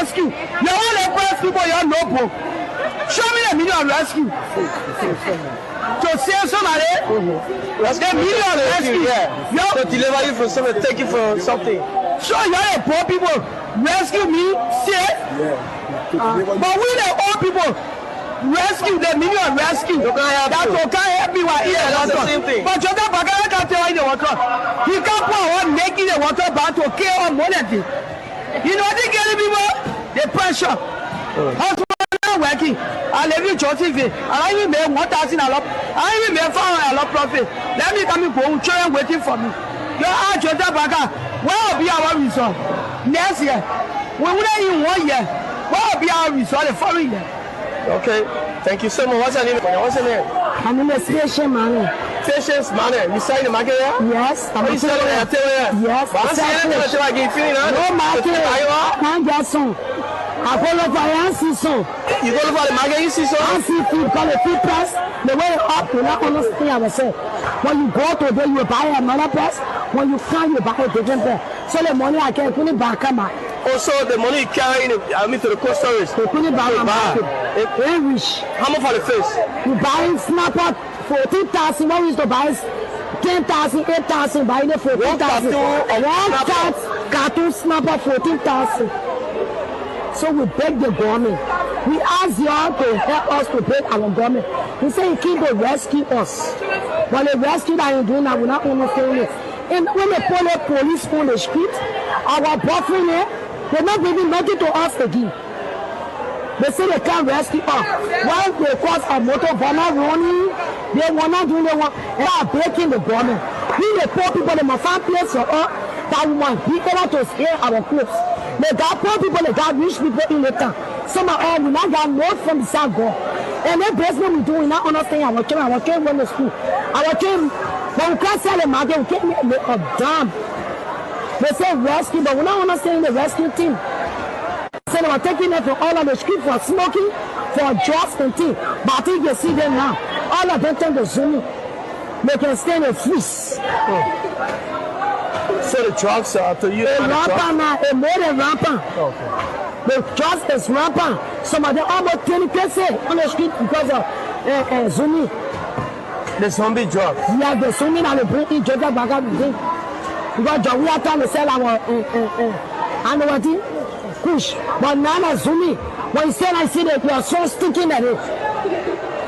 rescue. You all the first people you know. Show me the meaning of rescue. To save somebody, the meaning of rescue. To deliver you from something, take you from something. So you are the poor people. Rescue me, save. But we the old people. Rescue, the meaning of rescue. That will can't help me while here. That's the same thing. But Jota Bagara can't tell you the water. He can't pour one making the water back to kill on money. You know they get people the pressure. Hospital working. I leave you Joseph. I even made 1,000 a lot. I even made 500 a lot profit. Let me come and go. Children waiting for me. You are Jota Bagara. Where will be our result next year? We wouldn't even 1 year. What will be our result the following year? Okay, thank you so much. What's your name? What's your name? My name is Patience Manning. Patience Manning. You selling the market here? Yes. I'm selling it. Yes. But I'm selling it. I get feeling no market. Can't get some. I go look for Yancy son. You go look for the market, you see some? I see food called a food press. The way up, you not understand I was saying. When you go to there, you buy another press. When you come, you buy a different press. So the money I can put it back on my. Also, the money you carry in, to the cold storage. You put it back on my. Very rich. How much for the fish? You buy snapper 14,000. What is to buy 10,000, 8,000. Buy it 14,000. One cartoon snapper 14,000. So we beg the government. We ask y'all to help us to beg our government. He said he came to rescue us. But the rescue that he doing now, we're not understanding it. And when they pull the police on the street, our boyfriend here, they're not giving nothing to us again. They say they can't rescue us. Why they cause a motor bomber running? They want not doing the one. They are breaking the government. We the poor people, they must find place for us that we want be able to scare our clothes. They got poor people, they got rich people in the town. Some of us, we not got north from the south God. And that basement we do, we not understand our children went to school. Our children, when we can't sell the market, we can't make a damn. They say rescue, but we not understand the rescue team. So they were taking them from all of the street for smoking, for drugs and things. But I think you see them now. All of them turn to Zoom. They can stay in the freeze. So the drugs are to you? It's rampant now. It's more than rampant. Okay. The drugs is rampant. Some of them almost 20% on the street because of Zoom. The zombie drugs? Yeah, the Zoom that they bring in Georgia back up with them. Because we are trying to sell our and what thing? Push. But now the Zoom, when he said I see that you are so sticking at it.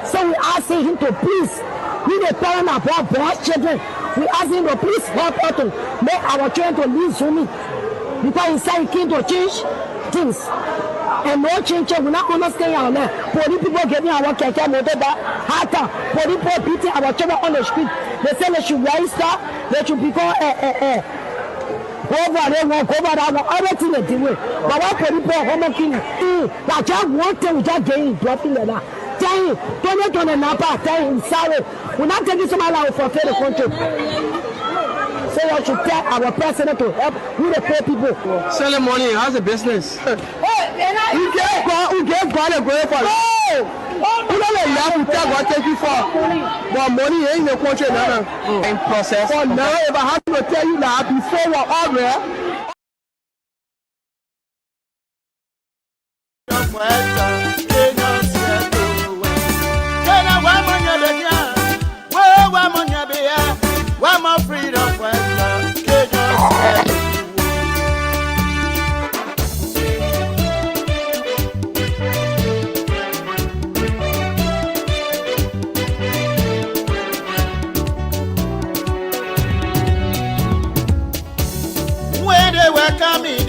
So we asking him to please, we the parents of our boys children, we ask him to please help us to make our children to leave Zoom. Because he said he came to change things. And no change, we not understand our land. Police people getting our keke motor back, harder. Police people beating our children on the street. They say they should register, they should become over there, walk over that one, everything they do. But what people are home killing? That just one thing we just getting dropping like that. Tell him, don't on the Napa, tell him, sorry. We're not taking somebody out for the country. So I should tell our president to help with the poor people. Selling money, how's the business? We get God a great for it. We don't let them tell what take you for. But money ain't in the country now. In process. For now, if I have to tell you that before we're all there.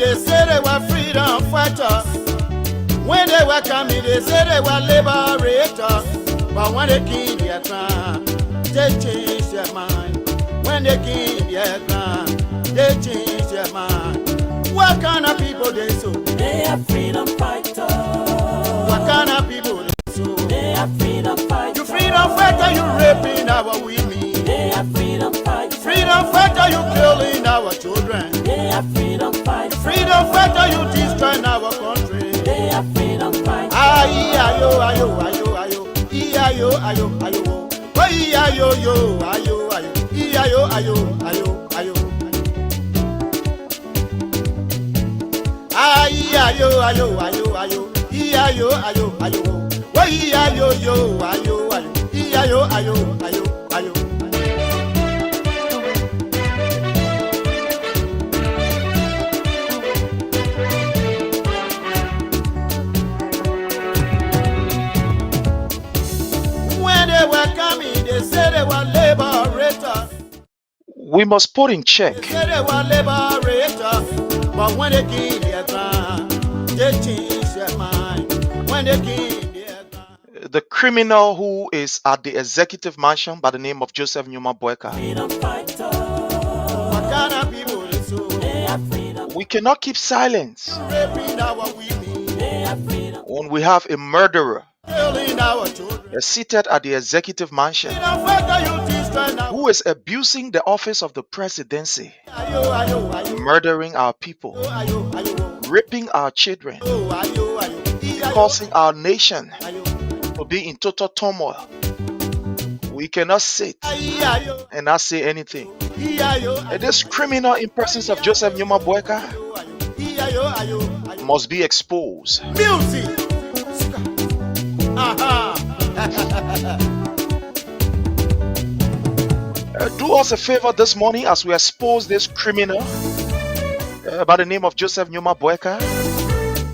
They say they were freedom fighters. When they were coming, they say they were liberators. But when they kill their crime, they change their mind. When they kill their crime, they change their mind. What kind of people they so? They are freedom fighters. What kind of people they so? They are freedom fighters. You freedom fighter, you raping our women. They are freedom fighters. Freedom fighter, you killing our children. They are freedom fighters. Freedom fighter, you destroying our country. They are freedom fighters. Ayo, ayo, ayo, ayo, ayo, ayo, ayo, oh, ayo, yo, ayo, ayo, ayo, ayo, ayo, ayo, ayo, Ayo, ayo, ayo, ayo. Ayo, ayo, ayo. Oh, ayo, yo, ayo, ayo. Ayo, ayo, ayo, ayo. When they were coming, they said they were liberators. We must put in check They said they were liberators. But when they came their ground, they changed their mind. When they came their ground. the criminal who is at the executive mansion by the name of Joseph Newman Boakai. Freedom fighter. What kind of people is so? They are freedom. We cannot keep silence Raping our women, They are freedom. when we have a murderer killing our children. seated at the executive mansion Freedom fighter, you teach right now. who is abusing the office of the presidency, Ayo, ayo, ayo. murdering our people, Ayo, ayo, raping our children, ayo, ayo, ayo. causing our nation Ayo, to be in total turmoil. We cannot sit ayo, and not say anything. ayo, And this criminal in presence of Joseph Newman Boakai ayo, ayo. must be exposed. Music. Aha. Do us a favor this morning as we expose this criminal by the name of Joseph Newman Boakai,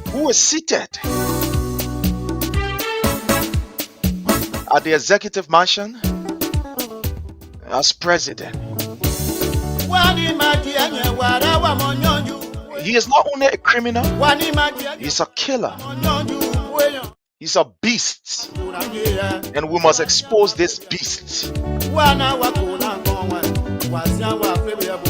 who is seated at the executive mansion as president. Wani madianye wara wa monyonyu. He is not only a criminal, Wani madianye he's a killer, monyonyu. Weyo. he's a beast, Urangea. and we must expose this beast. Wana wakuna konwe. Wazia wa frebebu.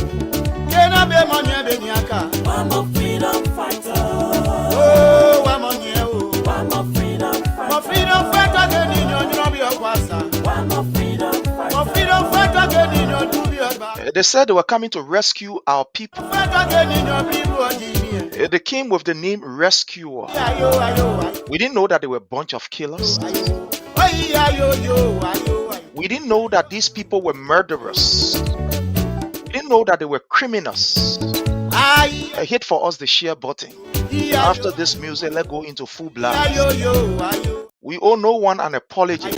Kena be monye be niaka. I'm a freedom fighter. Oh, wa monye o. I'm a freedom Mo fighter. freedom fighter ke ni nyonyo bi okwasa. I'm a freedom Mo fighter. freedom fighter ke ni nyonyo bi ogba. They said they were coming to rescue our people. Fighter ke ni nyonyo bi ojini. They came with the name Rescuer. Ayo, ayo, ayo. We didn't know that they were a bunch of killers. Ayo. Oyi, ayo, yo, ayo, ayo. We didn't know that these people were murderers. We didn't know that they were criminals. Ayi, Hit for us the share button. ayo, After this music, let's go into full blast. ayo, yo, ayo. We owe no one an apology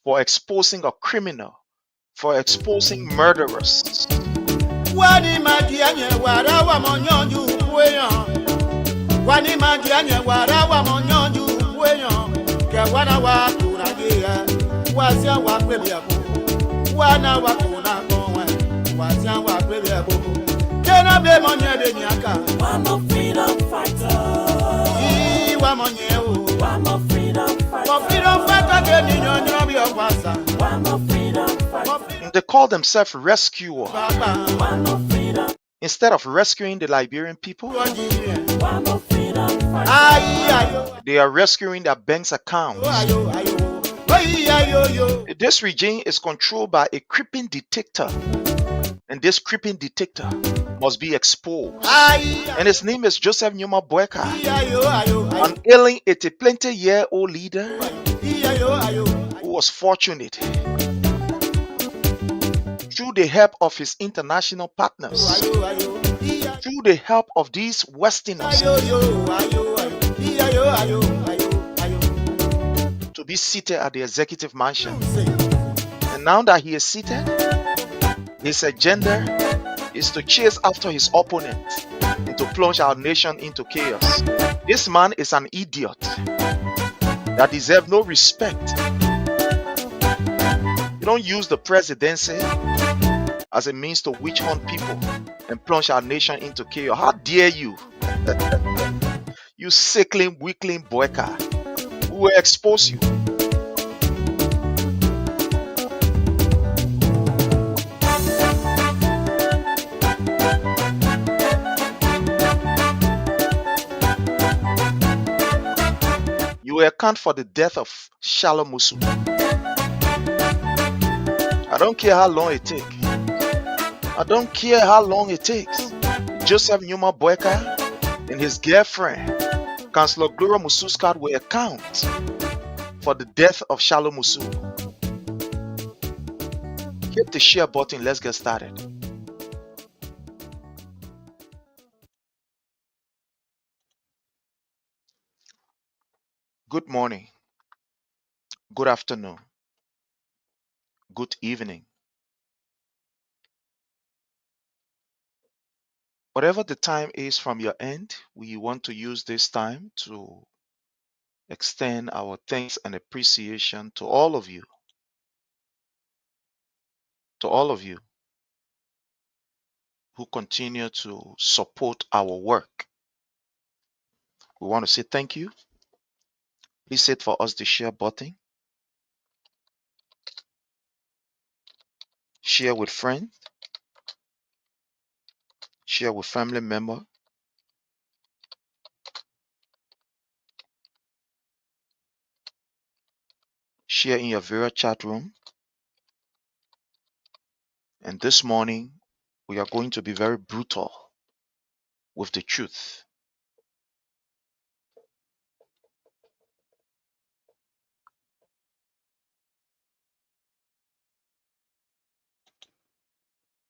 for exposing a criminal, for exposing murderers. Wani madianye wara wa monyonyu weyan. Wani madianye wara wa monyonyu weyan. Ke wana wa kuragea. Wazia wa prebiabu. Wana wa kuna konwe. Wazia wa prebiabu. Kena be monye be niaka. I'm a freedom fighter. I wa monye o. I'm a freedom fighter. Mo freedom fighter ke ni nyonyo bi okwasa. I'm a freedom fighter. Mo freedom They call themselves Rescuer. papa. I'm a freedom. Instead of rescuing the Liberian people, Ojini. I'm a freedom fighter. Ayi, ayo. they are rescuing their bank's accounts. Ayo, ayo. Oyi, ayo, yo. This regime is controlled by a creeping dictator, and this creeping dictator must be exposed. Ayi, And his name is Joseph Newman Boakai, ayo, ayo, ayo. an ailing 80-20-year-old leader Ayo, ayo. who was fortunate through the help of his international partners, Ayo, ayo. Ayo, through the help of these Westerners, yo, ayo, ayo. Ayo, ayo, ayo, ayo. to be seated at the executive mansion. Say, And now that he is seated, his agenda is to chase after his opponent and to plunge our nation into chaos. This man is an idiot that deserves no respect. You don't use the presidency as a means to witch hunt people and plunge our nation into chaos. How dare you? You sickling, weakling Boakai. We will expose you. You will account for the death of Shalom Musu. I don't care how long it takes. I don't care how long it takes. Joseph Newman Boakai and his girlfriend, Councillor Gloria Musu's card will account for the death of Shalom Musu. Hit the share button. Let's get started. Good morning, good afternoon, good evening. Whatever the time is from your end, we want to use this time to extend our thanks and appreciation to all of you who continue to support our work. We want to say thank you. Please hit for us the share button, share with friends, share with family member, share in your various chat room. And this morning, we are going to be very brutal with the truth.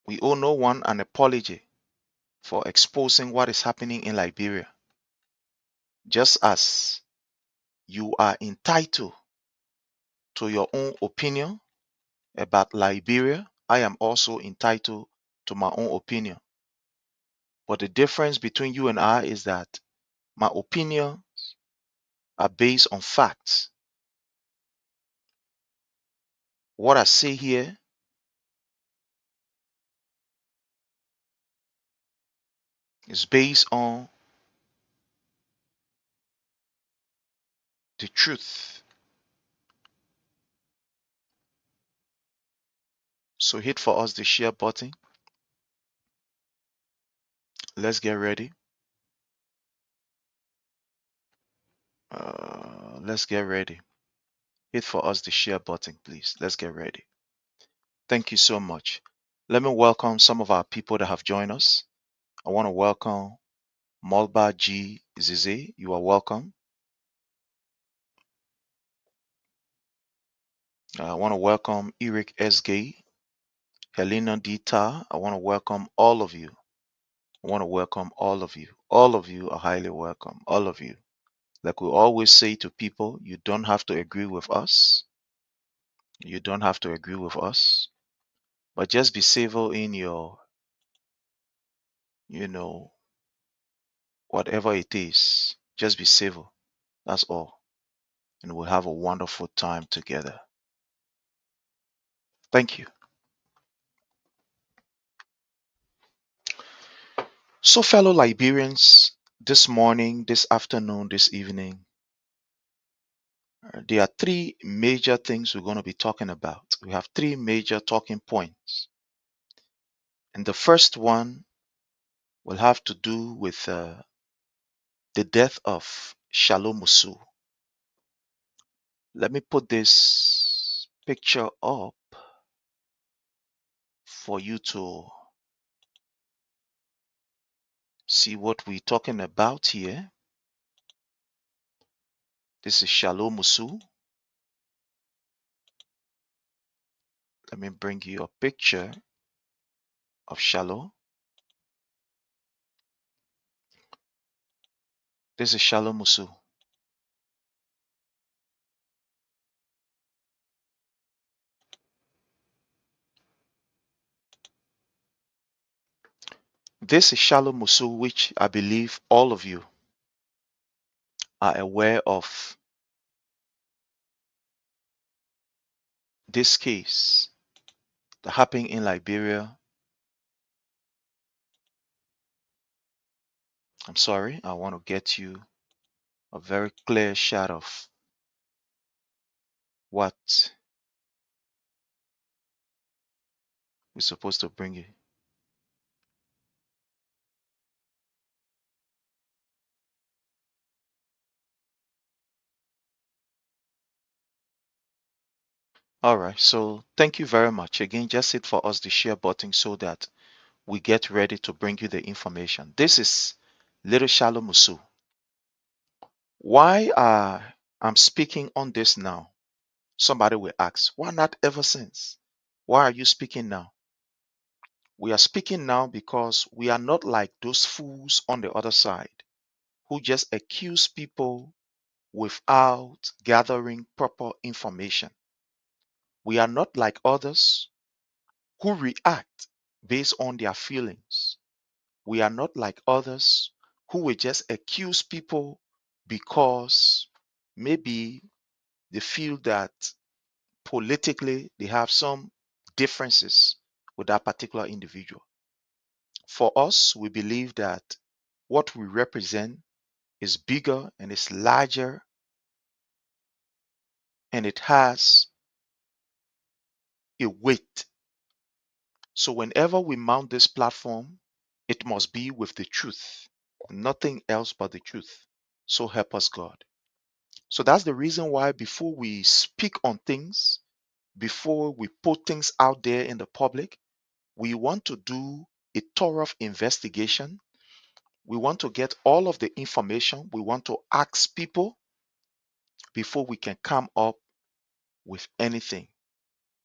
We owe no one an apology for exposing what is happening in Liberia. Just as you are entitled to your own opinion about Liberia, I am also entitled to my own opinion. But the difference between you and I is that my opinions are based on facts. What I say here is based on the truth. So hit for us the share button. Let's get ready. Let's get ready. Hit for us the share button, please. Let's get ready. Thank you so much. Let me welcome some of our people that have joined us. I want to welcome Molba G. Zize. You are welcome. I want to welcome Eric S. Gay, Helena D. Ta. I want to welcome all of you. I want to welcome all of you. All of you are highly welcome. All of you. Like we always say to people, you don't have to agree with us. You don't have to agree with us. But just be civil in your, you know, whatever it is. Just be civil. That's all. And we'll have a wonderful time together. Thank you. So, fellow Liberians, this morning, this afternoon, this evening, there are three major things we're going to be talking about. We have three major talking points. And the first one will have to do with the death of Shalom Musu. Let me put this picture up for you to see what we're talking about here. This is Shalom Musu. Let me bring you a picture of Shalom. This is Shalom Musu. This is Shalom Musu, which I believe all of you are aware of this case that happened in Liberia. I'm sorry, I want to get you a very clear shot of what we're supposed to bring you. All right, so thank you very much. Again, just hit for us the share button so that we get ready to bring you the information. This is Little Shalom Musu. Why I'm speaking on this now? Somebody will ask, why not ever since? Why are you speaking now? We are speaking now because we are not like those fools on the other side who just accuse people without gathering proper information. We are not like others who react based on their feelings. We are not like others who will just accuse people because maybe they feel that politically they have some differences with that particular individual. For us, we believe that what we represent is bigger and is larger, and it has a weight. So whenever we mount this platform, it must be with the truth, nothing else but the truth. So help us God. So that's the reason why before we speak on things, before we put things out there in the public, we want to do a thorough investigation. We want to get all of the information. We want to ask people before we can come up with anything.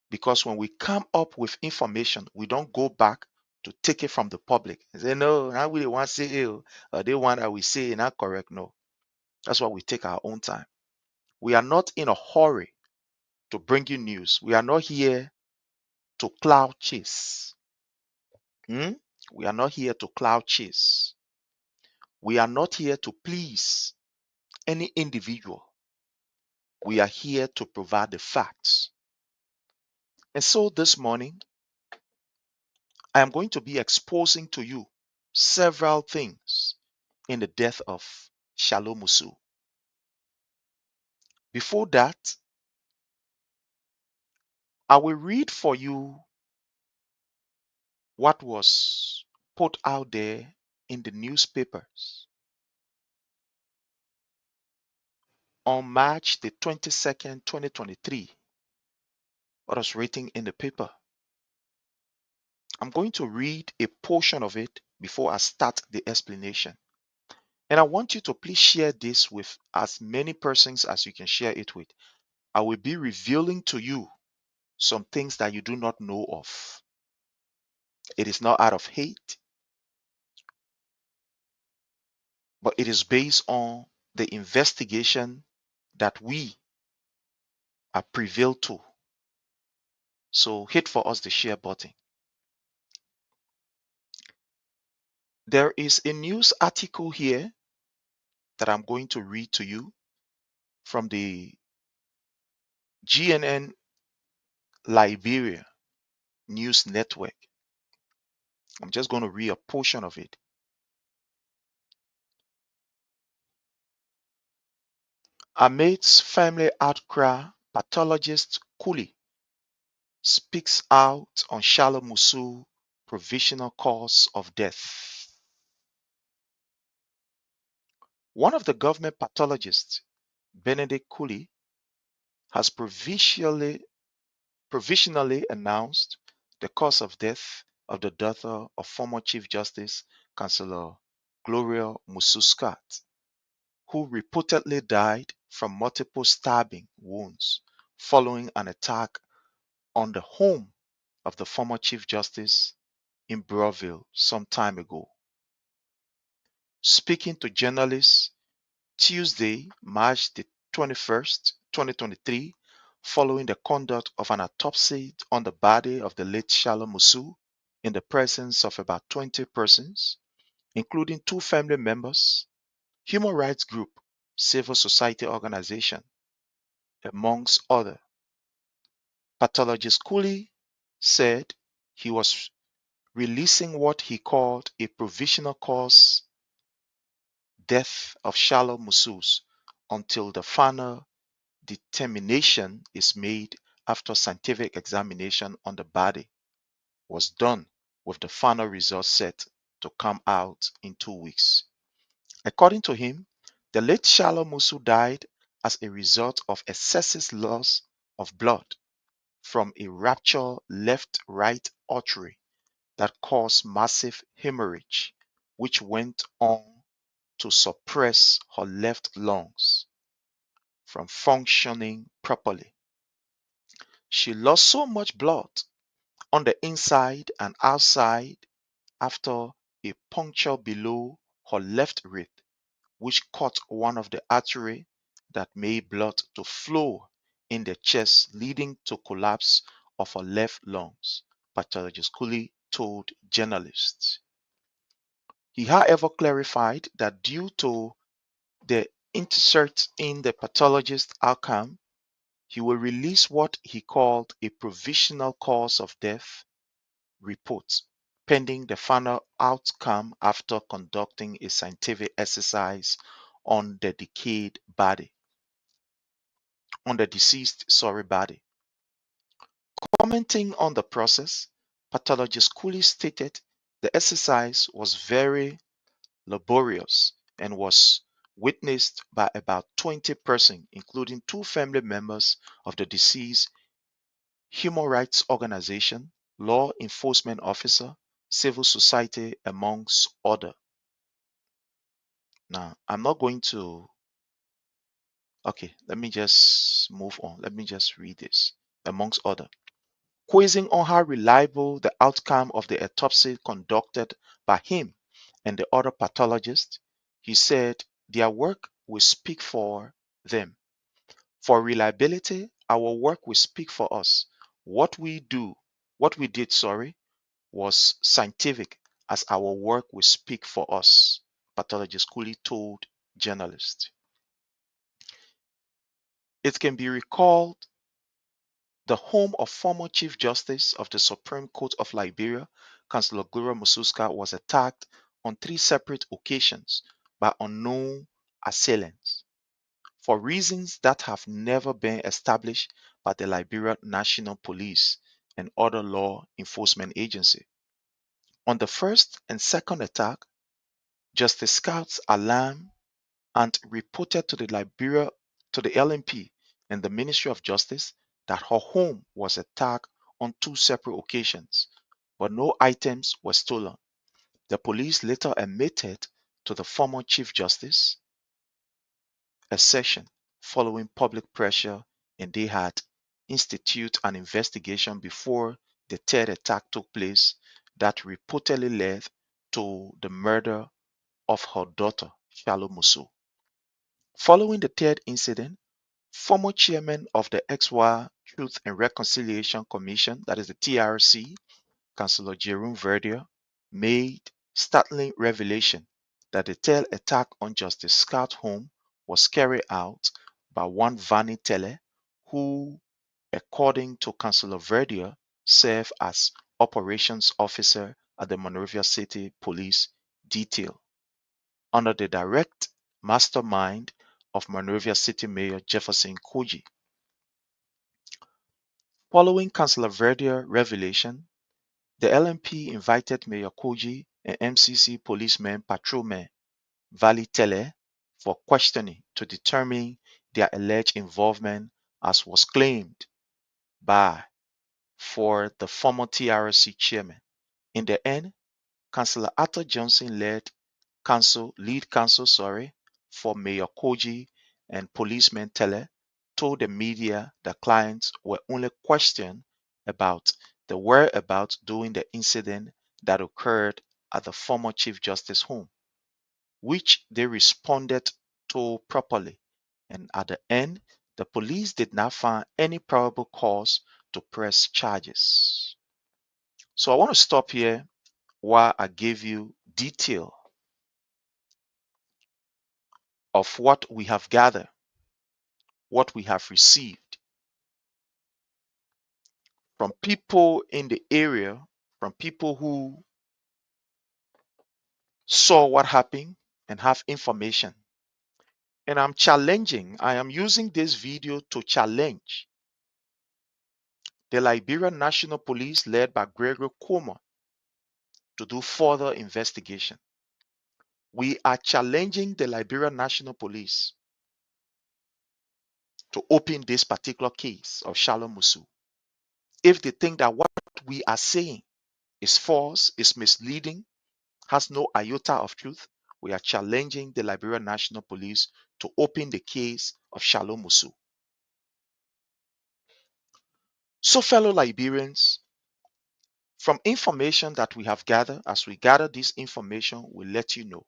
Because when we come up with information, we don't go back to take it from the public and say, no, I really want to say it, or they want that we say it not correct. No, that's why we take our own time. We are not in a hurry to bring you news. We are not here to cloud chase. Hmm? We are not here to cloud chase. We are not here to please any individual. We are here to provide the facts. And so this morning, I am going to be exposing to you several things in the death of Shalom Musu. Before that, I will read for you what was put out there in the newspapers on March the 22nd, 2023. What was written in the paper. I'm going to read a portion of it before I start the explanation. And I want you to please share this with as many persons as you can share it with. I will be revealing to you some things that you do not know of. It is not out of hate, but it is based on the investigation that we are prevailed to. So hit for us the share button. There is a news article here that I'm going to read to you from the GNN Liberia News Network. I'm just going to read a portion of it. Amidst family outcry, pathologist Kuli speaks out on Shalom Musu provisional cause of death. One of the government pathologists, Benedict Kuli, has provisionally announced the cause of death of the daughter of former Chief Justice Councillor Gloria Musu Scott, who reportedly died from multiple stabbing wounds following an attack on the home of the former Chief Justice in Browville some time ago. Speaking to journalists Tuesday, March the 21st, 2023, following the conduct of an autopsy on the body of the late Shalom Musu in the presence of about 20 persons, including 2 family members, human rights group, civil society organization, amongst other. Pathologist Cooley said he was releasing what he called a provisional cause death of Shalom Musus until the final determination is made after scientific examination on the body was done, with the final results set to come out in 2 weeks. According to him, the late Shalom Musu died as a result of excessive loss of blood from a ruptured left-right artery that caused massive hemorrhage, which went on to suppress her left lungs from functioning properly. She lost so much blood on the inside and outside after a puncture below her left rib, which cut one of the artery that made blood to flow in the chest, leading to collapse of her left lungs, pathologist Cooley told journalists. He, however, clarified that due to the insert in the pathologist's outcome, he will release what he called a provisional cause of death report, pending the final outcome after conducting a scientific exercise on the decayed body, on the deceased body. Commenting on the process, pathologist Cooley stated the exercise was very laborious and was witnessed by about 20 persons, including 2 family members of the deceased, human rights organization, law enforcement officer, civil society, amongst other. Now, I'm not going to. Okay, let me just move on. Let me just read this. Amongst other. Quizzing on how reliable the outcome of the autopsy conducted by him and the other pathologists, he said their work will speak for them. For reliability, our work will speak for us. What we did, was scientific, as our work will speak for us, pathologist Cooley told journalists. It can be recalled the home of former Chief Justice of the Supreme Court of Liberia, Councillor Gloria Musu, was attacked on 3 separate occasions by unknown assailants for reasons that have never been established by the Liberia National Police and other law enforcement agencies. On the first and second attack, Justice Scout's alarm and reported to the LMP and the Ministry of Justice that her home was attacked on 2 separate occasions, but no items were stolen. The police later admitted to the former Chief Justice assertion following public pressure, and they had instituted an investigation before the 3rd attack took place that reportedly led to the murder of her daughter, Shalom Musu. Following the 3rd incident, former chairman of the XY Truth and Reconciliation Commission, that is the TRC, Councillor Jerome Verdier, made startling revelation that the tail attack on Justice Scott's home was carried out by one Vanny Tele, who, according to Councillor Verdier, served as operations officer at the Monrovia City Police Detail, under the direct mastermind of Monrovia City Mayor Jefferson Koji. Following Councillor Verdier's revelation, the LMP invited Mayor Koji and MCC policeman patrolman Valley Tele for questioning to determine their alleged involvement, as was claimed by for the former TRC chairman. In the end, Councillor Arthur Johnson lead counsel for Mayor Koji and policeman Tele told the media that clients were only questioned about the whereabouts during the incident that occurred at the former Chief Justice home, which they responded to properly, and at the end, the police did not find any probable cause to press charges. So I want to stop here while I give you detail of what we have gathered, what we have received from people in the area, from people who saw what happened and have information. And I am using this video to challenge the Liberia National Police led by Gregory Cuomo to do further investigation. We are challenging the Liberia National Police to open this particular case of Shalom Musu. If they think that what we are saying is false, is misleading, has no iota of truth, we are challenging the Liberia National Police to open the case of Shalom Musu. So, fellow Liberians, from information that we have gathered, as we gather this information, we'll let you know.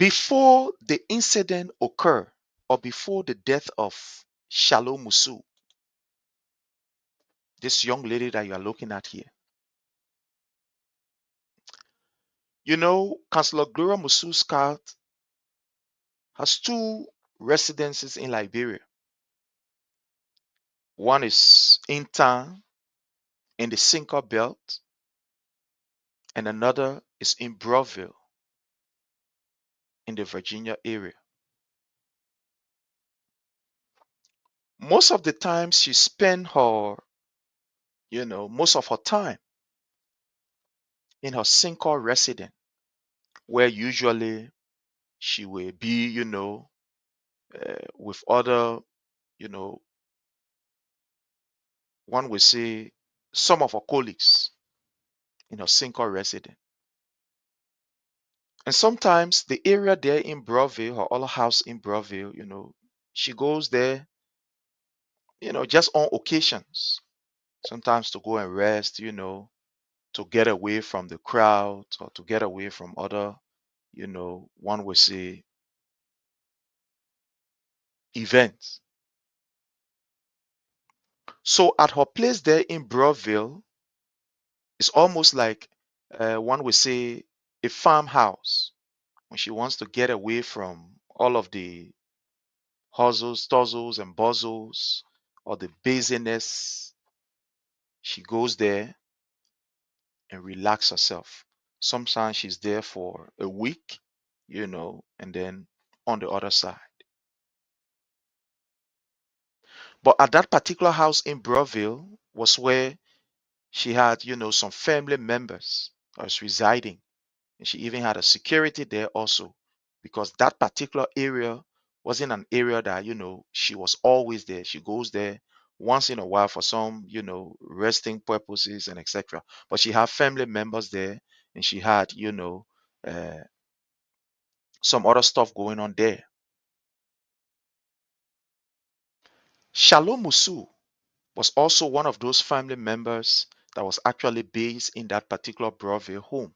Before the incident occurred, or before the death of Shalom Musu, this young lady that you are looking at here, you know, Councillor Gloria Musu Scout has two residences in Liberia. One is in town in the Sinker Belt, and another is in Broadville in the Virginia area. Most of the time, she spent her, most of her time in her Sinker residence, where usually she will be, with other, you know, one will say some of her colleagues in her Sinker residence. And sometimes the area there in Broadville, her other house in Broadville, she goes there, just on occasions, sometimes to go and rest, to get away from the crowd or to get away from other, one would say events. So at her place there in Broadville, it's almost like one would say a farmhouse when she wants to get away from all of the hustles, tussles, and bustles or the busyness. She goes there and relax herself. Sometimes she's there for a week, and then on the other side. But at that particular house in Broadville was where she had, some family members that was residing. And she even had a security there also, because that particular area wasn't an area that, she was always there. She goes there once in a while for some, resting purposes and etc. But she had family members there, and she had, uh, some other stuff going on there. Shalom Musu was also one of those family members that was actually based in that particular Broadville home.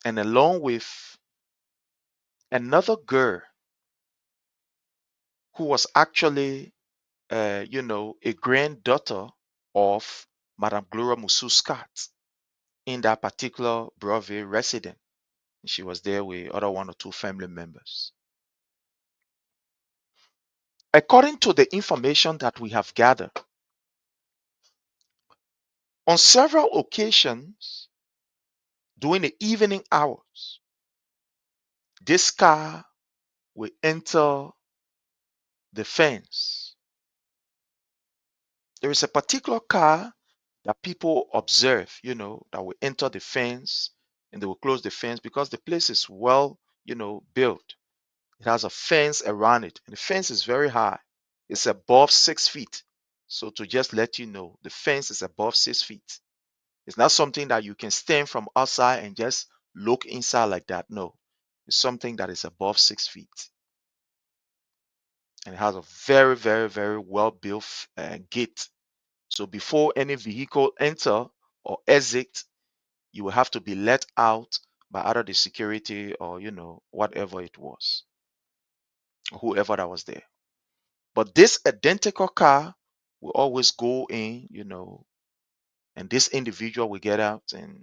And along with another girl who was actually, a granddaughter of Madame Gloria Musu Scott in that particular Broadville residence. She was there with other one or two family members. According to the information that we have gathered, on several occasions during the evening hours, this car will enter the fence. There is a particular car that people observe, that will enter the fence and they will close the fence because the place is well, built. It has a fence around it, and the fence is very high. It's above 6 feet. So to just let you know, the fence is above 6 feet. It's not something that you can stand from outside and just look inside like that. No, it's something that is above 6 feet. And it has a very, very, very well built gate. So before any vehicle enter or exit, you will have to be let out by either the security or whatever it was, whoever that was there. But this identical car will always go in, and this individual will get out and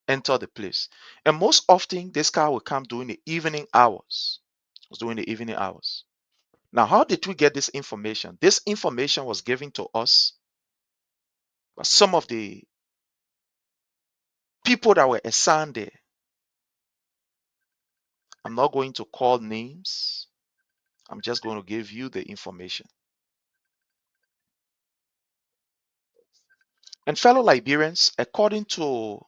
enter the place. And most often, this car will come during the evening hours. It was during the evening hours. Now, how did we get this information? This information was given to us by some of the people that were assigned there. I'm not going to call names. I'm just going to give you the information. And fellow Liberians, according to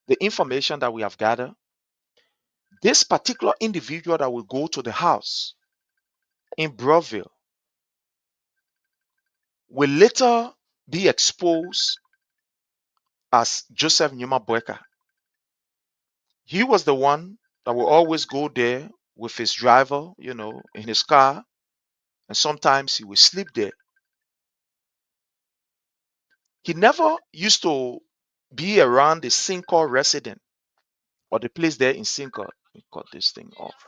the information that we have gathered, this particular individual that will go to the house in Broadville will later be exposed as Joseph Nyuma Boakai. He was the one that will always go there with his driver, in his car, and sometimes he will sleep there. He never used to be around the Sinker resident or the place there in Cinco. Let me cut this thing off.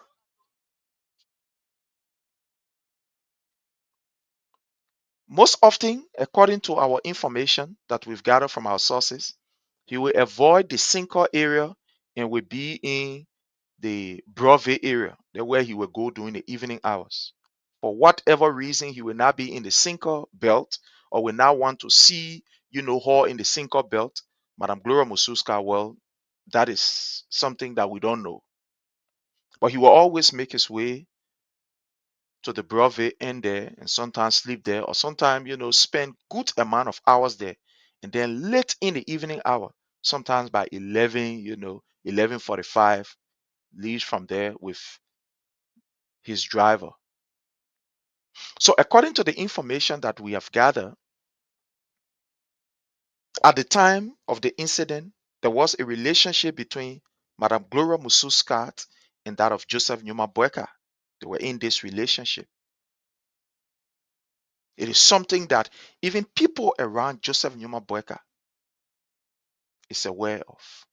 Most often, according to our information that we've gathered from our sources, he will avoid the Cinco area and will be in the Brove area, there where he will go during the evening hours. For whatever reason, he will not be in the Cinco belt or will not want to see, her in the Cinco belt. Madam Gloria Mususka, well, that is something that we don't know. But he will always make his way to the Brove end there and sometimes sleep there or sometimes, spend good amount of hours there. And then late in the evening hour, sometimes by 11, 11:45, leaves from there with his driver. So according to the information that we have gathered, at the time of the incident, there was a relationship between Madame Gloria Musu Scott and that of Joseph Numa Boakai. They were in this relationship. It is something that even people around Joseph Numa Boakai is aware of.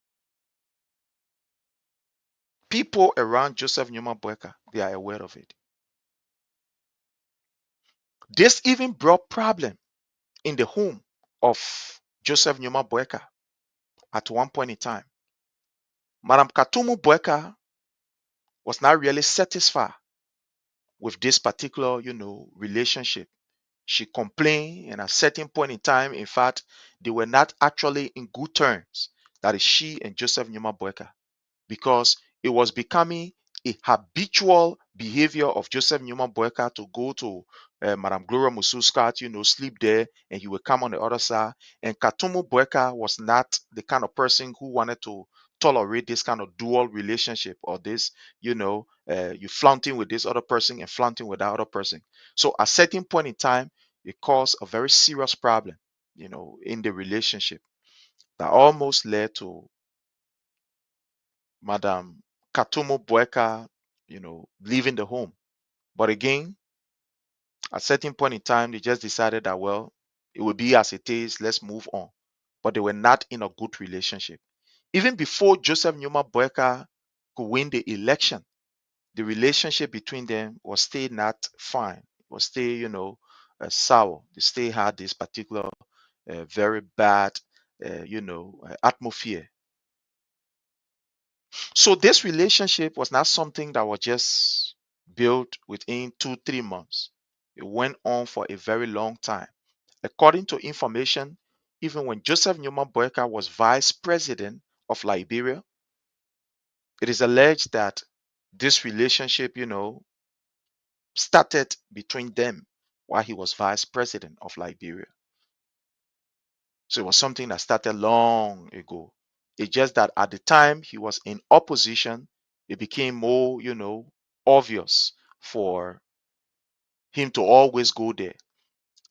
People around Joseph Numa Boakai, they are aware of it. This even brought problem in the home of Joseph Numa Boakai at one point in time. Madam Katumu Boakai was not really satisfied with this particular, relationship. She complained, and at a certain point in time, in fact, they were not actually in good terms. That is she and Joseph Numa Boakai, because it was becoming a habitual behavior of Joseph Newman Boakai to go to Madame Gloria Mususkat, sleep there, and he would come on the other side. And Katumu Boakai was not the kind of person who wanted to tolerate this kind of dual relationship or this, you flaunting with this other person and flaunting with that other person. So at a certain point in time, it caused a very serious problem, in the relationship that almost led to Madam Katumu Boakai, leaving the home. But again, at a certain point in time, they just decided that, well, it will be as it is, let's move on. But they were not in a good relationship. Even before Joseph Numa Boakai could win the election, the relationship between them was still not fine. It was still, sour. They still had this particular very bad, atmosphere. So this relationship was not something that was just built within 2, 3 months. It went on for a very long time. According to information, even when Joseph Newman Boakai was vice president of Liberia, it is alleged that this relationship, started between them while he was vice president of Liberia. So it was something that started long ago. It's just that at the time he was in opposition, it became more, obvious for him to always go there.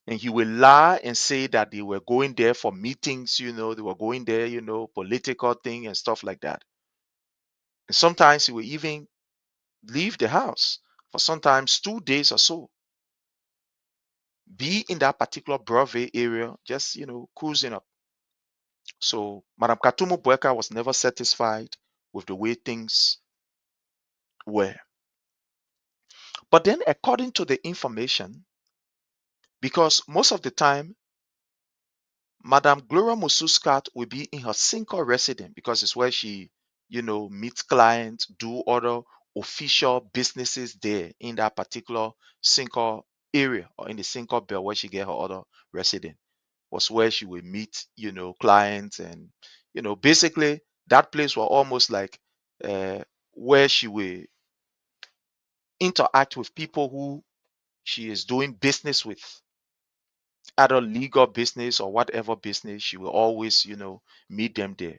And he will lie and say that they were going there for meetings, they were going there, political thing and stuff like that. And sometimes he will even leave the house for sometimes 2 days or so, be in that particular Brave area, just, cruising up. So Madam Katumu Boakai was never satisfied with the way things were. But then, according to the information, because most of the time, Madam Gloria Mususkat will be in her Cinco residence because it's where she, meets clients, do other official businesses there in that particular Cinco area or in the Cinco belt where she get her other residence. Was where she would meet, clients and, basically that place was almost like where she would interact with people who she is doing business with, either legal business or whatever business. She will always, meet them there.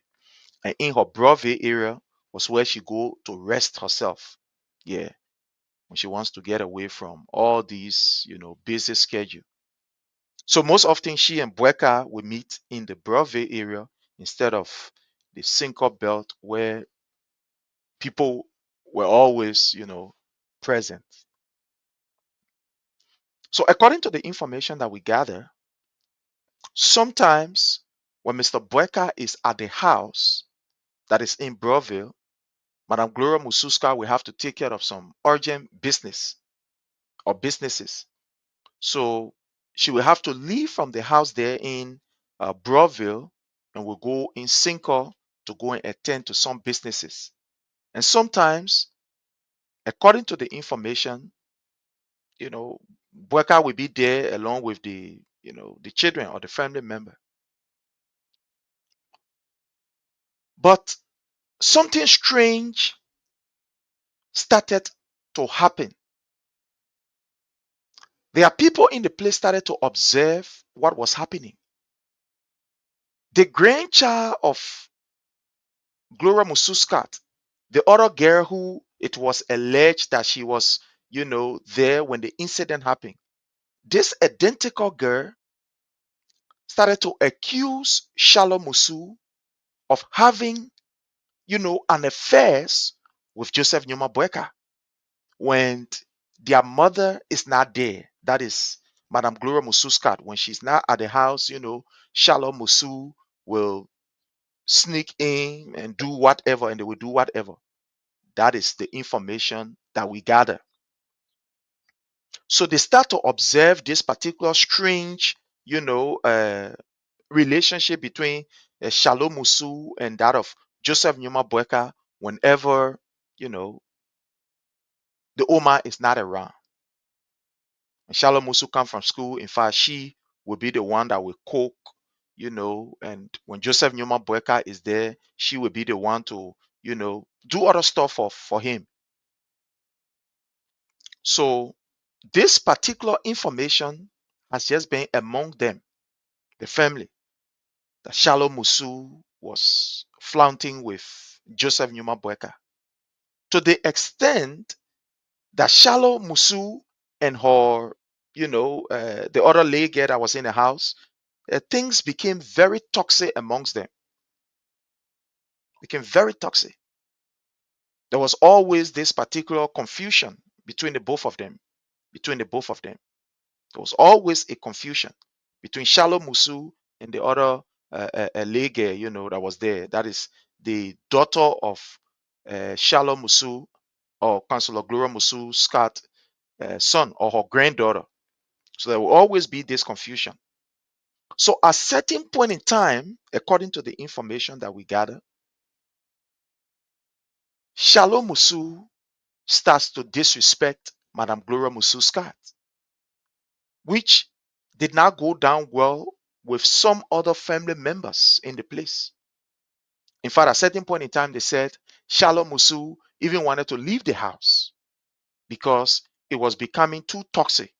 And in her Brove area was where she go to rest herself. Yeah, when she wants to get away from all these, busy schedule. So most often she and Boakai will meet in the Brove area instead of the Cinco belt where people were always, present. So according to the information that we gather, sometimes when Mr. Boakai is at the house that is in Broville, Madam Gloria Mususka will have to take care of some urgent business or businesses. So she will have to leave from the house there in Broadville and will go in Cinco to go and attend to some businesses. And sometimes, according to the information, Boakai will be there along with the children or the family member. But something strange started to happen. There are people in the place started to observe what was happening. The grandchild of Gloria Mususkat, the other girl who it was alleged that she was, there when the incident happened. This identical girl started to accuse Shalom Musu of having, an affair with Joseph Nyuma Boakai when their mother is not there. That is Madam Gloria Mususkat. When she's not at the house, Shalom Musu will sneak in and do whatever, and they will do whatever. That is the information that we gather. So they start to observe this particular strange, relationship between Shalom Musu and that of Joseph Nyuma Boakai whenever, the Oma is not around. And Shalom Musu come from school. In fact, she will be the one that will cook, and when Joseph Nyuma Boakai is there, she will be the one to, do other stuff for him. So this particular information has just been among them, the family, that Shalom Musu was flaunting with Joseph Nyuma Boakai, to the extent that Shalom Musu and her, the other lay girl that was in the house, things became very toxic amongst them. Became very toxic. There was always this particular confusion between the both of them. There was always a confusion between Shalom Musu and the other lay girl, that was there. That is the daughter of Shalom Musu, or Councillor Gloria Musu Scott son, or her granddaughter. So there will always be this confusion. So at a certain point in time, according to the information that we gather, Shalom Musu starts to disrespect Madame Gloria Musu Scott, which did not go down well with some other family members in the place. In fact, at a certain point in time, they said Shalom Musu even wanted to leave the house because it was becoming too toxic.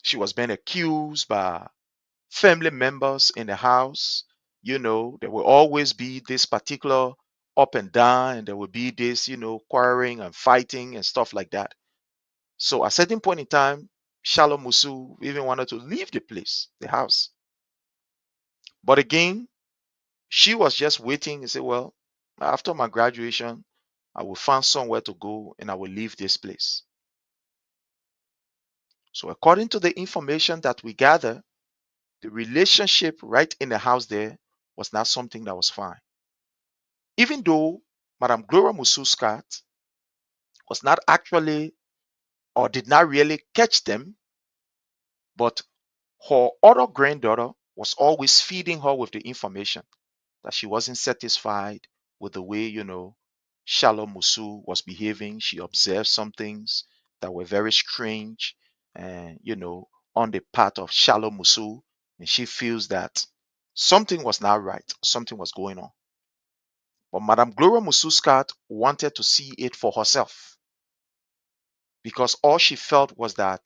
She was being accused by family members in the house. There will always be this particular up and down, and there will be this, quarreling and fighting and stuff like that. So at a certain point in time, Shalom Musu even wanted to leave the place, the house. But again, she was just waiting and said, well, after my graduation, I will find somewhere to go and I will leave this place. So according to the information that we gather, the relationship right in the house there was not something that was fine. Even though Madame Gloria Musu Scott was not actually, or did not really catch them, but her other granddaughter was always feeding her with the information that she wasn't satisfied with the way, Shalom Musu was behaving. She observed some things that were very strange and, on the part of Shalom Musu. And she feels that something was not right, something was going on. But Madame Gloria Musu Scott wanted to see it for herself, because all she felt was that,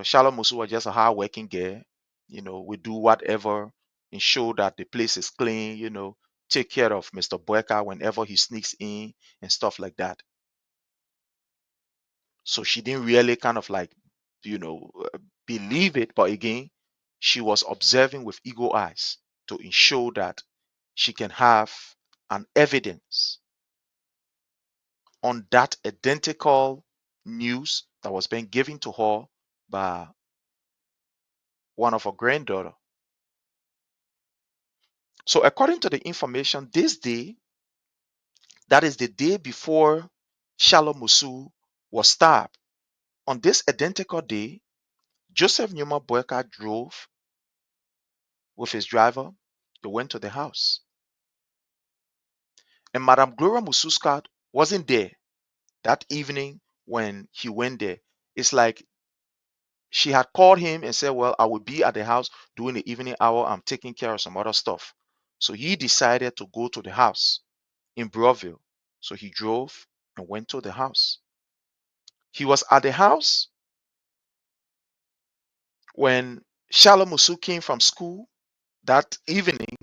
Shalom Musu was just a hard-working girl, we do whatever and show that the place is clean, take care of Mr. Boakai whenever he sneaks in and stuff like that. So she didn't really kind of like, believe it. But again, she was observing with eagle eyes to ensure that she can have an evidence on that identical news that was being given to her by one of her granddaughter. So according to the information, this day, That is the day before Shalom Musu was stabbed. On this identical day, Joseph Numa Boyka drove with his driver. They went to the house. And Madame Gloria Mususkat wasn't there that evening when he went there. It's like she had called him and said, well, I will be at the house during the evening hour. I'm taking care of some other stuff. So he decided to go to the house in Broadville. So he drove and went to the house. He was at the house when Shalom Musu came from school that evening.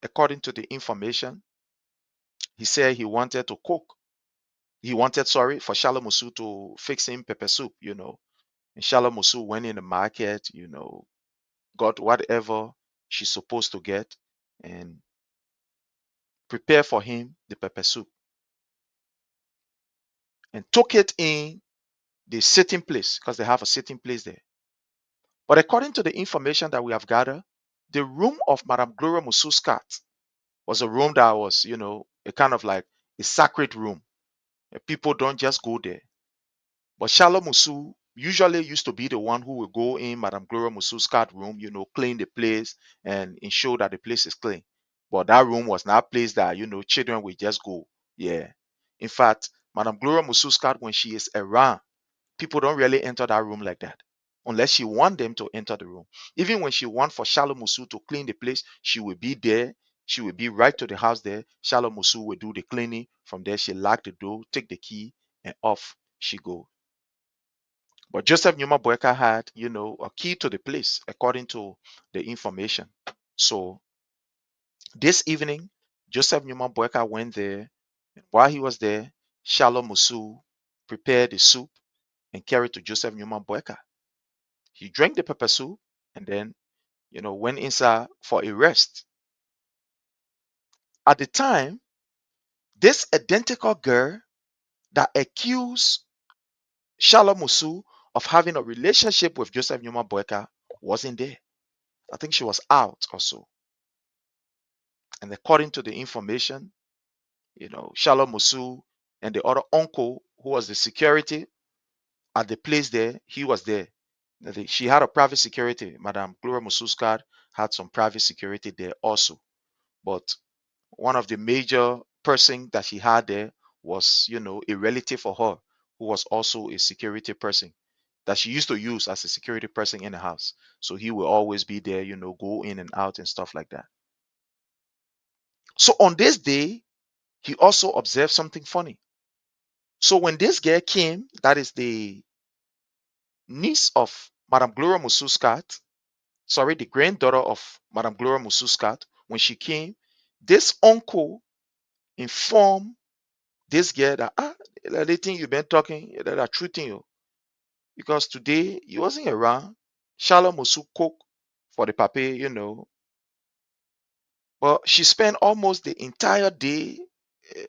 According to the information, he said he wanted to cook. He wanted, for Shalom Musu to fix him pepper soup, And Shalom Musu went in the market, got whatever she's supposed to get and prepare for him the pepper soup and took it in the sitting place because they have a sitting place there. But according to the information that we have gathered, the room of Madame Gloria Musu's cat was a room that was, a kind of like a sacred room. People don't just go there. But Shalom Musu usually used to be the one who would go in Madame Gloria Musu's cat room, clean the place and ensure that the place is clean. But that room was not a place that, children would just go. Yeah. In fact, Madame Gloria Musu's cat, when she is around, people don't really enter that room like that. Unless she want them to enter the room. Even when she want for Shalom Musu to clean the place, she will be there. She will be right to the house there. Shalom Musu will do the cleaning. From there, she lock the door, take the key, and off she go. But Joseph Numa Boyka had, a key to the place according to the information. So this evening, Joseph Numa Boyka went there. And while he was there, Shalom Musu prepared the soup and carried to Joseph Numa Boyka. He drank the pepper soup and then, went inside for a rest. At the time, this identical girl that accused Shalom Musu of having a relationship with Joseph Numa Boyka wasn't there. I think she was out or so. And according to the information, Shalom Musu and the other uncle who was the security at the place there, he was there. She had a private security. Madame Gloria Mususkat had some private security there also. But one of the major person that she had there was, a relative of her who was also a security person that she used to use as a security person in the house. So he will always be there, go in and out and stuff like that. So on this day, he also observed something funny. So when this girl came, that is the niece of Madame Gloria Mususkat, the granddaughter of Madame Gloria Mususkat, when she came, this uncle informed this girl that the thing you've been talking, that are true thing, because today he wasn't around. Shalom Musu cooked for the pape, but she spent almost the entire day eh,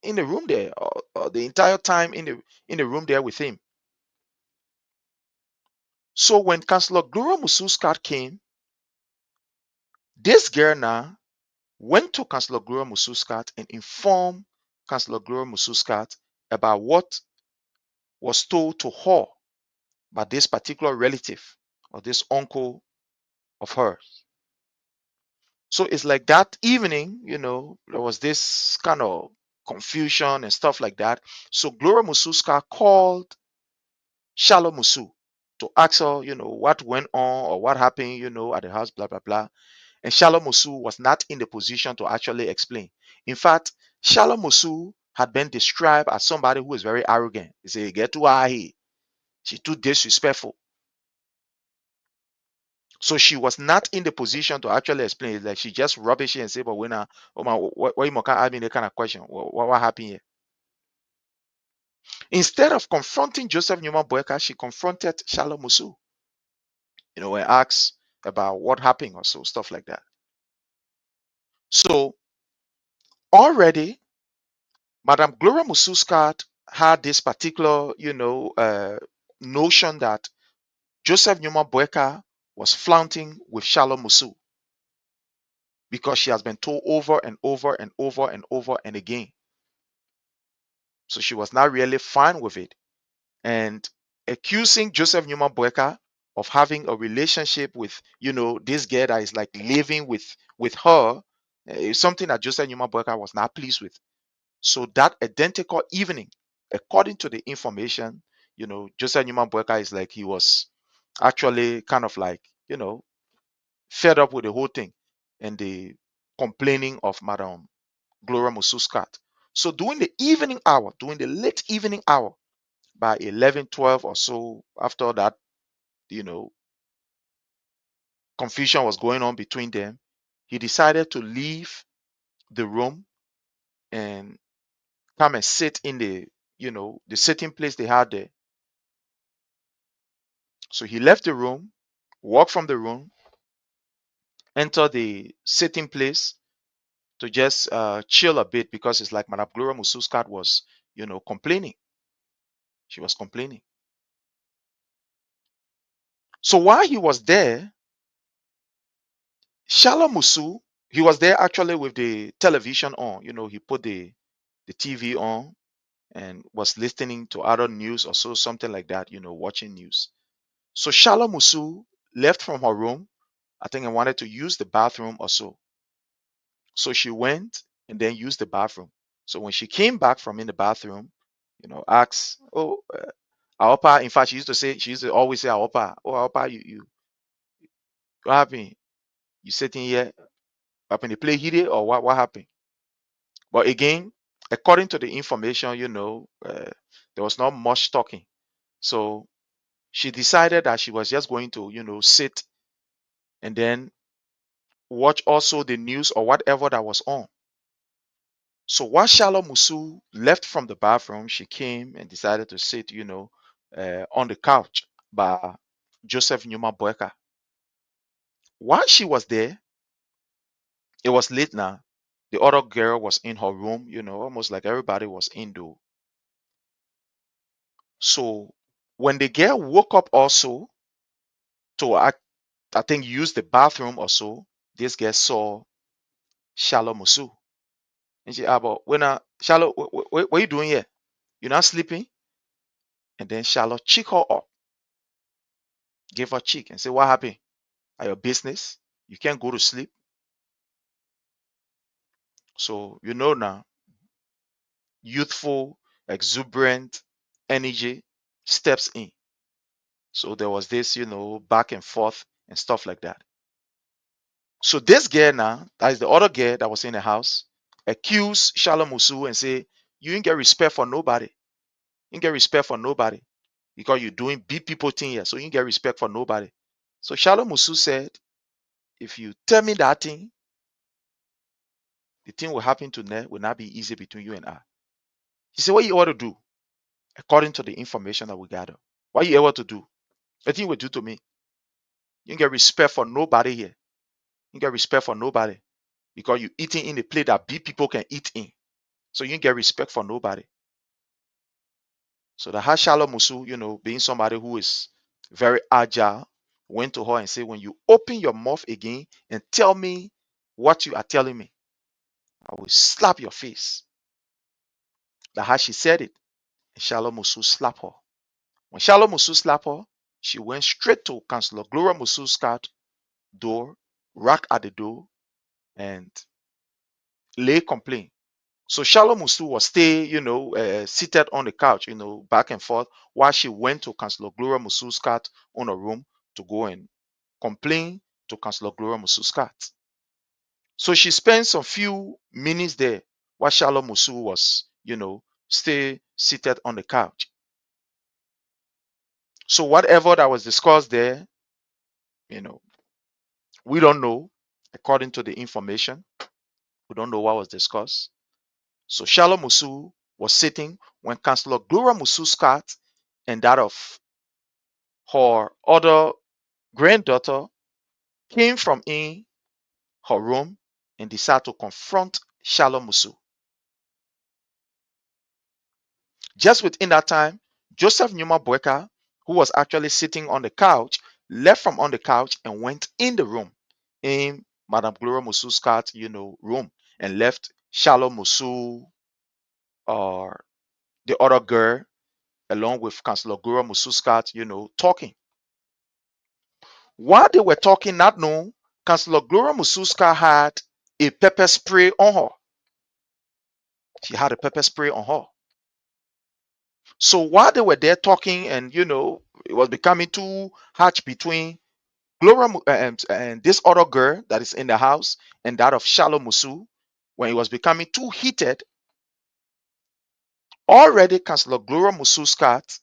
in the room there, or the entire time in the room there with him. So when Councillor Gloria Musu's card came, this girl now went to Councillor Gloria Musu's card and informed Councillor Gloria Musu's card about what was told to her by this particular relative or this uncle of hers. So it's like that evening, there was this kind of confusion and stuff like that. So Gloria Mususka called Shalom Musu to ask her, what went on or what happened, at the house, blah, blah, blah. And Shalom Musu was not in the position to actually explain. In fact, Shalom Musu had been described as somebody who is very arrogant. He said, get to her here. She's too disrespectful. So she was not in the position to actually explain it. Like she just rubbish it and say, but when what you can ask me that kind of question? What happened here? Instead of confronting Joseph Newman Boyka, she confronted Shalom Musu, and asked about what happened or so, stuff like that. So already, Madame Gloria Mususkat had this particular, notion that Joseph Newman Boyka was flaunting with Shalom Musu, because she has been told over and over and over and over and again So she was not really fine with it. And accusing Joseph Newman Boakai of having a relationship with, this girl that is like living with her is something that Joseph Newman Boakai was not pleased with. So that identical evening, according to the information, Joseph Newman Boakai is like he was actually kind of like, fed up with the whole thing and the complaining of Madam Gloria Musu Scott. So during the evening hour, during the late evening hour, by 11, 12 or so, after that, you know, confusion was going on between them, he decided to leave the room and come and sit in the sitting place they had there. So he left the room, walked from the room, entered the sitting place to just chill a bit because it's like Madame Gloria Musu Scott was, complaining. She was complaining. So while he was there, Shalom Musu, he was there actually with the television on. He put the TV on and was listening to other news or so, something like that, watching news. So Shalom Musu left from her room, I think, and wanted to use the bathroom or so. So she went and then used the bathroom. So when she came back from in the bathroom, asked, "Oh, Aopa." In fact, she used to always say, "Aopa, oh Aopa, you what happened? You sitting here up in the play here or what happened?" But again, according to the information, there was not much talking. So she decided that she was just going to, sit and then watch also the news or whatever that was on. So while Shalom Musu left from the bathroom, she came and decided to sit, on the couch by Joseph Newman Boakai. While she was there, it was late now. The other girl was in her room, almost like everybody was indoor. So when the girl woke up also to I think use the bathroom or so, this girl saw Shalom Musu. And she about when Shalom, what are you doing here? You're not sleeping? And then Shalom check her up, gave her cheek and say, "What happened? Are your business? You can't go to sleep." So now, youthful, exuberant energy steps in. So there was this, back and forth and stuff like that. So this girl now, that is the other girl that was in the house, accused Shalom Musu and say, "You ain't get respect for nobody. You ain't get respect for nobody because you're doing big people thing here. So you ain't get respect for nobody." So Shalom Musu said, "If you tell me that thing, the thing will happen to Ned will not be easy between you and I." He said, "What you ought to do, according to the information that we gather, what you able to do? The thing will do to me. You ain't get respect for nobody here. You ain't get respect for nobody because you eating in the plate that big people can eat in. So you ain't get respect for nobody." So the Hashalom Musu, being somebody who is very agile, went to her and said, "When you open your mouth again and tell me what you are telling me, I will slap your face." That's how she said it. And Shalom Musu slapped her. When Shalom Musu slapped her, she went straight to Counselor Gloria Musu's car door, knocked at the door, and lay complaint. So Shalom Musu was still, seated on the couch, back and forth, while she went to Counselor Gloria Musu's car on a room to go and complain to Counselor Gloria Musu's car. So she spent some few minutes there while Shalom Musu was, still seated on the couch. So whatever that was discussed there, we don't know. According to the information, we don't know what was discussed. So Shalom Musu was sitting when Counselor Gloria Musu's cat and that of her other granddaughter came from in her room and decided to confront Shalom Musu. Just within that time, Joseph Newman Boakai, who was actually sitting on the couch, left from on the couch and went in the room, in Madame Gloria Musu's cat, room, and left Shalom Musu the other girl, along with Councillor Gloria Mususkat, talking. While they were talking, not known, Councillor Gloria Mususkat had a pepper spray on her. She had a pepper spray on her. So while they were there talking, and it was becoming too hot between Gloria and this other girl that is in the house and that of Shalom Musu, when it was becoming too heated, already Councillor Gloria Mususkat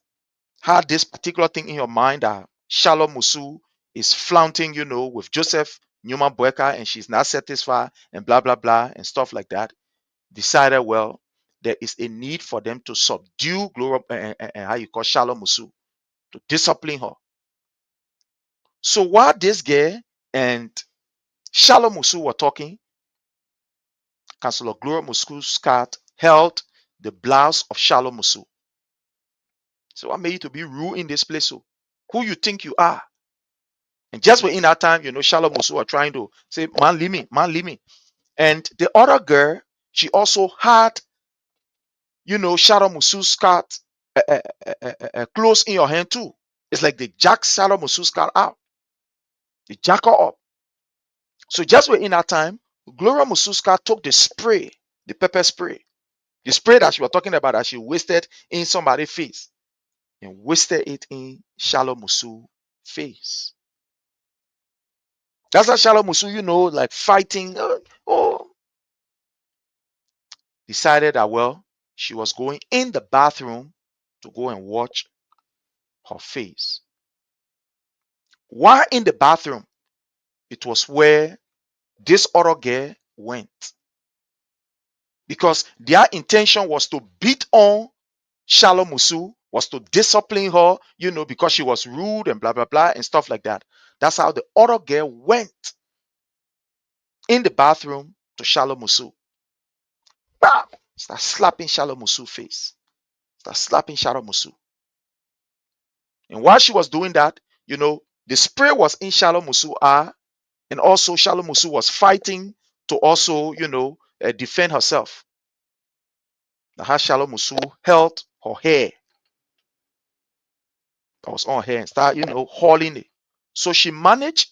had this particular thing in your mind that Shalom Musu is flaunting, with Joseph Newman Boakai, and she's not satisfied, and blah blah blah and stuff like that. Decided, well, there is a need for them to subdue Gloria and how you call Shalom Musu, to discipline her. So while this girl and Shalom Musu were talking, Councillor Gloria Mususkat held the blouse of Shalom Musu. So I made you to be rude in this place. So who you think you are? And just within that time, Shalom Musu were trying to say, man, leave me, man, leave me. And the other girl, she also had, Shalom Mususkat close in your hand too. It's like they jack Shalom Mususkat out. They jack her up. So just within that time, Gloria Mususkat took the spray, the pepper spray, the spray that she was talking about that she wasted in somebody's face, and wasted it in Shalom Musu's face. That's how Shalom Musu, like fighting. Decided that, well, she was going in the bathroom to go and watch her face. While in the bathroom, it was where this other girl went, because their intention was to beat on Shalom Musu, was to discipline her, because she was rude and blah blah blah and stuff like that. That's how the other girl went in the bathroom to Shalom Musu. Bam! Start slapping Shalom Musu's face. Start slapping Shalom Musu. And while she was doing that, the spray was in Shalom Musu's eye, and also Shalom Musu was fighting to also, defend herself. Now, how Shalom Musu held her hair that was on her and start, hauling it. So she managed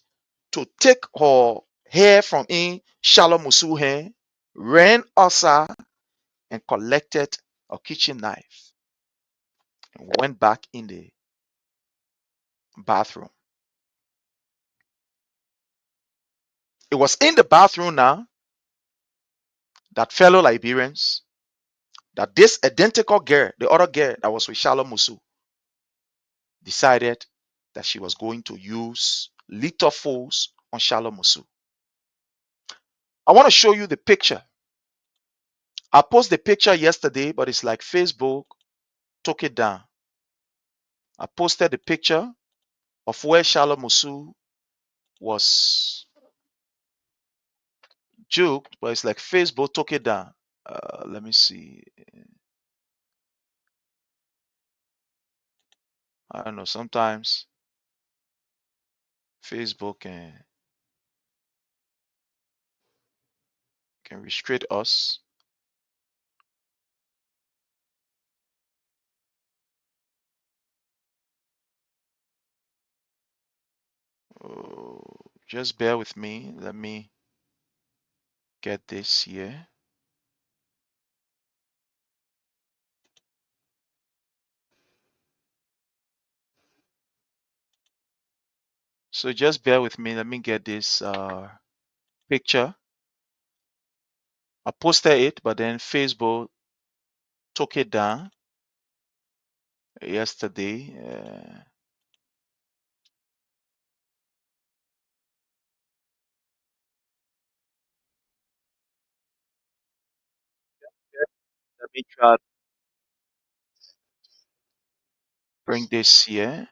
to take her hair from in Shalom Musu's hand, ran outside, and collected a kitchen knife and went back in the bathroom. It was in the bathroom now that fellow Liberians, that this identical girl, the other girl that was with Shalom Musu, decided that she was going to use lethal force on Shalom Musu. I want to show you the picture. I posted the picture yesterday, but it's like Facebook took it down. I posted the picture of where Shalom Musu was juked, but it's like Facebook took it down. Let me see. I don't know. Sometimes Facebook can restrict us. Oh, just bear with me. Let me get this here. So just bear with me. Let me get this picture. I posted it, but then Facebook took it down yesterday. Let me try to bring this here.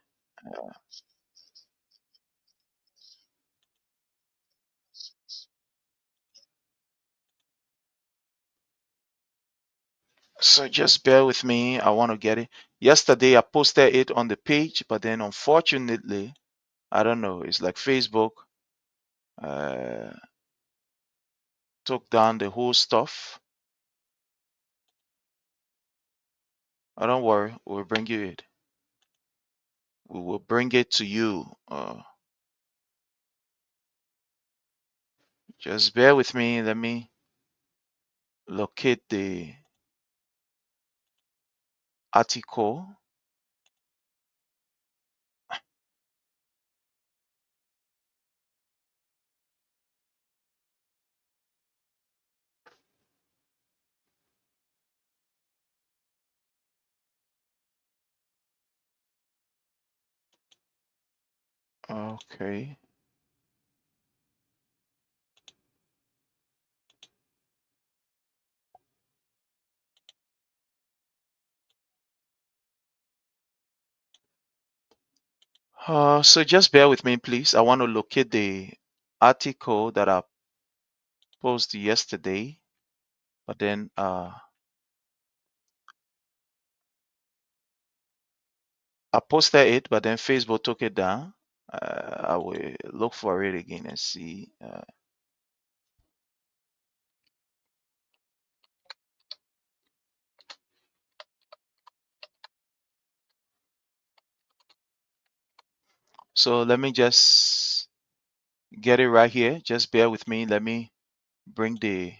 So just bear with me. I want to get it. Yesterday I posted it on the page, but then unfortunately, I don't know. It's like Facebook uh, took down the whole stuff. Oh, don't worry, we'll bring you it. We will bring it to you. Just bear with me. Let me locate the article. Okay. So just bear with me, please. I want to locate the article that I posted yesterday, but then I posted it, but then Facebook took it down. I will look for it again and see. So let me just get it right here. Just bear with me. Let me bring the.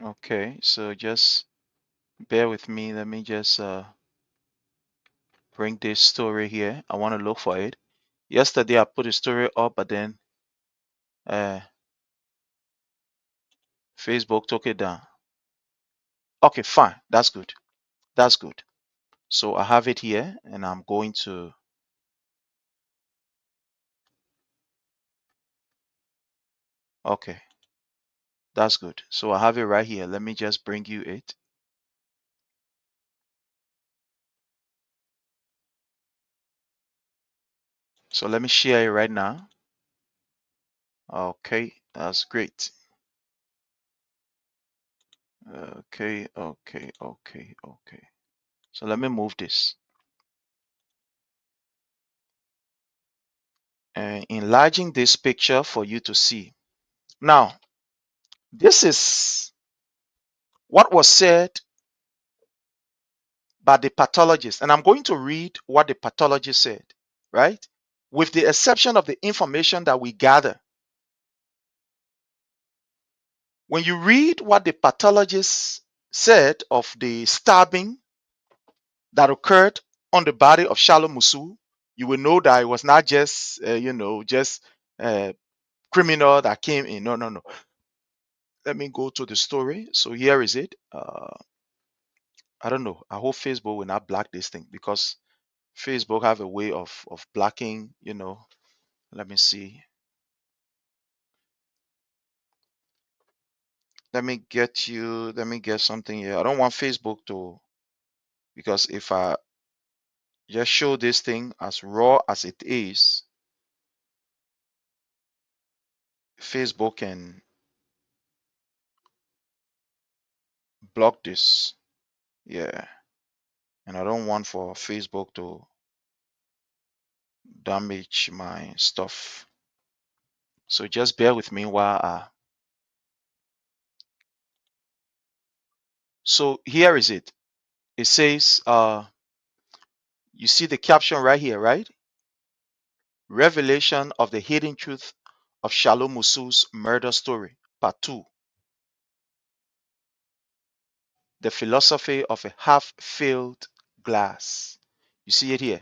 Okay, so just bear with me. Let me just bring this story here. I want to look for it. Yesterday I put a story up, but then uh, Facebook took it down. Okay, fine. That's good. That's good. So I have it here, and I'm going to. Okay, that's good. So I have it right here. Let me just bring you it. So let me share it right now. Okay, that's great. Okay, okay, okay, okay. So let me move this and enlarging this picture for you to see. Now, this is what was said by the pathologist, and I'm going to read what the pathologist said, right? With the exception of the information that we gather. When you read what the pathologist said of the stabbing that occurred on the body of Shalom Musu, you will know that it was not just, just criminal that came in. No, no, no. Let me go to the story. So here is it. I don't know. I hope Facebook will not block this thing because Facebook have a way of blocking. Let me see. Let me get something here. I don't want Facebook to, because if I just show this thing as raw as it is, Facebook can block this. Yeah. And I don't want for Facebook to damage my stuff. So just bear with me while I. So here is it. It says, you see the caption right here, right? Revelation of the hidden truth of Shalom Musu's murder story, part 2. The philosophy of a half-filled glass. You see it here.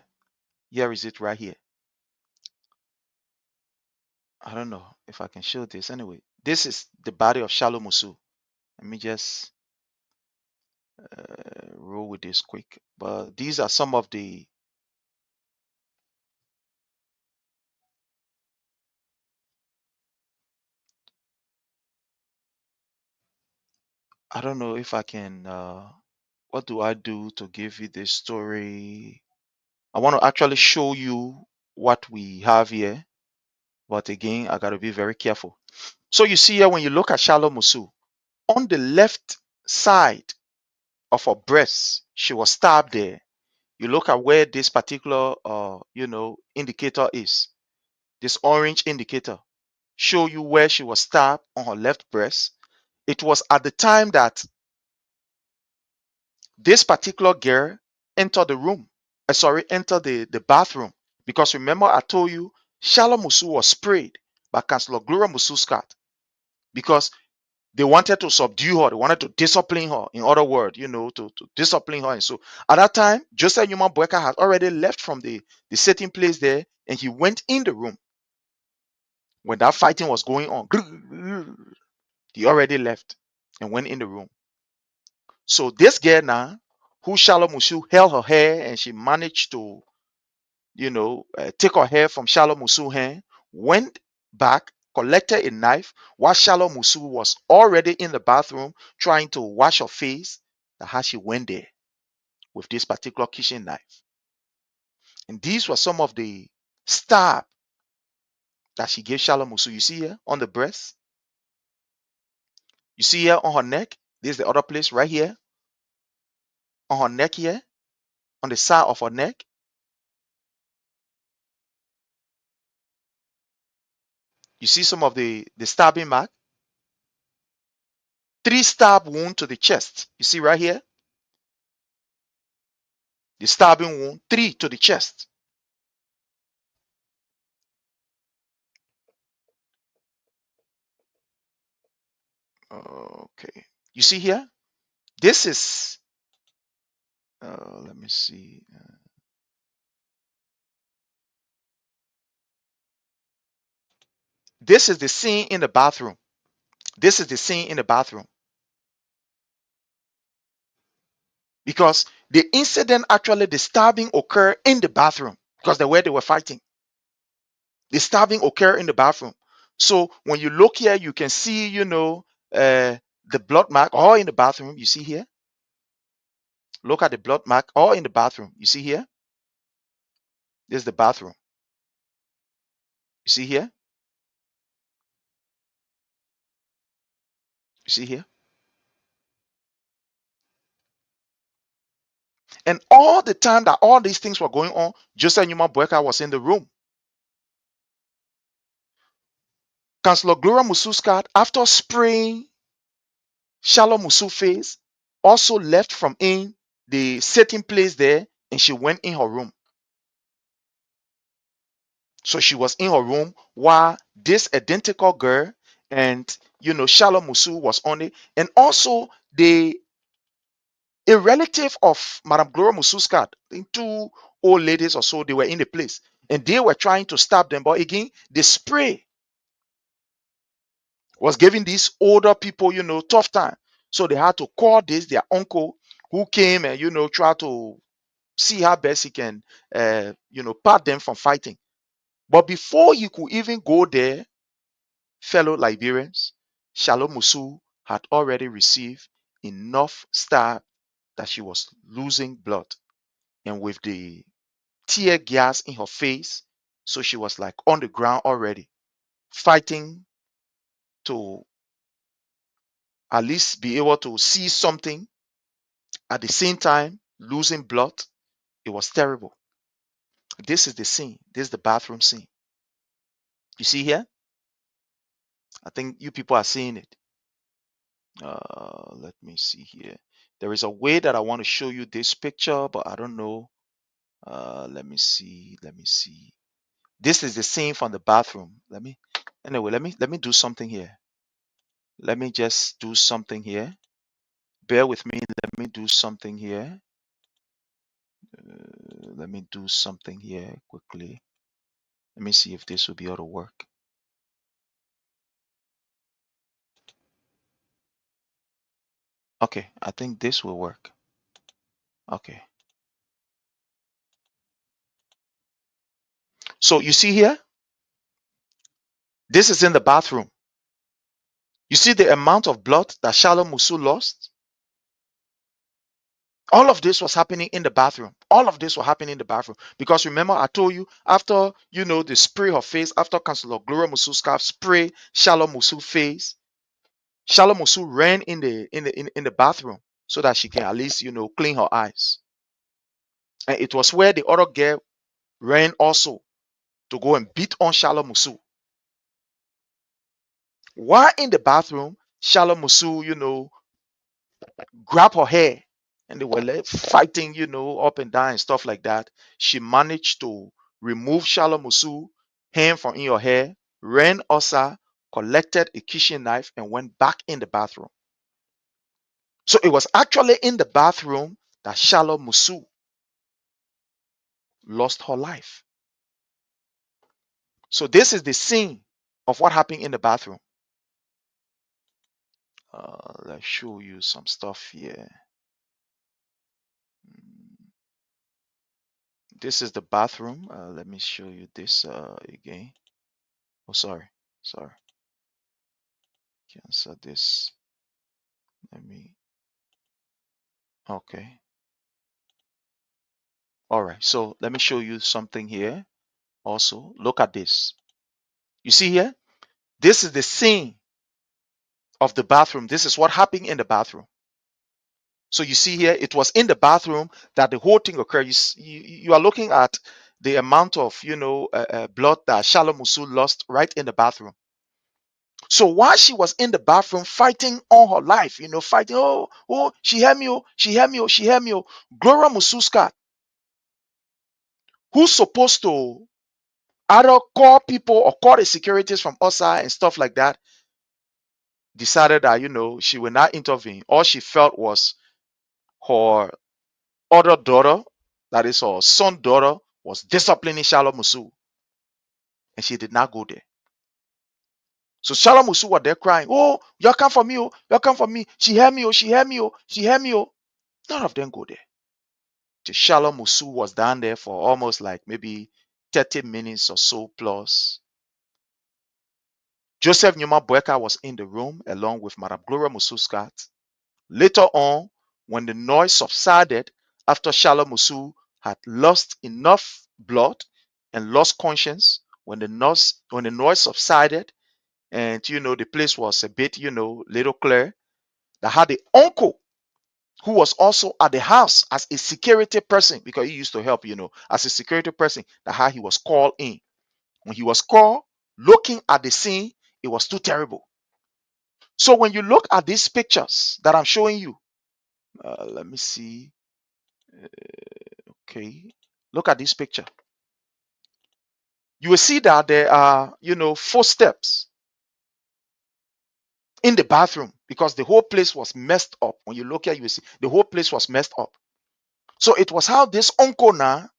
Here is it right here. I don't know if I can show this. Anyway, this is the body of Shalom Musu. Let me just roll with this quick. But these are some of the, I don't know if I can, what do I do to give you this story? I want to actually show you what we have here. But again, I got to be very careful. So you see here, when you look at Shalom Musu, on the left side of her breast, she was stabbed there. You look at where this particular, indicator is. This orange indicator show you where she was stabbed on her left breast. It was at the time that this particular girl entered the room. Entered the bathroom. Because remember, I told you, Shalom Musu was sprayed by Chancellor Gloria Musu Scott because they wanted to subdue her. They wanted to discipline her. In other words, to discipline her. And so at that time, Joseph Newman Boakai had already left from the sitting place there, and he went in the room when that fighting was going on. He already left and went in the room. So this girl now, who Shalom Musu held her hair, and she managed to, take her hair from Shalom Musu's hand, went back, collected a knife while Shalom Musu was already in the bathroom trying to wash her face. That's how she went there with this particular kitchen knife. And these were some of the stab that she gave Shalom Musu. You see here on the breast. You see here on her neck. This is the other place right here on her neck here, on the side of her neck. You see some of the stabbing mark. 3 stab wound to the chest. You see right here, the stabbing wound, 3 to the chest. Okay. You see here, this is, let me see. This is the scene in the bathroom. This is the scene in the bathroom. Because the incident, actually, the stabbing occurred in the bathroom because the way they were fighting. The stabbing occurred in the bathroom. So when you look here, you can see, the blood mark all in the bathroom. You see here. Look at the blood mark all in the bathroom. You see here. This is the bathroom. You see here. You see here. And all the time that all these things were going on, Joseph Newman Boakai was in the room. Councillor Gloria Musu Scott, after spraying Shalom Musu face, also left from in the sitting place there, and she went in her room. So she was in her room while this identical girl and Shalom Musu was on it. And also a relative of Madame Gloria Musu Scott, I think 2 old ladies or so, they were in the place. And they were trying to stab them. But again, the spray was giving these older people, tough time. So they had to call their uncle who came and, try to see how best he can, part them from fighting. But before you could even go there, fellow Liberians, Shalom Musu had already received enough stab that she was losing blood. And with the tear gas in her face, so she was like on the ground already, fighting to at least be able to see something at the same time, losing blood. It was terrible. This is the scene. This is the bathroom scene. You see here? I think you people are seeing it. Let me see here. There is a way that I want to show you this picture, but I don't know. Let me see. Let me see. This is the scene from the bathroom. Let me do something here. Let me just do something here. Bear with me. Let me do something here. Let me do something here quickly. Let me see if this will be able to work. Okay, I think this will work. Okay. So you see here, this is in the bathroom. You see the amount of blood that Shalom Musu lost? All of this was happening in the bathroom. All of this was happening in the bathroom. Because remember, I told you, after, the spray her face, after Councilor Gloria Musu scarf spray Shalom Musu face, Shalom Musu ran in the bathroom so that she can at least, clean her eyes. And it was where the other girl ran also to go and beat on Shalom Musu. While in the bathroom, Shalom Musu, grabbed her hair and they were like fighting, up and down and stuff like that. She managed to remove Shalom Musu hand from in her hair, ran outside, collected a kitchen knife, and went back in the bathroom. So it was actually in the bathroom that Shalom Musu lost her life. So this is the scene of what happened in the bathroom. Let's show you some stuff here. This is the bathroom. Let me show you this again. Oh, sorry. Cancel this. Okay. All right. So let me show you something here. Also, look at this. You see here? This is the scene of the bathroom. This is what happened in the bathroom. So you see here, it was in the bathroom that the whole thing occurred. You are looking at the amount of, blood that Shalom Musu lost right in the bathroom. So while she was in the bathroom fighting on her life, fighting, she heard me, she heard me, she heard me. Gloria Mususka, who's supposed to either call people or call the securities from outside and stuff like that, decided that, she would not intervene. All she felt was her other daughter, that is her son daughter, was disciplining Shalom Musu. And she did not go there. So Shalom Musu were there crying, oh, y'all come for me, oh, y'all come for me. She heard me, oh, she heard me, oh, she heard me, oh. None of them go there. The Shalom Musu was down there for almost like maybe 30 minutes or so plus. Joseph Nyuma Boakai was in the room along with Madam Gloria Mususkat. Later on, when the noise subsided after Shalom Musu had lost enough blood and lost conscience, when the noise subsided and the place was a bit little clear, that had the uncle who was also at the house as a security person, because he used to help as a security person, that how he was called in. When he was called, looking at the scene, it was too terrible. So when you look at these pictures that I'm showing you, let me see. Okay, look at this picture. You will see that there are footsteps in the bathroom because the whole place was messed up. When you look here, you will see the whole place was messed up. So it was how this uncle now,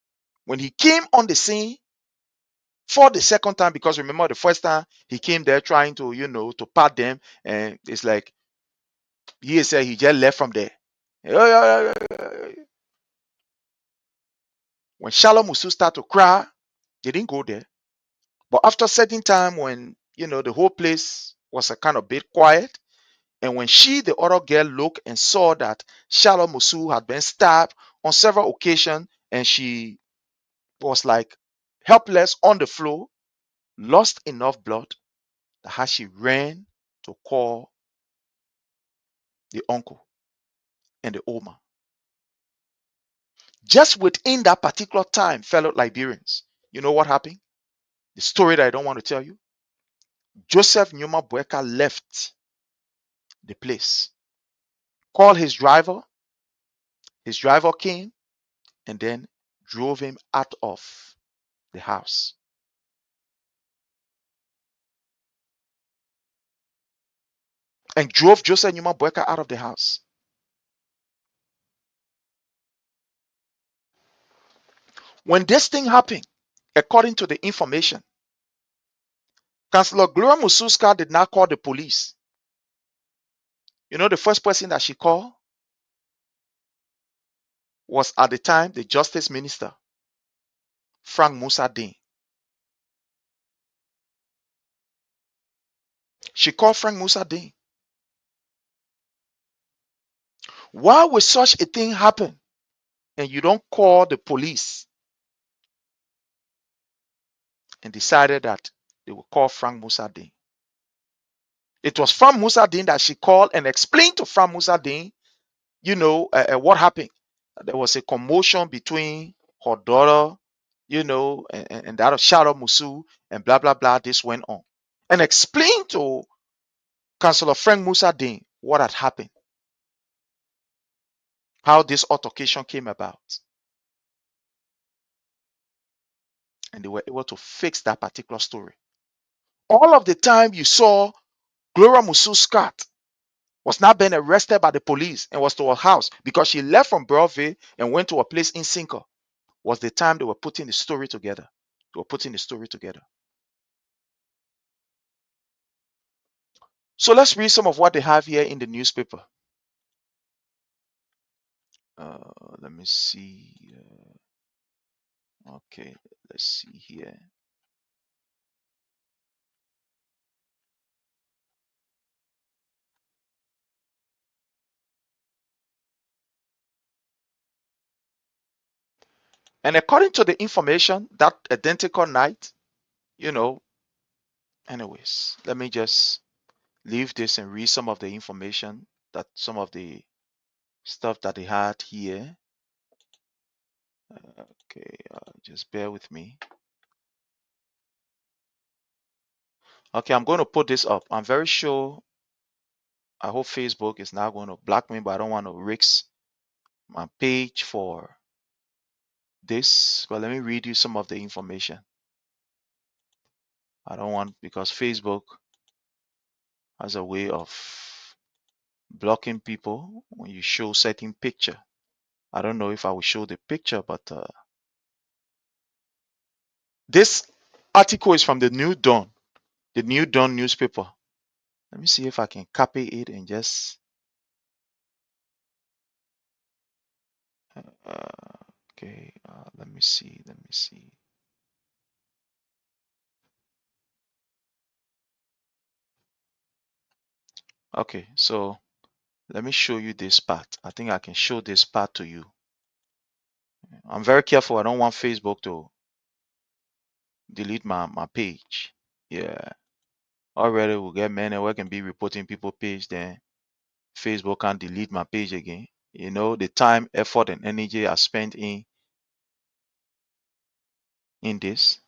when he came on the scene for the second time, because remember the first time he came there trying to to pat them, and it's like he said he just left from there. When Shalom Musu started to cry, they didn't go there. But after a certain time, when the whole place was a kind of bit quiet, and when the other girl, looked and saw that Shalom Musu had been stabbed on several occasions, and she was like helpless on the floor, lost enough blood, that she ran to call the uncle and the Oma. Just within that particular time, fellow Liberians, you know what happened? The story that I don't want to tell you. Joseph Nyuma Boakai left the place, called his driver. His driver came and then drove him out of the house. And drove Joseph Nyuma Boakai out of the house. When this thing happened, according to the information, Councillor Gloria Mususka did not call the police. You know the first person that she called was at the time the Justice Minister, Frank Musa Dean. She called Frank Musa Dean. Why would such a thing happen and you don't call the police? And decided that they would call Frank Musa Dean. It was Frank Musa Dean that she called and explained to Frank Musa Dean, what happened. There was a commotion between her daughter, and that of Shalom Musu, and blah, blah, blah. This went on. And explained to Councillor Frank Musa Dean what had happened, how this altercation came about. And they were able to fix that particular story. All of the time you saw Gloria Musu Scott was not being arrested by the police and was to her house because she left from Broadway and went to a place in Cinco, was the time they were putting the story together. They were putting the story together. So let's read some of what they have here in the newspaper. Let me see. Okay, let's see here. And according to the information that identical night, anyways, let me just leave this and read some of the information, that some of the stuff that they had here. Okay, just bear with me. Okay, I'm going to put this up. I'm very sure, I hope Facebook is not going to block me, but I don't want to risk my page for this. But let me read you some of the information. I don't want, because Facebook has a way of blocking people when you show certain picture. I don't know if I will show the picture, but this article is from the New Dawn newspaper. Let me see if I can copy it and just okay, let me see. Okay, so let me show you this part. I think I can show this part to you. I'm very careful. I don't want Facebook to delete my page. Yeah. Already we'll get many where I can be reporting people page, then Facebook can't delete my page again. The time, effort, and energy I spent in this.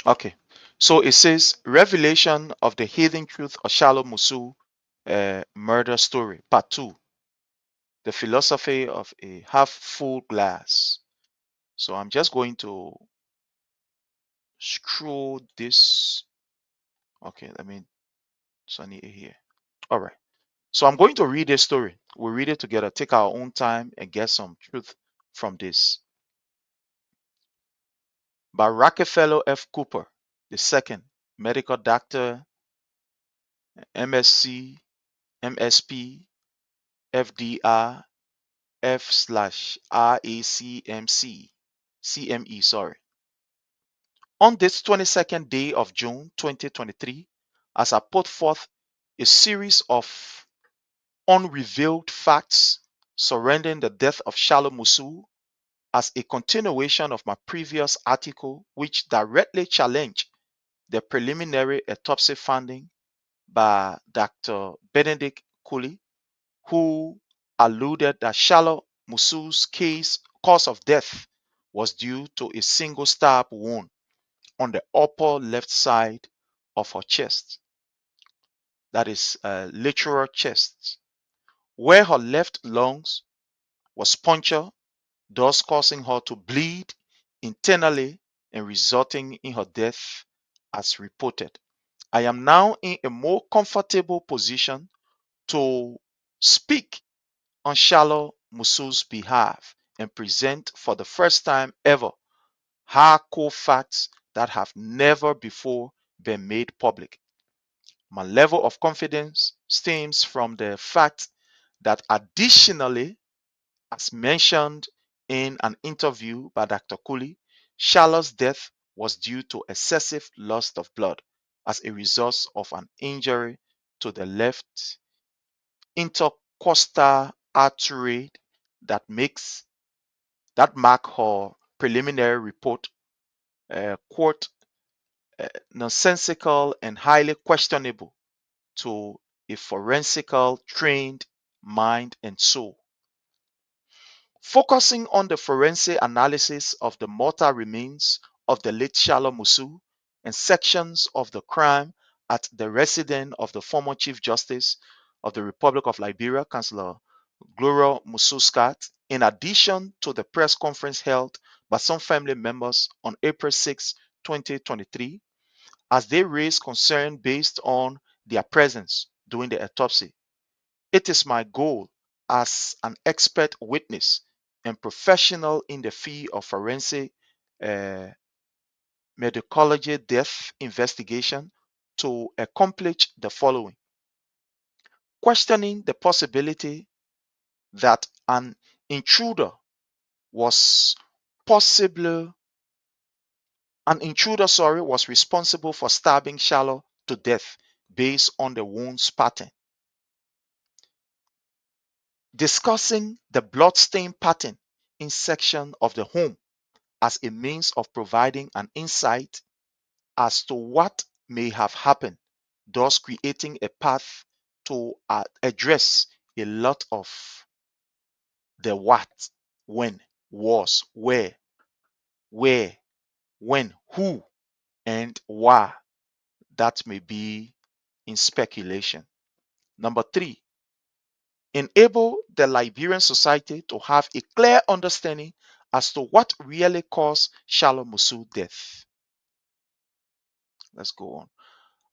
Okay. So it says Revelation of the Hidden Truth of Shalom Musu Murder Story, Part 2. The Philosophy of a Half Full Glass. So I'm just going to scroll this. Okay, let me Sunny A here. All right. So I'm going to read this story. We'll read it together, take our own time, and get some truth from this. By Rockefeller F. Cooper, the second, medical doctor, MSc, MSP, FDR, F/RACMC, CME, sorry. On this 22nd day of June 2023, as I put forth a series of unrevealed facts surrounding the death of Shalom Musu as a continuation of my previous article, which directly challenged the preliminary autopsy finding by Dr. Benedict Cooley, who alluded that Shalom Musu's cause of death was due to a single stab wound on the upper left side of her chest, that is literal chest, where her left lungs was punctured, thus causing her to bleed internally and resulting in her death as reported. I am now in a more comfortable position to speak on Shalom Musu's behalf and present for the first time ever hardcore facts that have never before been made public. My level of confidence stems from the fact that additionally, as mentioned in an interview by Dr. Cooley, Charlotte's death was due to excessive loss of blood as a result of an injury to the left intercostal artery that mark her preliminary report quote nonsensical and highly questionable to a forensical trained mind and soul. Focusing on the forensic analysis of the mortal remains of the late Shalom Musu and sections of the crime at the residence of the former Chief Justice of the Republic of Liberia, Councillor Gloria Musu Scott, in addition to the press conference held by some family members on April 6, 2023, as they raised concern based on their presence during the autopsy. It is my goal as an expert witness and professional in the field of forensic uh, medicology death investigation to accomplish the following: questioning the possibility that an intruder was possibly was responsible for stabbing Charlotte to death based on the wounds pattern. Discussing the bloodstain pattern in section of the home as a means of providing an insight as to what may have happened, thus creating a path to address a lot of the what, when, was, where, when, who, and why that may be in speculation. Number 3, enable the Liberian society to have a clear understanding as to what really caused Shalom Musu's death. Let's go on.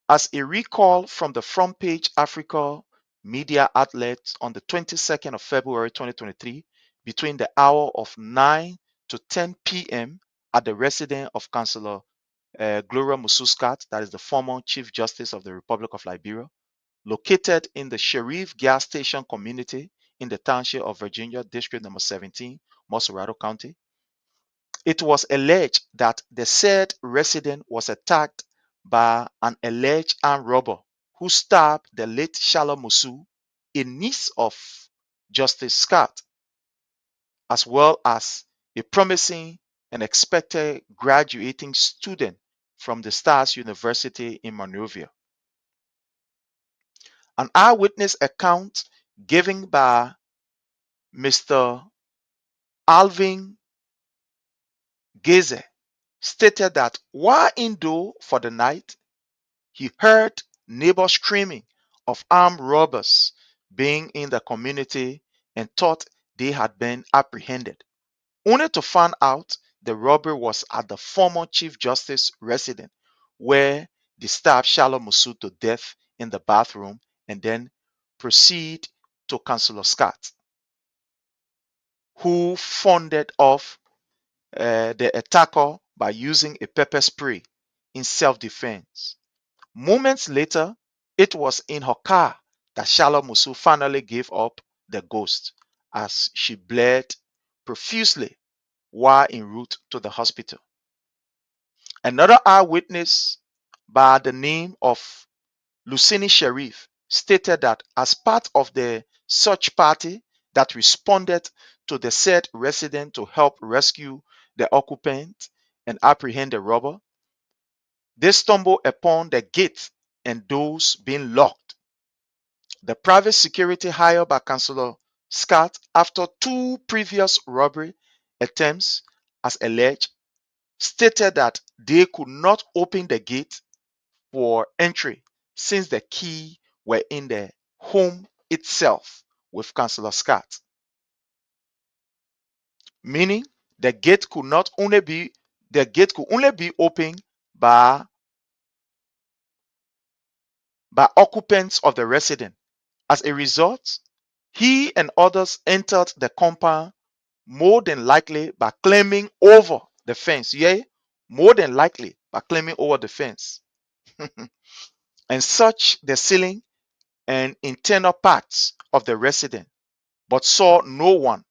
As a recall from the Front Page Africa media outlets on the 22nd of February 2023, between the hour of 9 to 10 p.m. at the residence of Councillor Gloria Musu Scott, that is the former Chief Justice of the Republic of Liberia, located in the Sharif gas station community in the township of Virginia, District number 17, Moserado County. It was alleged that the said resident was attacked by an alleged armed robber who stabbed the late Shalom Musu, a niece of Justice Scott, as well as a promising and expected graduating student from the Stars University in Monrovia. An eyewitness account given by Mr. Alvin Geze stated that while indoor for the night, he heard neighbors screaming of armed robbers being in the community and thought they had been apprehended, only to find out the robbery was at the former Chief Justice residence, where they stabbed Shalom Musu to death in the bathroom and then proceed to Councillor Scott, who fended off the attacker by using a pepper spray in self-defense. Moments later, it was in her car that Shalom Musu finally gave up the ghost as she bled profusely while en route to the hospital. Another eyewitness by the name of Lucini Sharif stated that as part of the search party that responded to the said resident to help rescue the occupant and apprehend the robber, they stumbled upon the gate and doors being locked. The private security hired by Councillor Scott after 2 previous robbery attempts, as alleged, stated that they could not open the gate for entry since the key were in the home itself with Councillor Scott, meaning the gate could only be opened by occupants of the residence. As a result, he and others entered the compound more than likely by climbing over the fence. Yeah, more than likely by climbing over the fence and searched the ceiling and internal parts of the residence, but saw no one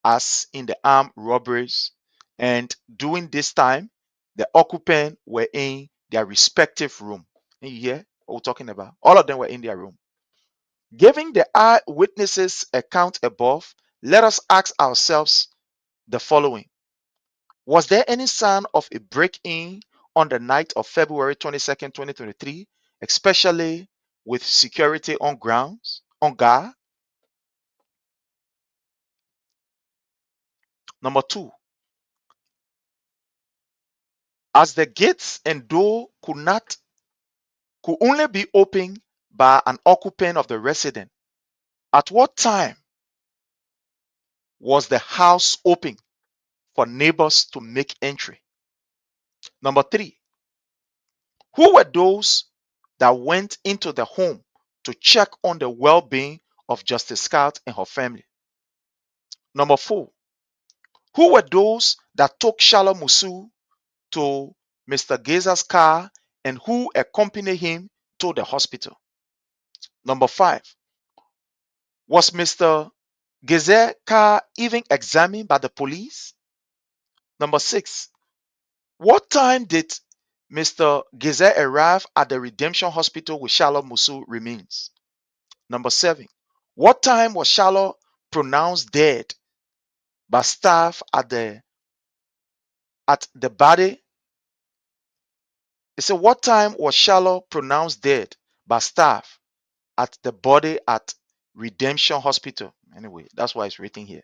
as in the armed robberies. And during this time, the occupants were in their respective room. And you hear what we're talking about? All of them were in their room. Giving the eyewitnesses account above, let us ask ourselves the following. Was there any sign of a break-in on the night of February 22nd, 2023, especially with security on guard? Number two, as the gates and door could only be opened by an occupant of the residence, at what time was the house open for neighbors to make entry? Number three, who were those that went into the home to check on the well-being of Justice Scott and her family? Number four, who were those that took Shalom Musu to Mr. Geza's car and who accompanied him to the hospital? Number five, was Mr. Geza's car even examined by the police? Number six, what time did Mr. Geza arrive at the Redemption Hospital with Shalom Musu remains? Number seven, what time was Shalom pronounced dead by staff at the body? It said, what time was Shalom pronounced dead by staff at the body at Redemption Hospital? Anyway, that's why it's written here.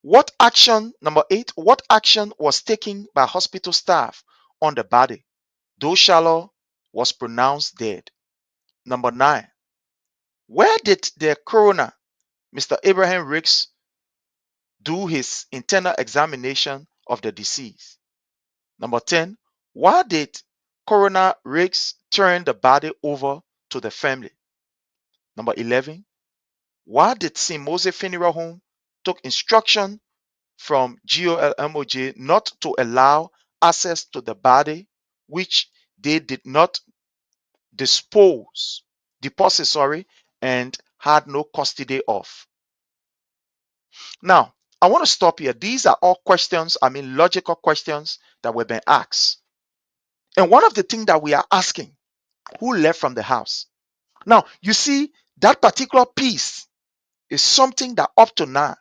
Number eight, what action was taken by hospital staff on the body, though Shalom was pronounced dead? Number nine, where did the coroner, Mr. Abraham Riggs, do his internal examination of the deceased? Number 10, why did Coroner Riggs turn the body over to the family? Number 11, why did St. Moses Funeral Home took instruction from GOLMOJ not to allow access to the body, which they did not deposit, and had no custody of? Now, I want to stop here. These are all questions, logical questions that were being asked. And one of the things that we are asking, who left from the house? Now, you see, that particular piece is something that up to now,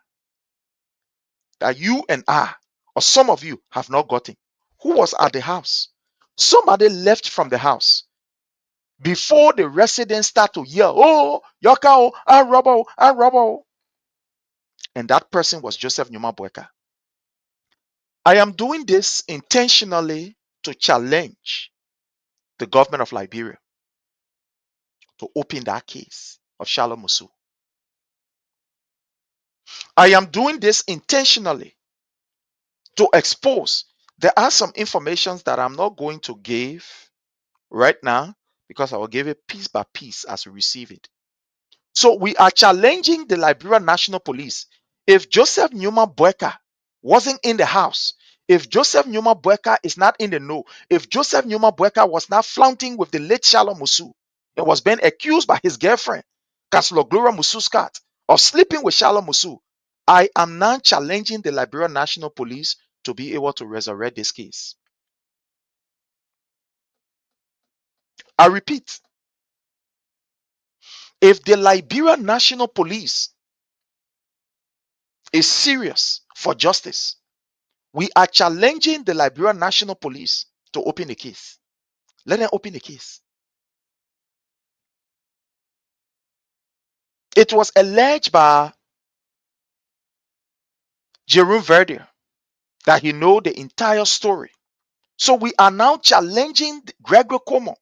that you and I, or some of you, have not gotten. Who was at the house? Somebody left from the house before the residents start to yell, oh, Yoka, oh, I robber, oh, I robber. Oh." And that person was Joseph Numa Boakai. I am doing this intentionally to challenge the government of Liberia to open that case of Shalom Musu. I am doing this intentionally to expose. There are some informations that I'm not going to give right now because I will give it piece by piece as we receive it. So we are challenging the Liberian National Police. If Joseph Numa Boakai wasn't in the house, if Joseph Numa Boakai is not in the know, if Joseph Numa Boakai was not flaunting with the late Shalom Musu and was being accused by his girlfriend, Councillor Gloria Musu Scott, of sleeping with Shalom Musu, I am now challenging the Liberian National Police to be able to resurrect this case. I repeat, if the Liberian National Police is serious for justice, we are challenging the Liberian National Police to open a case. Let them open a case. It was alleged by Jerome Verdier that he know the entire story. So we are now challenging Gregory Como.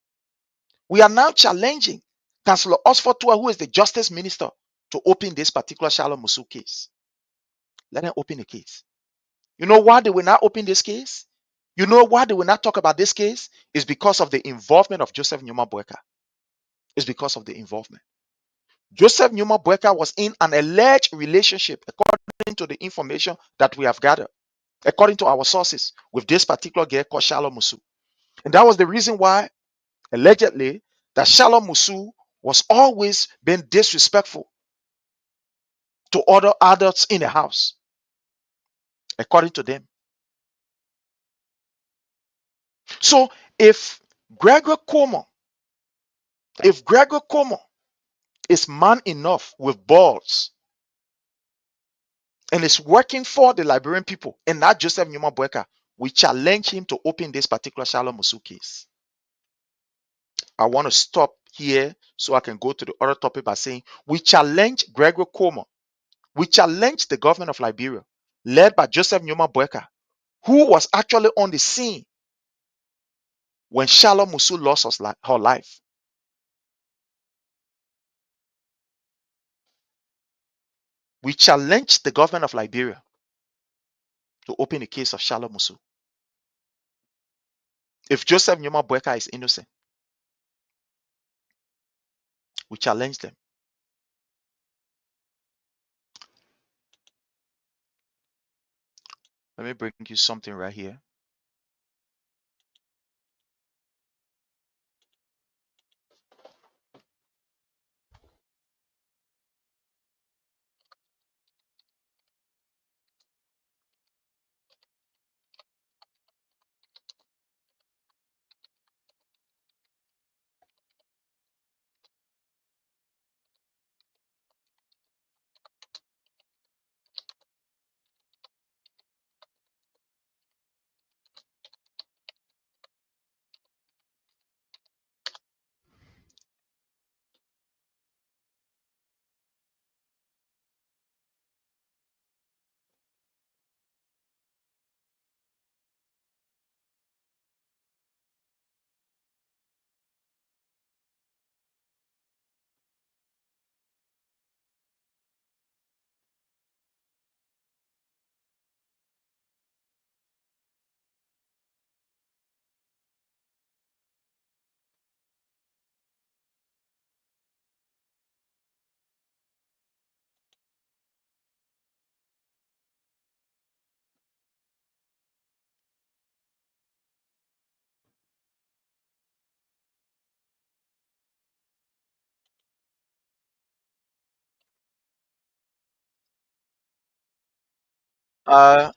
We are now challenging Councillor Osford Tua, who is the Justice Minister, to open this particular Shalom Musu case. Let them open a case. You know why they will not open this case? You know why they will not talk about this case? It's because of the involvement of Joseph Numa Boakai. It's because of the involvement. Joseph Numa Boakai was in an alleged relationship, according to the information that we have gathered, according to our sources, with this particular girl called Shalom Musu. And that was the reason why, allegedly, that Shalom Musu was always being disrespectful to other adults in the house, according to them. So if Gregor Como is man enough with balls and is working for the Liberian people and not Joseph Numa Boakai, we challenge him to open this particular Shalom Musu case. I want to stop here so I can go to the other topic by saying we challenge Gregor Como. We challenge the government of Liberia, led by Joseph Numa Boakai, who was actually on the scene when Shalom Musu lost her life. We challenge the government of Liberia to open the case of Shalom Musu. If Joseph Numa Boakai is innocent, we challenge them. Let me bring you something right here. I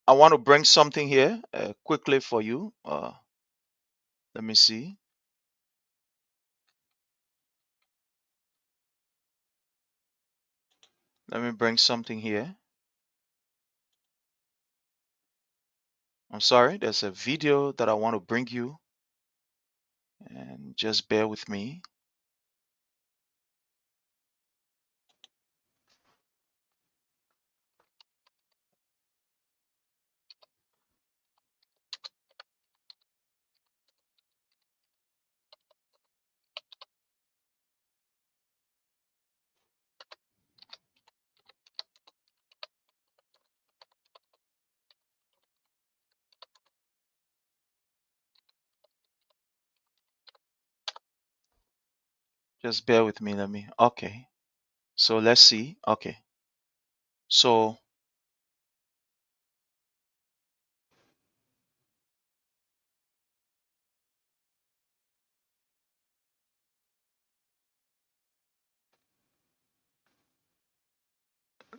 want to bring something here quickly for you. Let me see. Let me bring something here. I'm sorry, there's a video that I want to bring you, and just bear with me. Just bear with me. Okay. So let's see. Okay. So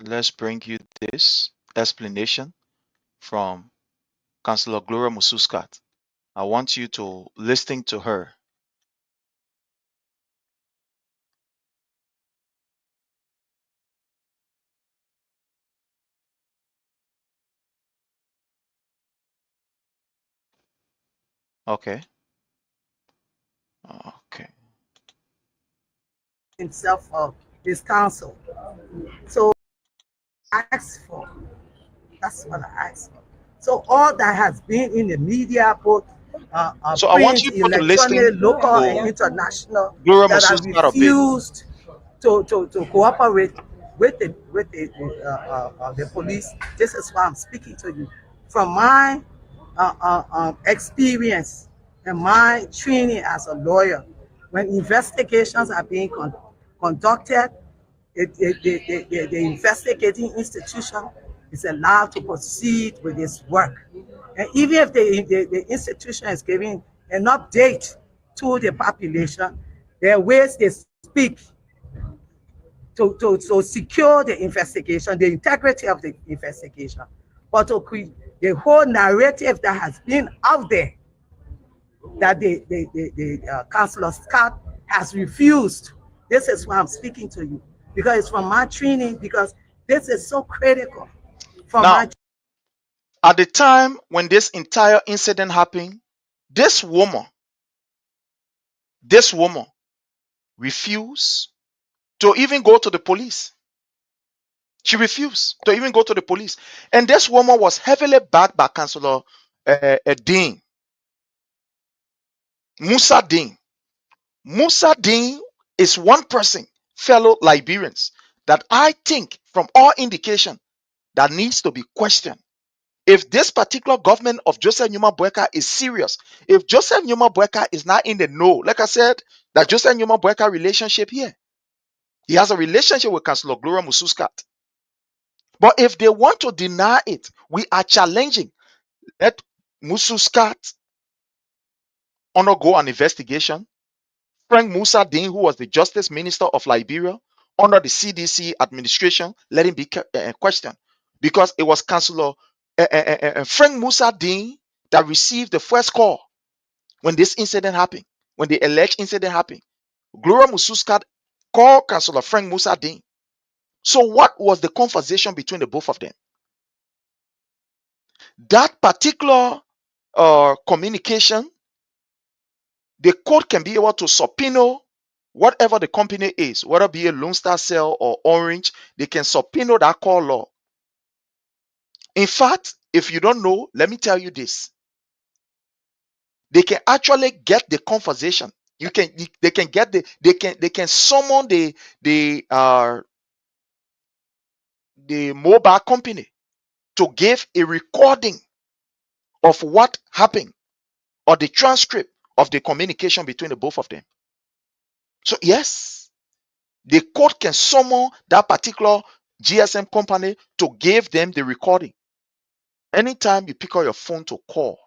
let's bring you this explanation from Councillor Gloria Mususcat. I want you to listen to her. Okay. Okay. Himself for his counsel. So I asked for. That's what I asked for. So all that has been in the media, both So I want print, you to listen electronic, local, to and international, Gloria that I Mususcat a bit. refused to cooperate with the police. This is why I'm speaking to you. From my experience and my training as a lawyer, when investigations are being conducted, the investigating institution is allowed to proceed with its work. And even if the institution is giving an update to the population, there are ways they speak to secure the investigation, the integrity of the investigation, but to create the whole narrative that has been out there that the Councillor Scott has refused. This is why I'm speaking to you, because it's from my training, because this is so critical for Now, my. at the time when this entire incident happened, this woman refused to even go to the police. She refused to even go to the police. And this woman was heavily backed by Councillor Dean, Musa Dean. Musa Dean is one person, fellow Liberians, that I think from all indication that needs to be questioned. If this particular government of Joseph Numa Boakai is serious, if Joseph Numa Boakai is not in the know, like I said, that Joseph Numa Boakai relationship here, he has a relationship with Councillor Gloria Musu. But if they want to deny it, we are challenging. Let Musu undergo an investigation. Frank Musa Dean, who was the Justice Minister of Liberia under the CDC administration, let him be questioned. Because it was Councillor Frank Musa Dean that received the first call when this incident happened, when the alleged incident happened. Gloria Mususkat called Councillor Frank Musa Dean. So what was the conversation between the both of them? That particular communication, the court can be able to subpoena whatever the company is, whether it be a Lone Star Cell or Orange, they can subpoena that call law. In fact, if you don't know, let me tell you this. They can actually get the conversation. They can summon the mobile company to give a recording of what happened or the transcript of the communication between the both of them. So yes, the court can summon that particular GSM company to give them the recording. Anytime you pick up your phone to call,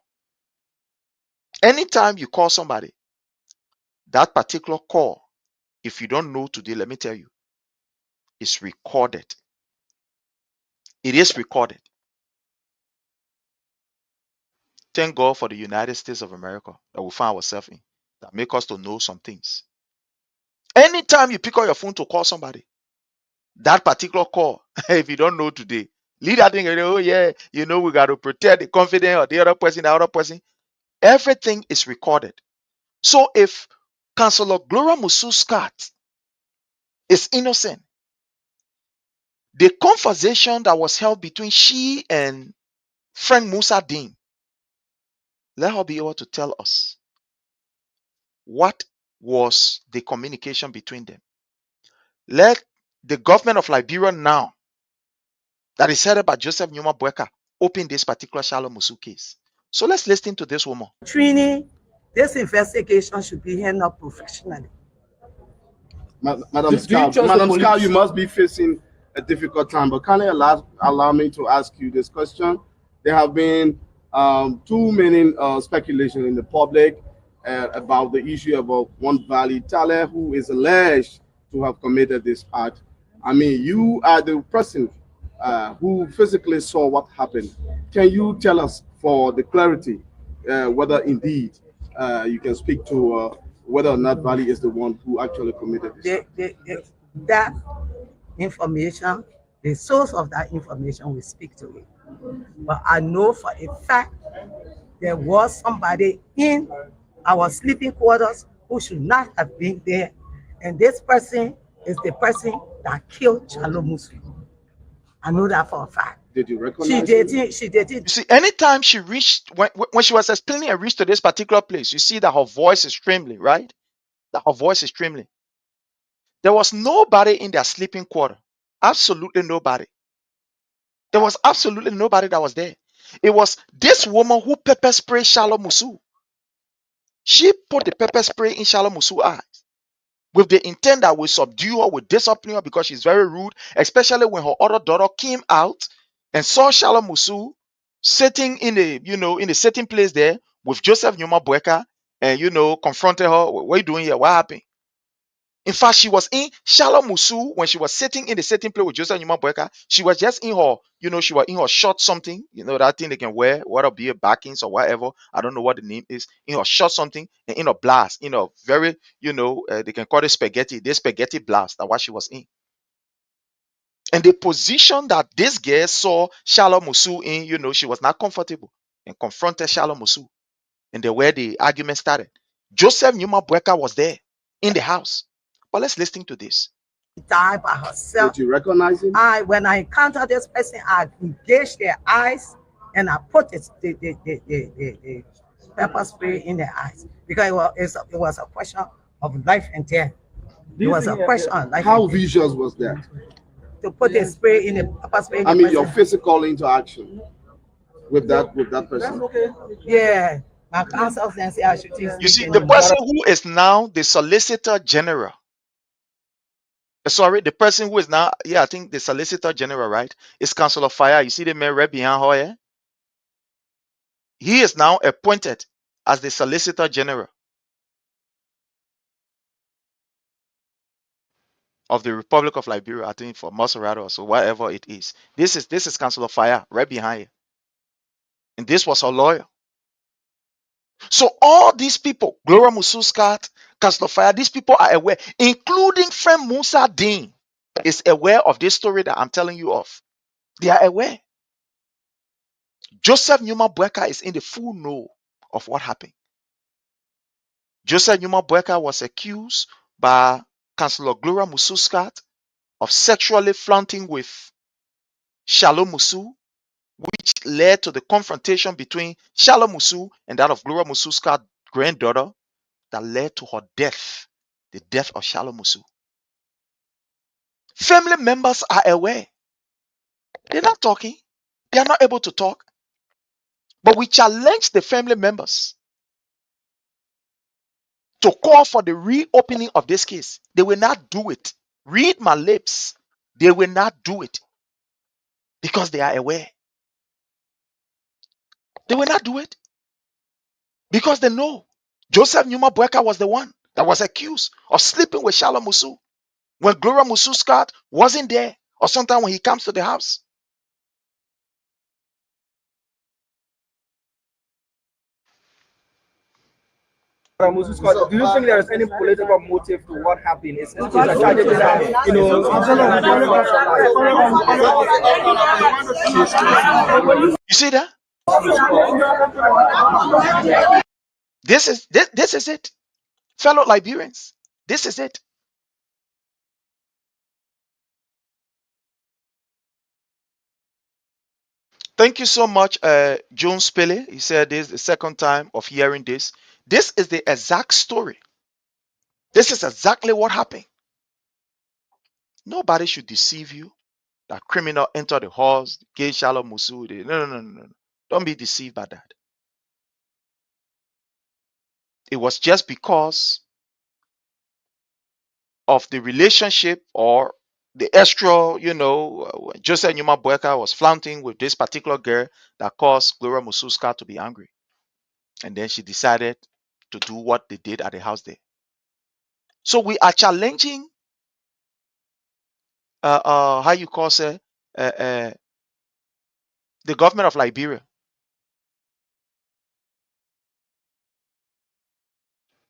anytime you call somebody, that particular call, if you don't know today, let me tell you, is recorded. It is recorded. Thank God for the United States of America that we find ourselves in, that make us to know some things. Anytime you pick up your phone to call somebody, that particular call, if you don't know today, leave that thing, oh yeah, we got to protect the confidence of the other person. Everything is recorded. So if Councillor Gloria Musu Scott is innocent, the conversation that was held between she and Frank Musa Dean, let her be able to tell us what was the communication between them. Let the government of Liberia now, that is headed by Joseph Numa Boakai, open this particular Shalom Musu case. So let's listen to this woman. Training, this investigation should be handled professionally. Madam Scout, you must be facing a difficult time, but can you allow me to ask you this question? There have been too many speculation in the public about the issue of one Valley Tale who is alleged to have committed this act. I mean, you are the person who physically saw what happened. Can you tell us, for the clarity, whether indeed you can speak to whether or not Valley is the one who actually committed this? That information, the source of that information will speak to it. But I know for a fact there was somebody in our sleeping quarters who should not have been there. And this person is the person that killed Shalom Musu. I know that for a fact. Did you recognize him? She did it. You see, anytime she reached, when she was explaining and reached to this particular place, you see that her voice is trembling, right? That her voice is trembling. There was nobody in their sleeping quarter. Absolutely nobody. There was absolutely nobody that was there. It was this woman who pepper sprayed Shalom Musu. She put the pepper spray in Shalom Musu's eyes with the intent that we subdue her, we discipline her because she's very rude, especially when her other daughter came out and saw Shalom Musu sitting in the sitting place there with Joseph Numa Boakai and confronted her. What are you doing here? What happened? In fact, she was in Shalom Musu when she was sitting in the sitting place with Joseph Numa Boyka. She was just in her, she was in her short something, that thing they can wear, whether it be a backings or whatever. I don't know what the name is. In her short something and in a blast, very, they can call it spaghetti. This spaghetti blast. That's what she was in. And the position that this girl saw Shalom Musu in, she was not comfortable and confronted Shalom Musu. And the where the argument started. Joseph Numa Boyka was there in the house. But let's listen to this. Die by herself. Did you recognize him? When I encountered this person, I engaged their eyes and I put the pepper spray in their eyes because it was a question of life and death. It was a question of life. How vicious was that? To put the spray in the pepper spray. I mean, your physical interaction with that person. Yeah, my counsel said I should take. You see, the person who is now the Solicitor General. Sorry, the person who is now, I think the Solicitor General, right? Is Councillor Fire. You see the man right behind her here? He is now appointed as the Solicitor General of the Republic of Liberia, I think for Maserati or so, whatever it is. This is Councillor Fire right behind you. And this was her lawyer. So all these people, Gloria Musu Scott, Councillor Fire, these people are aware, including friend Musa Dean is aware of this story that I'm telling you of. They are aware. Joseph Numa Boyka is in the full know of what happened. Joseph Numa Boyka was accused by Councillor Gloria Musu Scott of sexually flaunting with Shalom Musu, which led to the confrontation between Shalom Musu and that of Gloria Musu Scott's granddaughter that led to her death, the death of Shalom Musu. Family members are aware. They're not talking. They are not able to talk. But we challenge the family members to call for the reopening of this case. They will not do it. Read my lips. They will not do it because they are aware. They will not do it because they know Joseph Numa Boyka was the one that was accused of sleeping with Shalom Musu when Gloria Musu Scott wasn't there, or sometime when he comes to the house. Musu Scott, do you think there is any political motive to what happened? It's a tragedy that, You see that? This is it. Fellow Liberians, this is it. Thank you so much, John Spele. He said this is the second time of hearing this. This is the exact story. This is exactly what happened. Nobody should deceive you that criminal enter the halls, gay Shalom Musu. No. Don't be deceived by that. It was just because of the relationship or the extra, Joseph Numa Boyka was flaunting with this particular girl that caused Gloria Musu Scott to be angry. And then she decided to do what they did at the house there. So we are challenging, how you call it, the government of Liberia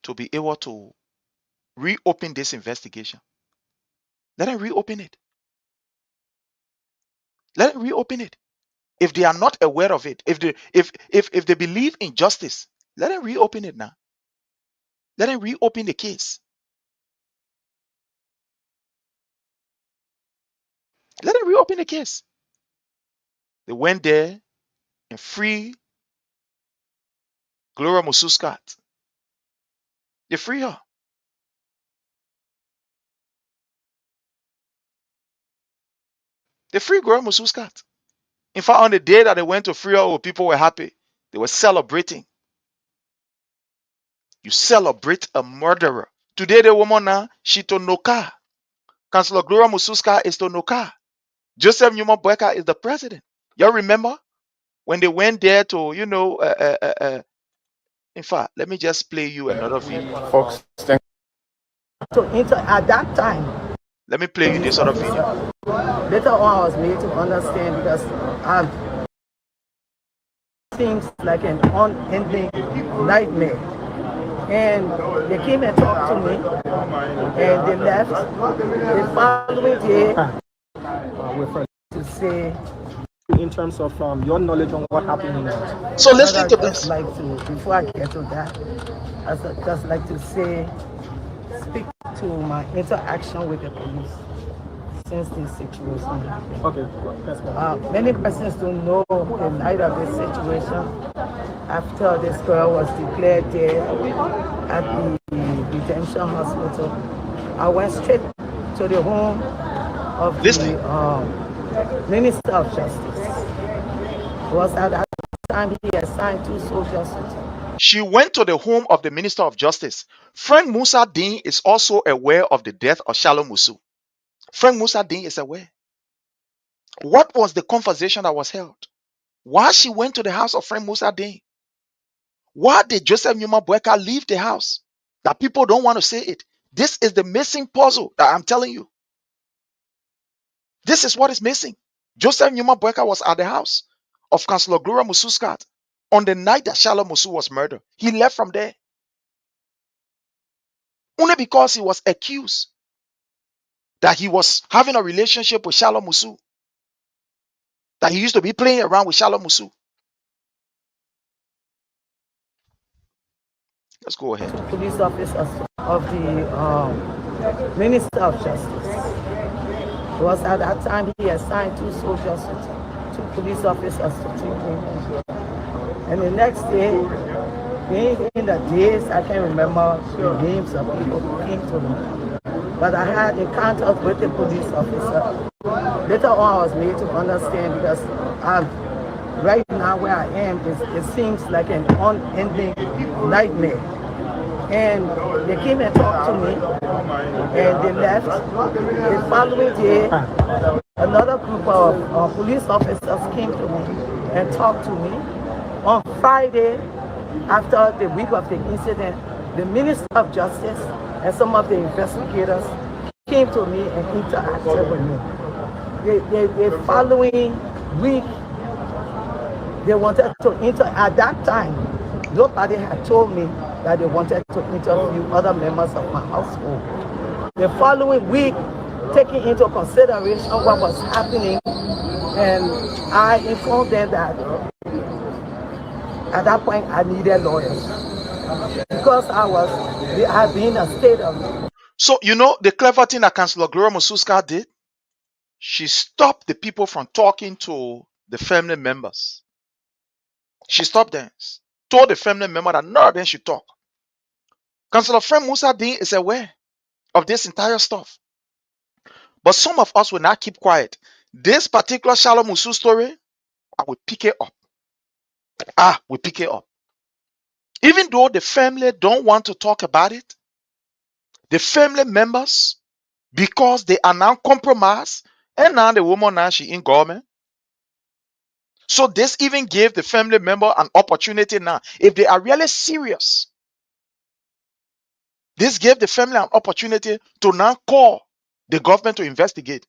to be able to reopen this investigation. Let them reopen it. Let them reopen it. If they are not aware of it, if they believe in justice, let them reopen it now. Let them reopen the case. Let them reopen the case. They went there and free Gloria Musu Scott. They free her. They free Gloria Musu Scott. In fact, on the day that they went to free her, people were happy. They were celebrating. You celebrate a murderer. Today, the woman now, she to Noka. Councillor Gloria Musu Scott is to Noka. Joseph Numa Boyka is the president. Y'all remember when they went there to, in fact, let me just play you another video. folks, thank to enter at that time. Let me play you this other video. Later on, I was made to understand because seems like an unending nightmare. And they came and talked to me, and they left. The following day, to say, in terms of your knowledge on what happened in that. So listen to I'd just this. like to, before I get to that, I'd just like to say, speak to my interaction with the police since this situation happened. Okay, that's good. Many persons don't know the night of this situation. After this girl was declared dead at the detention hospital, I went straight to the home of the Minister of Justice. It was at that time he assigned 2 soldiers. She went to the home of the Minister of Justice. Frank Musa Dean is also aware of the death of Shalom Musu. Frank Musa Dean is aware. What was the conversation that was held? Why she went to the house of Frank Musa Dean? Why did Joseph Newman Boakai leave the house? That people don't want to say it. This is the missing puzzle that I'm telling you. This is what is missing. Joseph Newman Boakai was at the house of Councillor Gloria Musu's cat on the night that Shalom Musu was murdered. He left from there. Only because he was accused that he was having a relationship with Shalom Musu. That he used to be playing around with Shalom Musu. Let's go ahead. Police officers of the Minister of Justice. It was at that time he assigned 2 soldiers, 2 police officers to treat me. And the next day, in the days, I can't remember the names of people who came to me. But I had encounters with the police officer. Later on, I was made to understand because right now where I am, it seems like an unending nightmare. And they came and talked to me, and they left. The following day, another group of police officers came to me and talked to me. On Friday, after the week of the incident, the Minister of Justice and some of the investigators came to me and interacted with me. The following week, they wanted to at that time, nobody had told me that they wanted to interview other members of my household. The following week, taking into consideration what was happening, and I informed them that at that point I needed lawyers because I had been in a state of. So you know the clever thing that Councillor Gloria Mususka did? She stopped the people from talking to the family members. She stopped them, told the family member that none of them should talk. Councillor Frank Musa Dean is aware of this entire stuff. But some of us will not keep quiet. This particular Shalom Musu story, I will pick it up. We pick it up. Even though the family don't want to talk about it, the family members, because they are now compromised, and now the woman now she in government. So this even gave the family member an opportunity now. If they are really serious, this gave the family an opportunity to now call the government to investigate.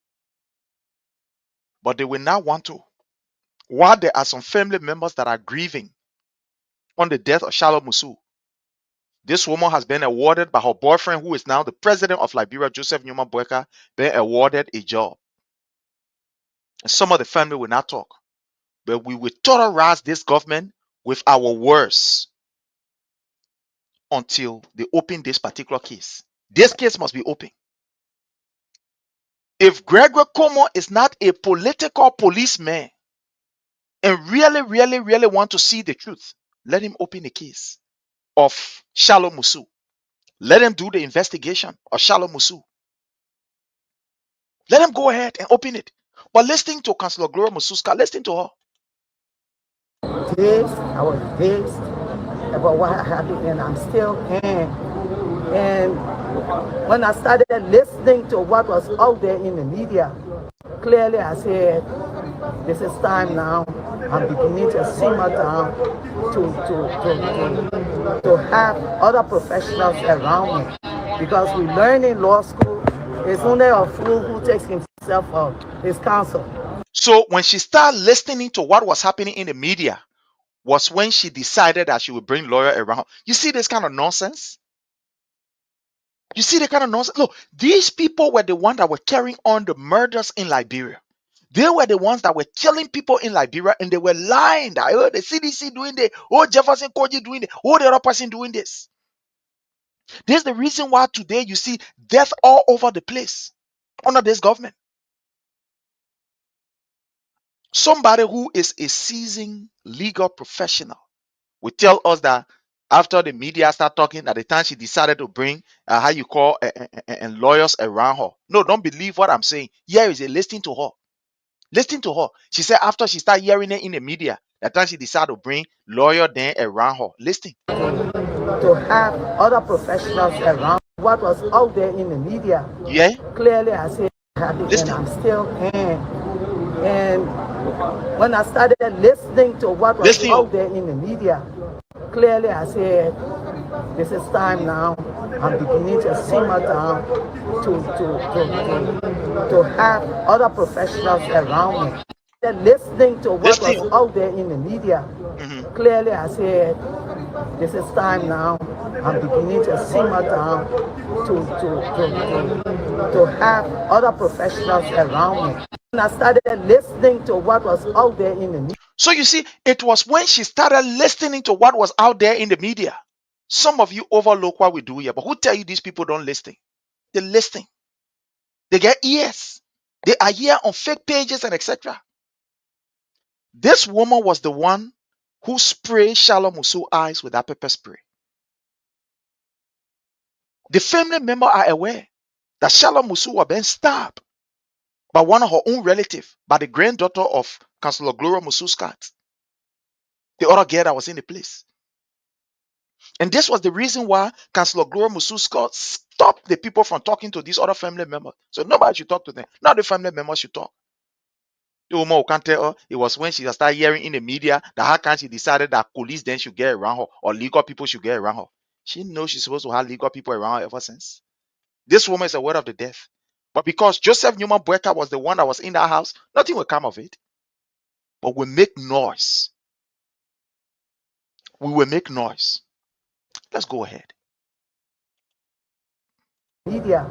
But they will not want to. While there are some family members that are grieving on the death of Shalom Musu, this woman has been awarded by her boyfriend, who is now the president of Liberia, Joseph Newman Boakai, been awarded a job. And some of the family will not talk. But we will terrorize this government with our words until they open this particular case. This case must be open. If Gregory Como is not a political policeman and really want to see the truth, let him open the case of Shalom Musu. Let him do the investigation of Shalom Musu. Let him go ahead and open it. But listening to Councillor Gloria Mususka, listening to her. I was dazed about what had happened, and I'm still in. And when I started listening to what was out there in the media, clearly I said, this is time now. I'm beginning to simmer down to have other professionals around me because we learn in law school, it's only a fool who takes himself of his counsel. So when she started listening to what was happening in the media, was when she decided that she would bring lawyer around. You see this kind of nonsense? You see the kind of nonsense? Look, these people were the ones that were carrying on the murders in Liberia. They were the ones that were killing people in Liberia, and they were lying that, oh, the CDC doing this, oh, Jefferson Koji doing it, oh, the other person doing this. This is the reason why today you see death all over the place under this government. Somebody who is a seasoned legal professional will tell us that after the media start talking, at the time she decided to bring how you call and lawyers around her. No, don't believe what I'm saying. Here is a listening to her. Listen to her. She said after she started hearing it in the media, that time she decided to bring lawyer then around her. Listen. To have other professionals around what was out there in the media. Yeah. Clearly, I said, and Listen. I'm still in. And when I started listening to what was Listen. out there in the media, clearly I said, this is time now. I'm beginning to simmer down to have other professionals around me. Listening to what Listen. was out there in the media, clearly I said, this is time now. I'm beginning to simmer down to have other professionals around me. And I started listening to what was out there in the media. So you see, it was when she started listening to what was out there in the media. Some of you overlook what we do here, but who tell you these people don't listen? They listen. They get ears. They are here on fake pages and etc. This woman was the one who sprayed Shalom Musu eyes with that pepper spray. The family members are aware that Shalom Musu was being stabbed by one of her own relatives, by the granddaughter of Councillor Gloria Musu Scott, the other girl that was in the place. And this was the reason why Councillor Gloria Musu Scott stopped the people from talking to these other family members. So nobody should talk to them. Now the family members should talk. The woman who can't tell her it was when she started hearing in the media that how can she decided that police then should get around her or legal people should get around her. She knows she's supposed to have legal people around her ever since. This woman is a word of the death. But because Joseph Newman Boakai was the one that was in that house, nothing will come of it. But we make noise. We will make noise. Let's go ahead. Media.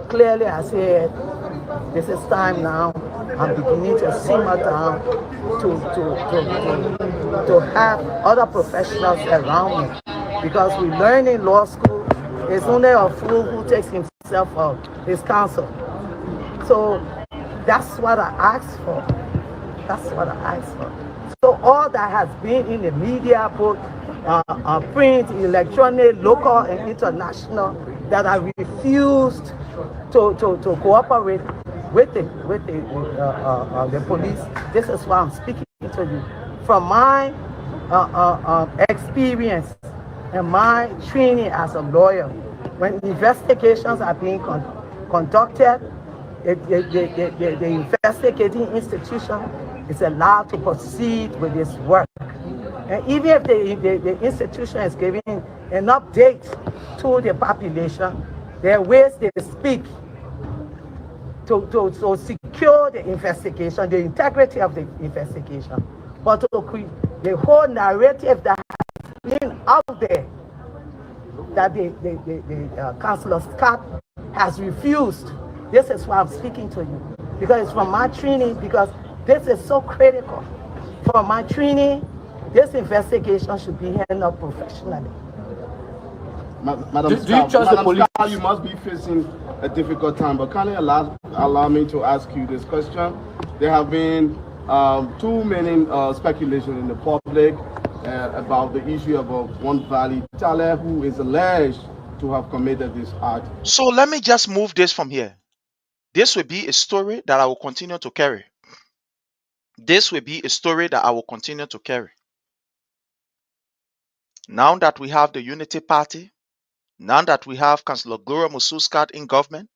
Clearly I said, this is time now. I'm beginning to simmer down to have other professionals around me. Because we learn in law school, it's only a fool who takes himself of his counsel. So that's what I asked for. That's what I asked for. So all that has been in the media, both print, electronic, local and international, that I refused to cooperate with the police. This is why I'm speaking to you. From my experience and my training as a lawyer, when investigations are being conducted, the investigating institution is allowed to proceed with its work. And even if the institution is giving an update to the population, there are ways they speak to secure the investigation, the integrity of the investigation. But to create the whole narrative that has been out there, that the Councillor Scott has refused. This is why I'm speaking to you. Because it's from my training, because this is so critical. From my training, this investigation should be handled professionally. Madam Do you trust the police? Scott, you must be facing a difficult time, but can you allow me to ask you this question? There have been too many speculation in the public about the issue of one Valley Tale who is alleged to have committed this act. So let me just move this from here. This will be a story that I will continue to carry. This will be a story that I will continue to carry. Now that we have the Unity Party, now that we have Councillor Gloria Musu Scott in government,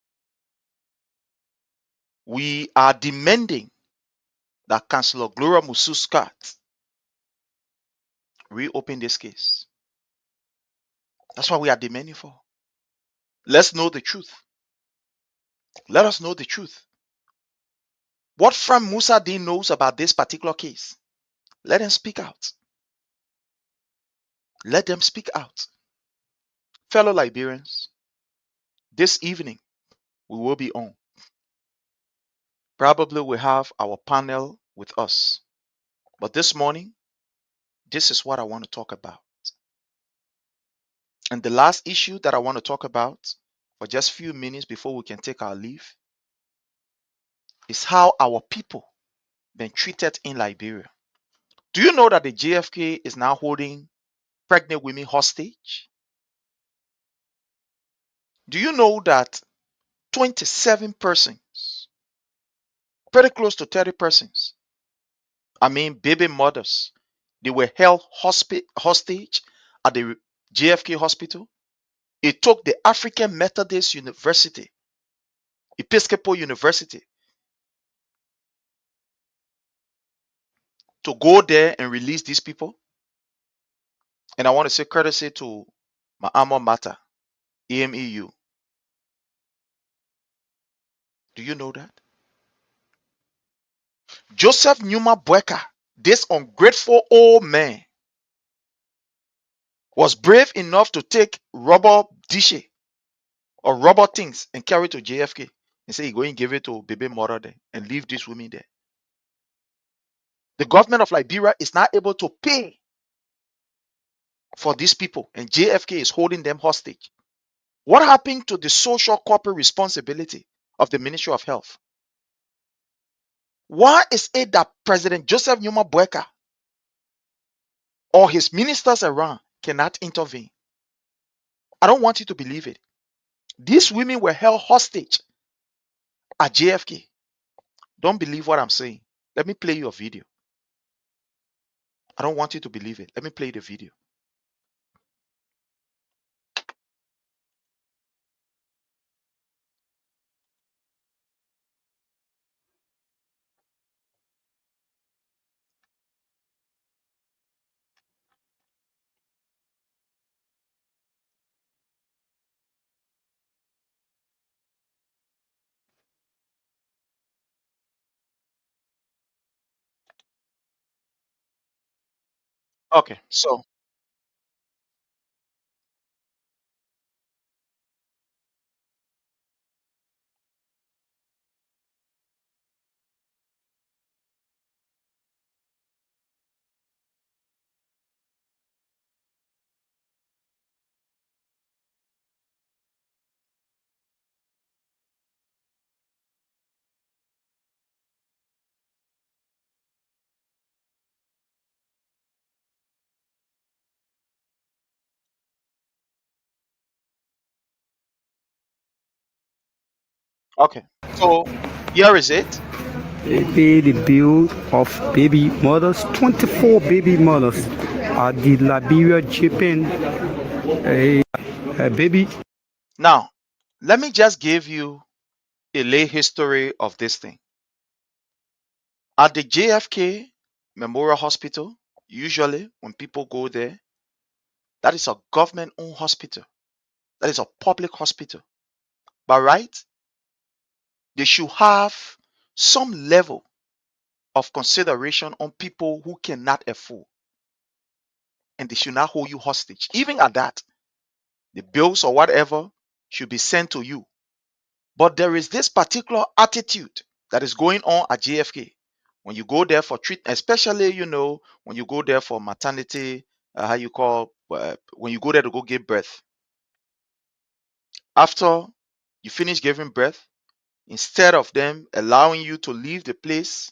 we are demanding that Councillor Gloria Musu Scott reopen this case. That's what we are demanding for. Let's know the truth. Let us know the truth. What Frank Musa Dean knows about this particular case, let him speak out. Let them speak out. Fellow Liberians, this evening we will be on. Probably we have our panel with us. But this morning, this is what I want to talk about. And the last issue that I want to talk about for just a few minutes before we can take our leave is how our people been treated in Liberia. Do you know that the JFK is now holding pregnant women hostage? Do you know that 27 persons, pretty close to 30 persons, baby mothers, they were held hostage at the JFK hospital? It took the African Methodist University, Episcopal University, to go there and release these people. And I want to say courtesy to my alma mater, EMEU. Do you know that? Joseph Numa Boakai, this ungrateful old man, was brave enough to take rubber dishes or rubber things and carry it to JFK and say he going to give it to baby mother there and leave these women there. The government of Liberia is not able to pay for these people, and JFK is holding them hostage. What happened to the social corporate responsibility of the Ministry of Health? Why is it that President Joseph Numa Boakai or his ministers around cannot intervene? I don't want you to believe it. These women were held hostage at JFK. Don't believe what I'm saying. Let me play you a video. I don't want you to believe it. Let me play the video. Okay, so okay, so here is it. They pay the bill of baby mothers, 24 baby mothers at the Liberia Japan baby. Now, let me just give you a lay history of this thing. At the JFK Memorial Hospital, usually when people go there, that is a government-owned hospital. That is a public hospital. But right, they should have some level of consideration on people who cannot afford. And they should not hold you hostage. Even at that, the bills or whatever should be sent to you. But there is this particular attitude that is going on at JFK. When you go there for treatment, especially, when you go there for maternity, when you go there to go give birth. After you finish giving birth, instead of them allowing you to leave the place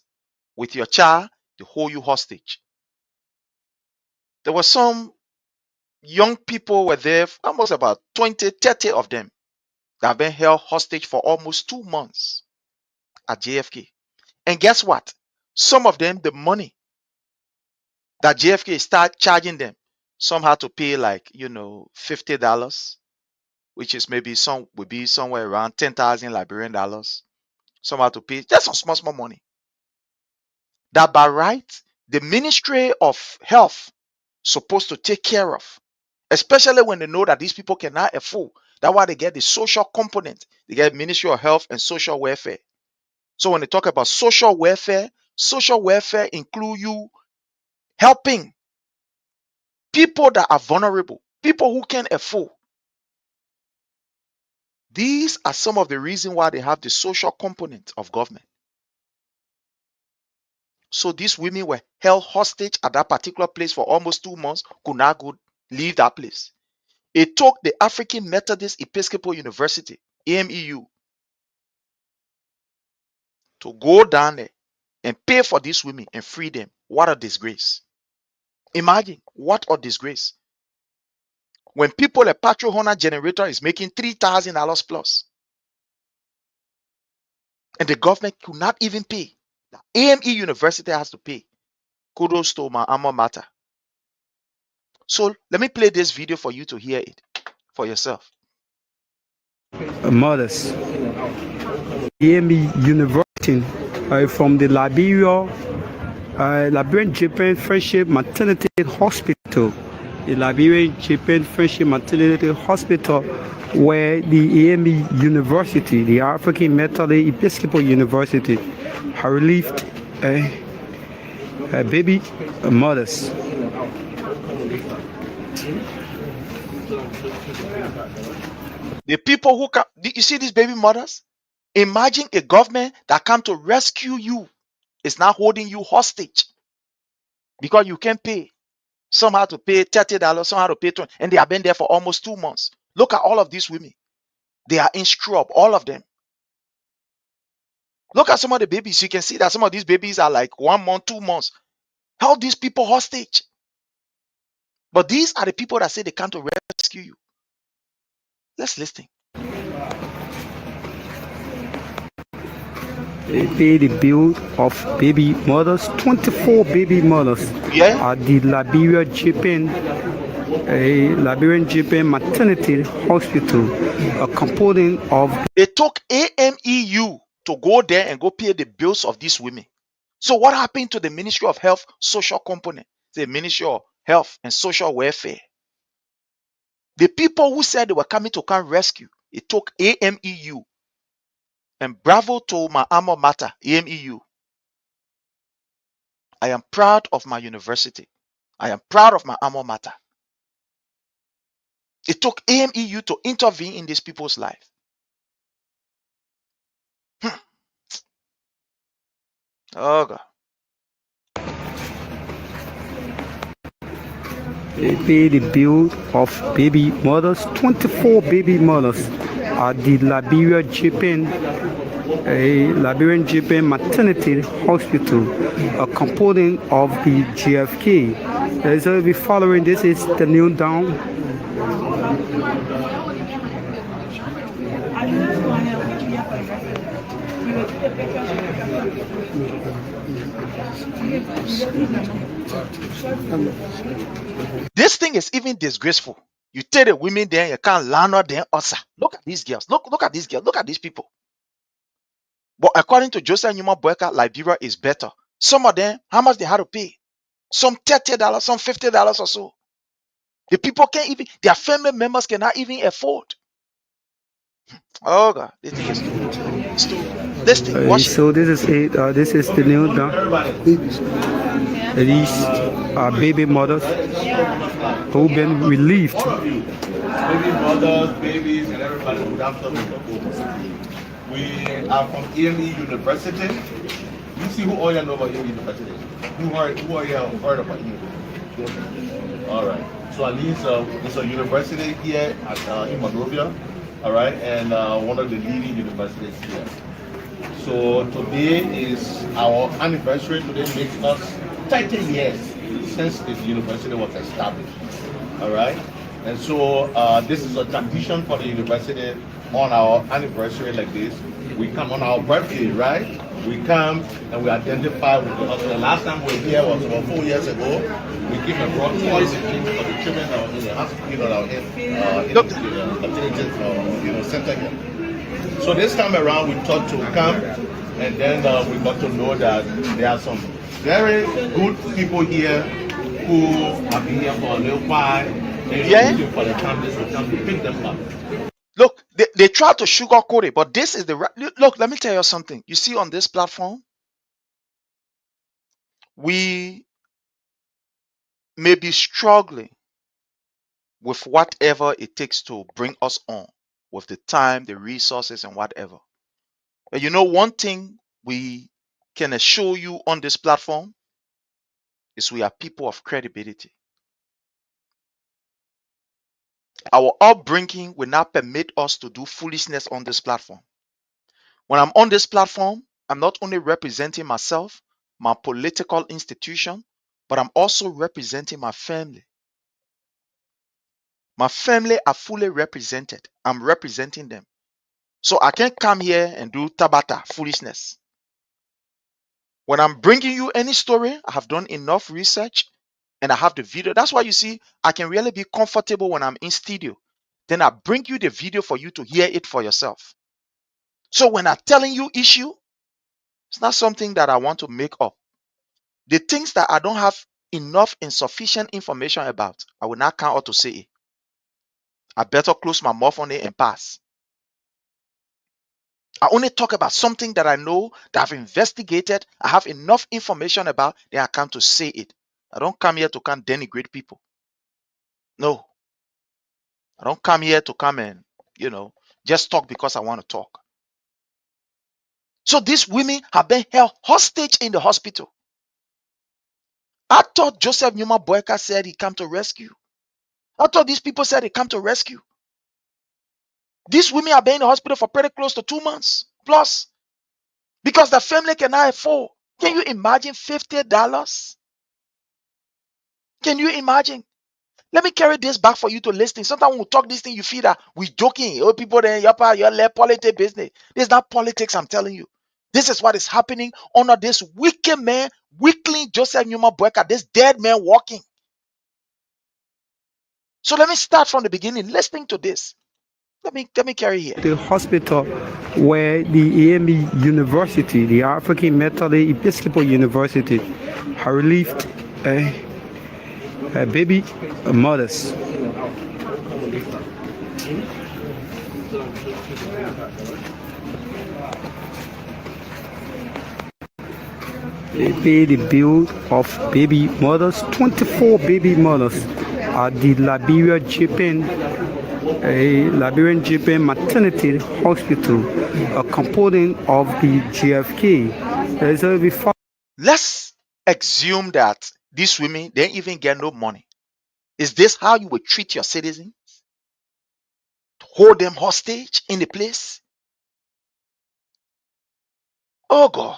with your child, they hold you hostage. There were some young people were there, almost about 20, 30 of them that have been held hostage for almost 2 months at JFK. And guess what? Some of them, the money that JFK start charging them, some had to pay like, $50, which is maybe some would be somewhere around 10,000 Liberian dollars. Some had to pay just some small money. That by right, the Ministry of Health supposed to take care of, especially when they know that these people cannot afford. That's why they get the social component. They get Ministry of Health and Social Welfare. So when they talk about social welfare include you helping people that are vulnerable, people who can't afford. These are some of the reasons why they have the social component of government. So these women were held hostage at that particular place for almost 2 months, could not go leave that place. It took the African Methodist Episcopal University, AMEU, to go down there and pay for these women and free them. What a disgrace. Imagine, what a disgrace. When people, a petrol Honda generator is making $3,000 plus, and the government could not even pay. The AME University has to pay. Kudos to my alma mater. So let me play this video for you to hear it for yourself. Mothers. AME University from the Liberian Japan Friendship Maternity Hospital. The Liberian Japan Friendship Maternity Hospital, where the AME University, the African Methodist Episcopal University, have relieved baby mothers. The people who come, you see these baby mothers? Imagine a government that come to rescue you is now holding you hostage because you can't pay. Some had to pay $30, some had to pay $20, and they have been there for almost 2 months. Look at all of these women. They are in scrub, all of them. Look at some of the babies. You can see that some of these babies are like 1 month, 2 months. How these people hostage? But these are the people that say they come to rescue you. Let's listen. They pay the bill of baby mothers, 24 baby mothers at the Liberian Japan Maternity Hospital, a component of. It took AMEU to go there and go pay the bills of these women. So what happened to the Ministry of Health social component? The Ministry of Health and Social Welfare. The people who said they were coming to come rescue, it took AMEU. And bravo to my alma mater, AMEU. I am proud of my university. I am proud of my alma mater. It took AMEU to intervene in these people's life. Oh God. They pay the bill of baby mothers, 24 baby mothers at the Liberian Japan Maternity Hospital, a component of the GFK. As I'll be following, this is the new down. This thing is even disgraceful. You tell the women there, you can't land on them also. Look at these girls. Look at these girls. Look at these people. But according to Joseph Newman Boakai, Liberia is better. Some of them, how much they had to pay? Some $30, some $50 or so. The people can't even, their family members cannot even afford. Oh God, this thing is too. This thing, watch it. So this is it. This is the new down. These are baby mothers who've been relieved. Baby mothers, babies, and everybody who have to. We are from AME University. You see who all you know about AME University? Who are you heard about AME? All right. So at least it's a university here in Monrovia. All right, and one of the leading universities here. So today is our anniversary. Today makes us 30 years since this university was established. All right, and so this is a tradition for the university on our anniversary like this. We come on our birthday, right? We come and we identify with the hospital. The last time we were here was about 4 years ago. We came and brought toys and things for the children that were in the hospital, that were in the center here. So this time around, we thought to come, and then we got to know that there are some very good people here who have been here for a little while. They're looking for the families to come to pick them up. They try to sugarcoat it, but this is the right. Look, let me tell you something. You see, on this platform, we may be struggling with whatever it takes to bring us on, with the time, the resources, and whatever. But you know, one thing we can assure you on this platform is we are people of credibility. Our upbringing will not permit us to do foolishness on this platform. When I'm on this platform, I'm not only representing myself, my political institution, but I'm also representing my family. My family are fully represented. I'm representing them. So I can't come here and do tabata foolishness. When I'm bringing you any story, I have done enough research and I have the video. That's why you see, I can really be comfortable when I'm in studio. Then I bring you the video for you to hear it for yourself. So when I'm telling you issue, it's not something that I want to make up. The things that I don't have enough and sufficient information about, I will not come out to say it. I better close my mouth on it and pass. I only talk about something that I know, that I've investigated, I have enough information about, then I come to say it. I don't come here to come denigrate people. No. I don't come here to come and, just talk because I want to talk. So these women have been held hostage in the hospital. I thought Joseph Numa Boakai said he come to rescue. I thought these people said they come to rescue. These women have been in the hospital for pretty close to 2 months plus because the family cannot afford. Can you imagine $50? Can you imagine? Let me carry this back for you to listen. Sometimes when we talk this thing, you feel that we joking. Oh, people there, you're left politics business. This is not politics, I'm telling you. This is what is happening under this wicked man, weakling Joseph Numa Boakai, this dead man walking. So let me start from the beginning. Listening to this. Let me carry here. The hospital where the AME University, the African Methodist Episcopal University, have relieved baby mothers. They pay the bill of baby mothers, 24 baby mothers at the Liberian Japan Maternity Hospital, a component of the GFK. Let's assume that these women, they even get no money. Is this how you would treat your citizens? Hold them hostage in the place? Oh God.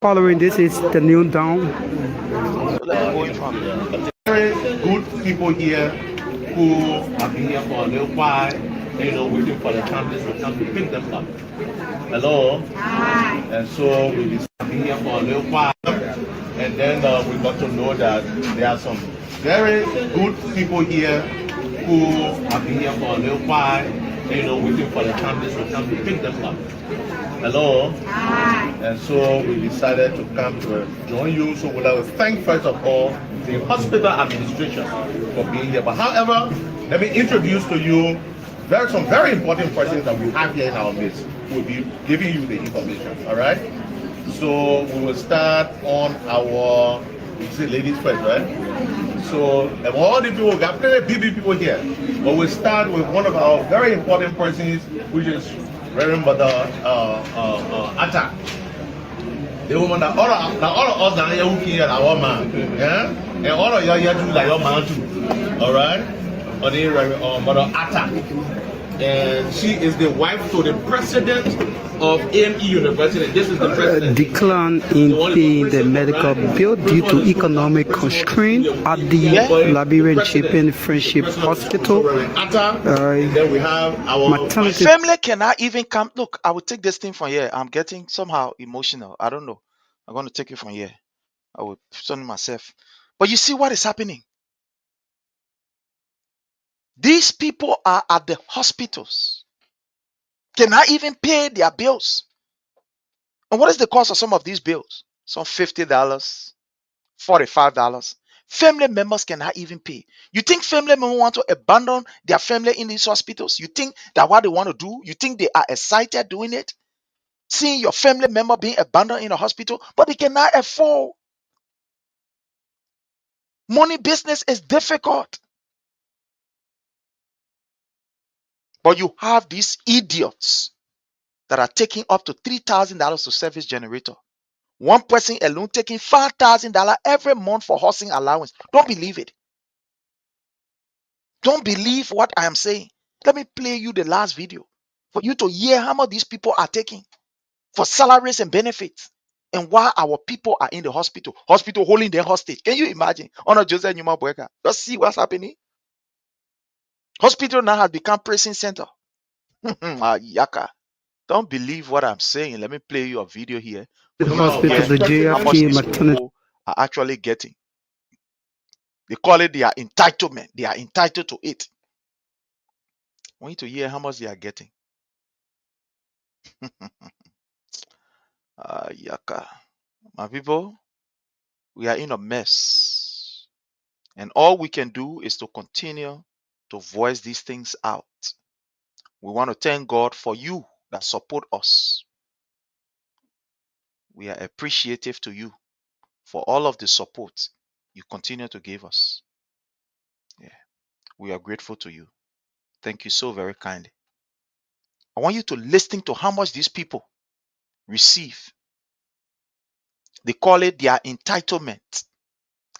Following this is the new down. So let me go in from here. Very good people here who have been here for a little while, waiting for the families to come to pick them up. Hello? Hi. And so we've been here for a little while, and then we got to know that there are some very good people here who have been here for a little while, waiting for the families to come to pick them up. Hello? Hi. And so we decided to come to join you. So we'd like to thank first of all the hospital administration for being here. But however, let me introduce to you some very important persons that we have here in our midst who will be giving you the information. All right? So we will start on our, you say ladies first, right? So all the people, got plenty of people here. But we'll start with one of our very important persons, which is Reverend Mother Atta. The woman that all of us down here who here our man, yeah, and all of you here too like your man too. All right, or the Reverend Mother Atta, and she is the wife to the president of AME University. This is the president. Decline in paying the medical bill due to economic constraint at the Liberian Japan Friendship Hospital. Then we have our maternity. My family cannot even come. Look, I will take this thing from here. I'm getting somehow emotional. I don't know. I'm going to take it from here. I will send myself. But you see what is happening? These people are at the hospitals, cannot even pay their bills. And what is the cost of some of these bills? Some $50, $45, Family members cannot even pay. You think family members want to abandon their family in these hospitals? You think that what they want to do? You think they are excited doing it? Seeing your family member being abandoned in a hospital, but they cannot afford. Money business is difficult. But you have these idiots that are taking up to $3,000 to service generator. One person alone taking $5,000 every month for housing allowance. Don't believe it. Don't believe what I am saying. Let me play you the last video for you to hear how much these people are taking for salaries and benefits, and why our people are in the hospital holding them hostage. Can you imagine? Honor Joseph Numa Boakai. Just see what's happening. Hospital now has become prison center. Yaka. Don't believe what I'm saying. Let me play you a video here The for you to hospital, hear the how much JFK these maternity. people are actually getting. They call it their entitlement. They are entitled to it. I want you to hear how much they are getting. Yaka. My people, we are in a mess. And all we can do is to continue to voice these things out. We want to thank God for you that support us. We are appreciative to you for all of the support you continue to give us. Yeah, we are grateful to you. Thank you so very kindly. I want you to listen to how much these people receive. They call it their entitlement.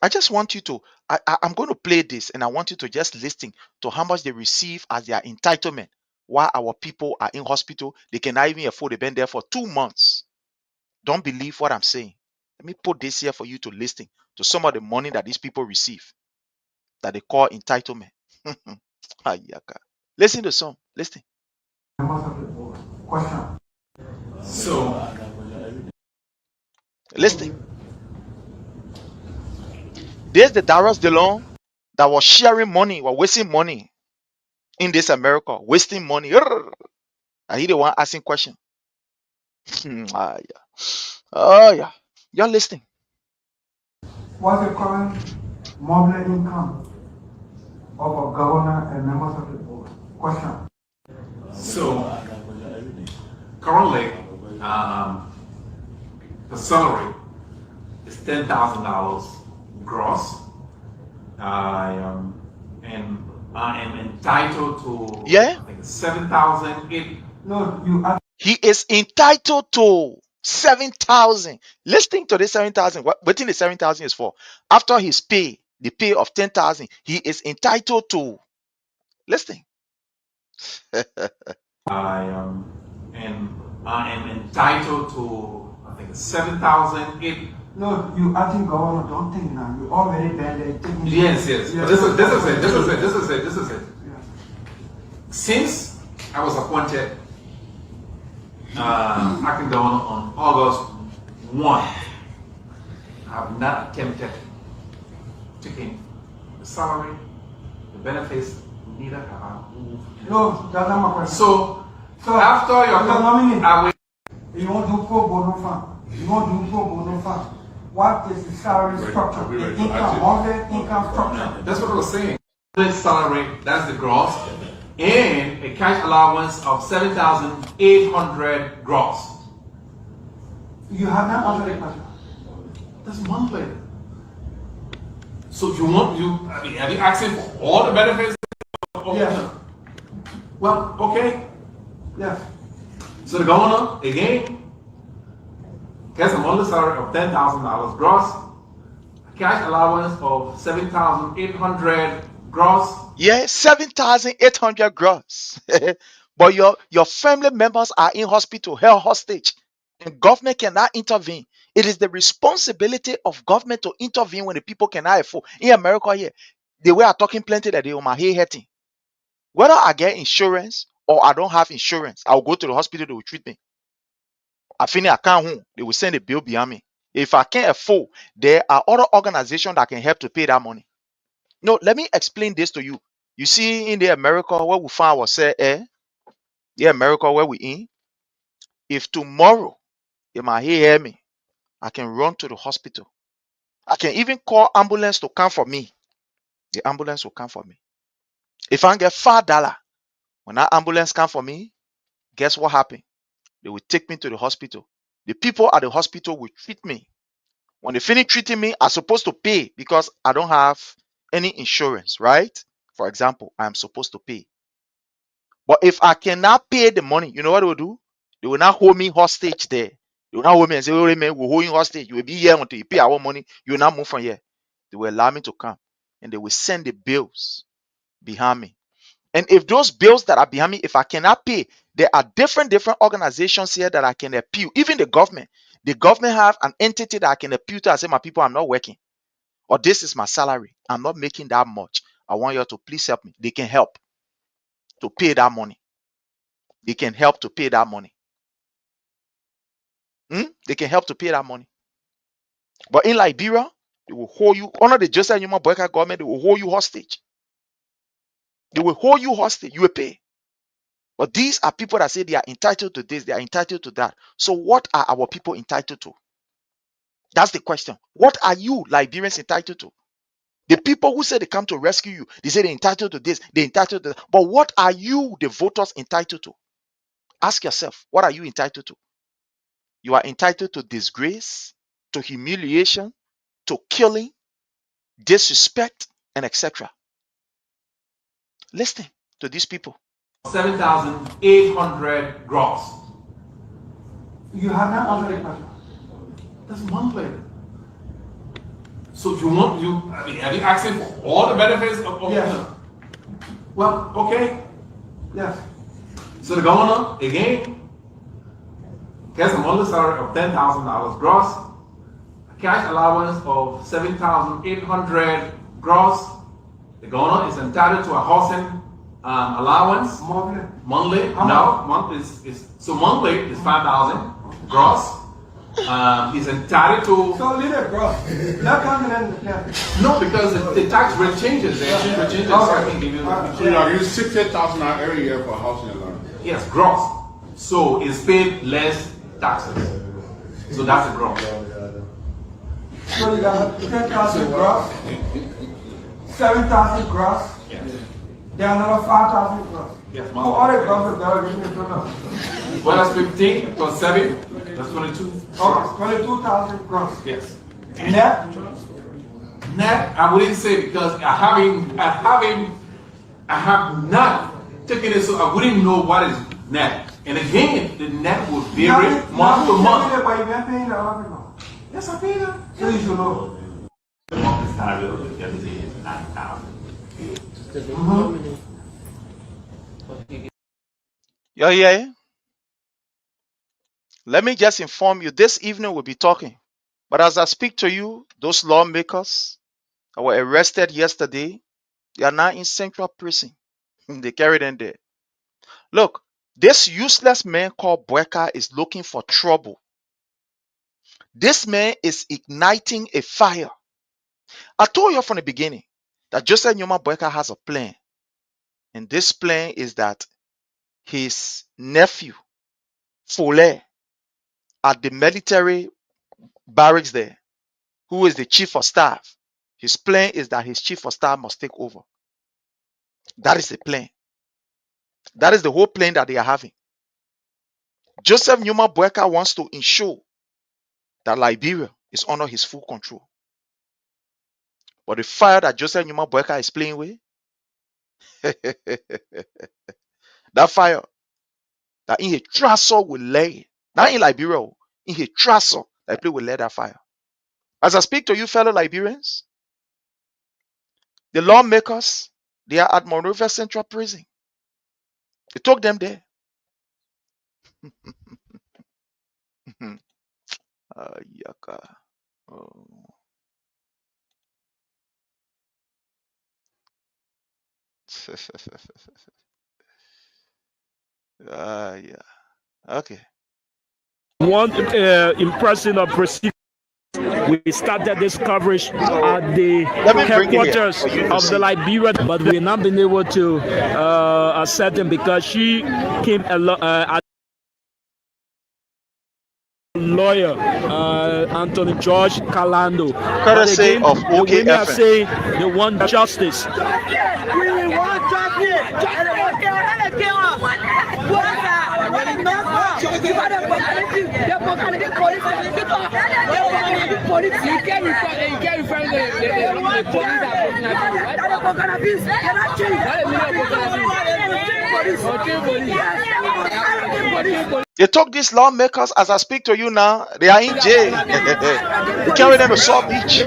I just want you to, I'm going to play this and I want you to just listen to how much they receive as their entitlement. While our people are in hospital, they cannot even afford to be there for 2 months. Don't believe what I'm saying. Let me put this here for you to listen to some of the money that these people receive that they call entitlement. Ayaka. Listen to some. Listen. So, Listen. There's the Darius DeLong that was sharing money, was wasting money in this America, wasting money. I hear the one asking question. Yeah. Oh yeah. You're listening. What's the current monthly income of a governor and members of the board? Question. so currently, the salary is $10,000 gross. And I am entitled to, Yeah. I think, 7,008. No, you ask. He is entitled to 7,000. Listening to the 7,000. What thing the 7,000 is for? After his pay, the pay of 10,000, he is entitled to. Listen. And I am entitled to, I think, 7,008. No, you acting governor, don't think now. You already been there. Yes. But this is it. Yeah. Since I was appointed acting governor on August 1, I have not attempted taking the salary, the benefits, neither have I moved. No, that's not my question. So after your nominee, I will. you won't do pro bono fund. You won't do pro bono fund. What is the salary structure? The income, monthly income structure. That's what I was saying. The salary, that's the gross, and a cash allowance of 7,800 gross. You have not answered the question. That's monthly. So are you asking for all the benefits? Yes. Well, okay. Yes. So the governor, again, gets a monthly salary of $10,000 gross, a cash allowance of 7,800 gross. Yeah, 7,800 gross. But your family members are in hospital, held hostage, and government cannot intervene. It is the responsibility of government to intervene when the people cannot afford. In America here, the way I'm talking plenty that they on my head hurting. Whether I get insurance or I don't have insurance, I'll go to the hospital, they will treat me. I finish I can't home, they will send a bill behind me. If I can't afford, there are other organizations that can help to pay that money. No, let me explain this to you. You see, in the America where we find ourselves, the America where we in, if tomorrow, if my hear me, I can run to the hospital I can even call ambulance to come for me. The ambulance will come for me. If I get $5, when that ambulance come for me, guess what happened? They will take me to the hospital. The people at the hospital will treat me. When they finish treating me, I'm supposed to pay because I don't have any insurance, right? For example, I'm supposed to pay. But if I cannot pay the money, you know what they will do? They will not hold me hostage there. They will not hold me and say, oh, man, we'll hold you hostage. You will be here until you pay our money. You will not move from here. They will allow me to come and they will send the bills behind me. And if those bills that are behind me, if I cannot pay, there are different organizations here that I can appeal. Even the government have an entity that I can appeal to. I say, my people, I'm not working, or this is my salary. I'm not making that much. I want you to please help me. They can help to pay that money. They can help to pay that money. They can help to pay that money. But in Liberia, they will hold you under the Joseph Numa Boakai government. They will hold you hostage. They will hold you hostage. You will pay. But these are people that say they are entitled to this, they are entitled to that. So what are our people entitled to? That's the question. What are you Liberians entitled to? The people who say they come to rescue you, they say they're entitled to this, they're entitled to that. But what are you, the voters, entitled to? Ask yourself, what are you entitled to? You are entitled to disgrace, to humiliation, to killing, disrespect, and etc. Listen to these people. 7,800 gross. You have not answered the question. That's monthly. So are you asking for all the benefits of Yes. Well, okay. Yes. So the governor, again, gets a monthly salary of $10,000 gross, a cash allowance of 7,800 gross. The governor is entitled to a housing allowance. Monthly? No, monthly is so monthly is 5,000 gross. He's entitled to. So leave it, bro. Not coming in. Yeah. No, because the tax rate changes. The tax rate changes. So I can give you. So you are using 60,000 every year for housing allowance. Yes, gross. So it's paid less taxes. So that's the gross. So you got 10,000 gross, 7,000 gross. Yes. Then another 5,000 gross. Yes, How are they gross? Well, that's 15 plus 7. That's 22. Oh, 22,000 gross. Yes. Net? Net, I wouldn't say because I have not taken it, so I wouldn't know what is net. And again, the net would vary month to month. But you been paying the other people. Yes, I paid them. So you should know. The monthly salary of the deputy is 9,000. Yeah. Let me just inform you, this evening we'll be talking. But as I speak to you, those lawmakers that were arrested yesterday, they are now in central prison. They carried them there. Look, this useless man called Boakai is looking for trouble. This man is igniting a fire. I told you from the beginning that Joseph Numa Boakai has a plan. And this plan is that his nephew, Fole, at the military barracks there, who is the chief of staff, his plan is that his chief of staff must take over. That is the plan. That is the whole plan that they are having. Joseph Numa Boakai wants to ensure that Liberia is under his full control. But the fire that Joseph Numa Boakai is playing with, that fire, that in a trasso will lay, not in Liberia, in a trasso, that play will let that fire. As I speak to you, fellow Liberians, the lawmakers, they are at Monrovia Central Prison. They took them there. Yaka. Oh. Yeah. Okay. One impressing or proceed. We started this coverage at the headquarters of the Liberia, but we've not been able to accept them because she came a lawyer, Anthony George Calando. Courtesy of the women are OKFM. saying they want justice. We want justice. They took these lawmakers as I speak to you now. They are in jail. They carry them to South Beach.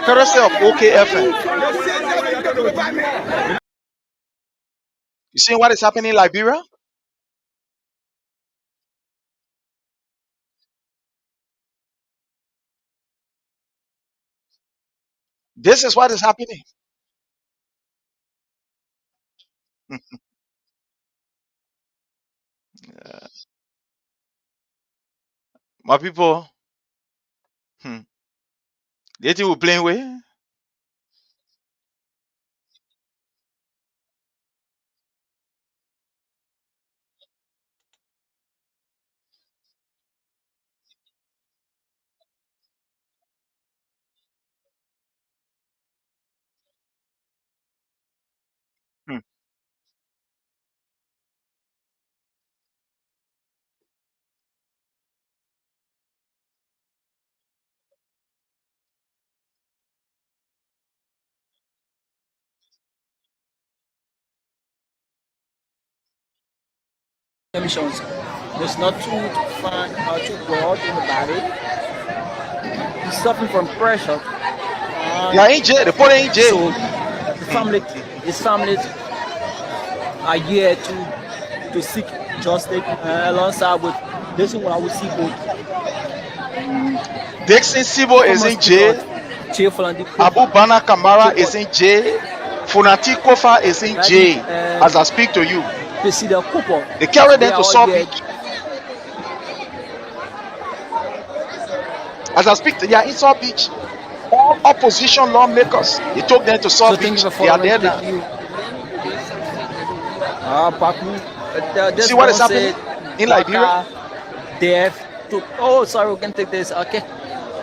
Courtesy of OKFM. You see what is happening in Liberia? This is what is happening. My people, they think we're playing with. Hmm. Emissions. There's not too fine or too broad in the body. He's suffering from pressure. They are in jail. They put him in jail. So his family are here to seek justice alongside with this one. I will see both. Dixon Sibo is in jail. Abu Bana Kamara is in jail. Funati Kofa is in jail. As I speak to you. They carry them to South Beach. As I speak to you, in South Beach, all opposition lawmakers, they took them to South Beach. They are there now. See what is happening in Liberia? They have to. Oh, sorry, we can take this. Okay.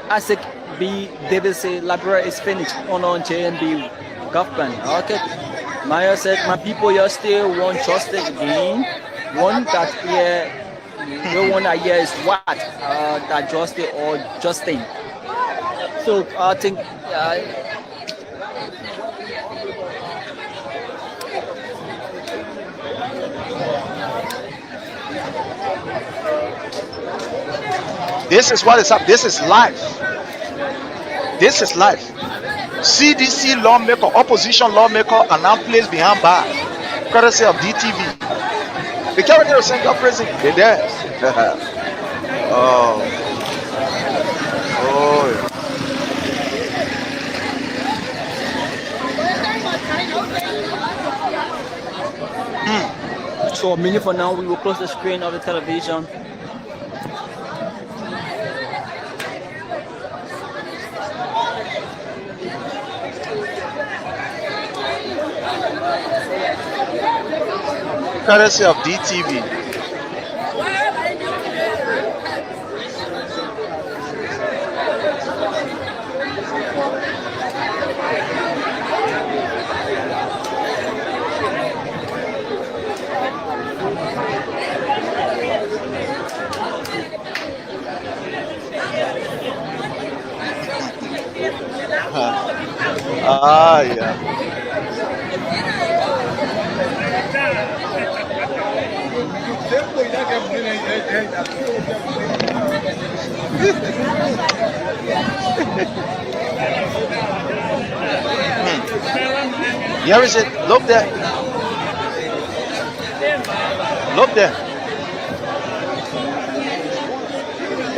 ASIC B. David say Liberia is finished on JNB government. Okay. Maya said, my people here still want justice again. One that here, the one that here is what? That justice or Justin. So I think this is what is up. This is life. This is life. CDC lawmaker, opposition lawmaker, are now placed behind bars, courtesy of DTV. They carry them to Central Prison. They're there. Oh. So a minute for now, we will close the screen of the television. Courtesy of DTV. Yeah. Here is it. Look there. Look there.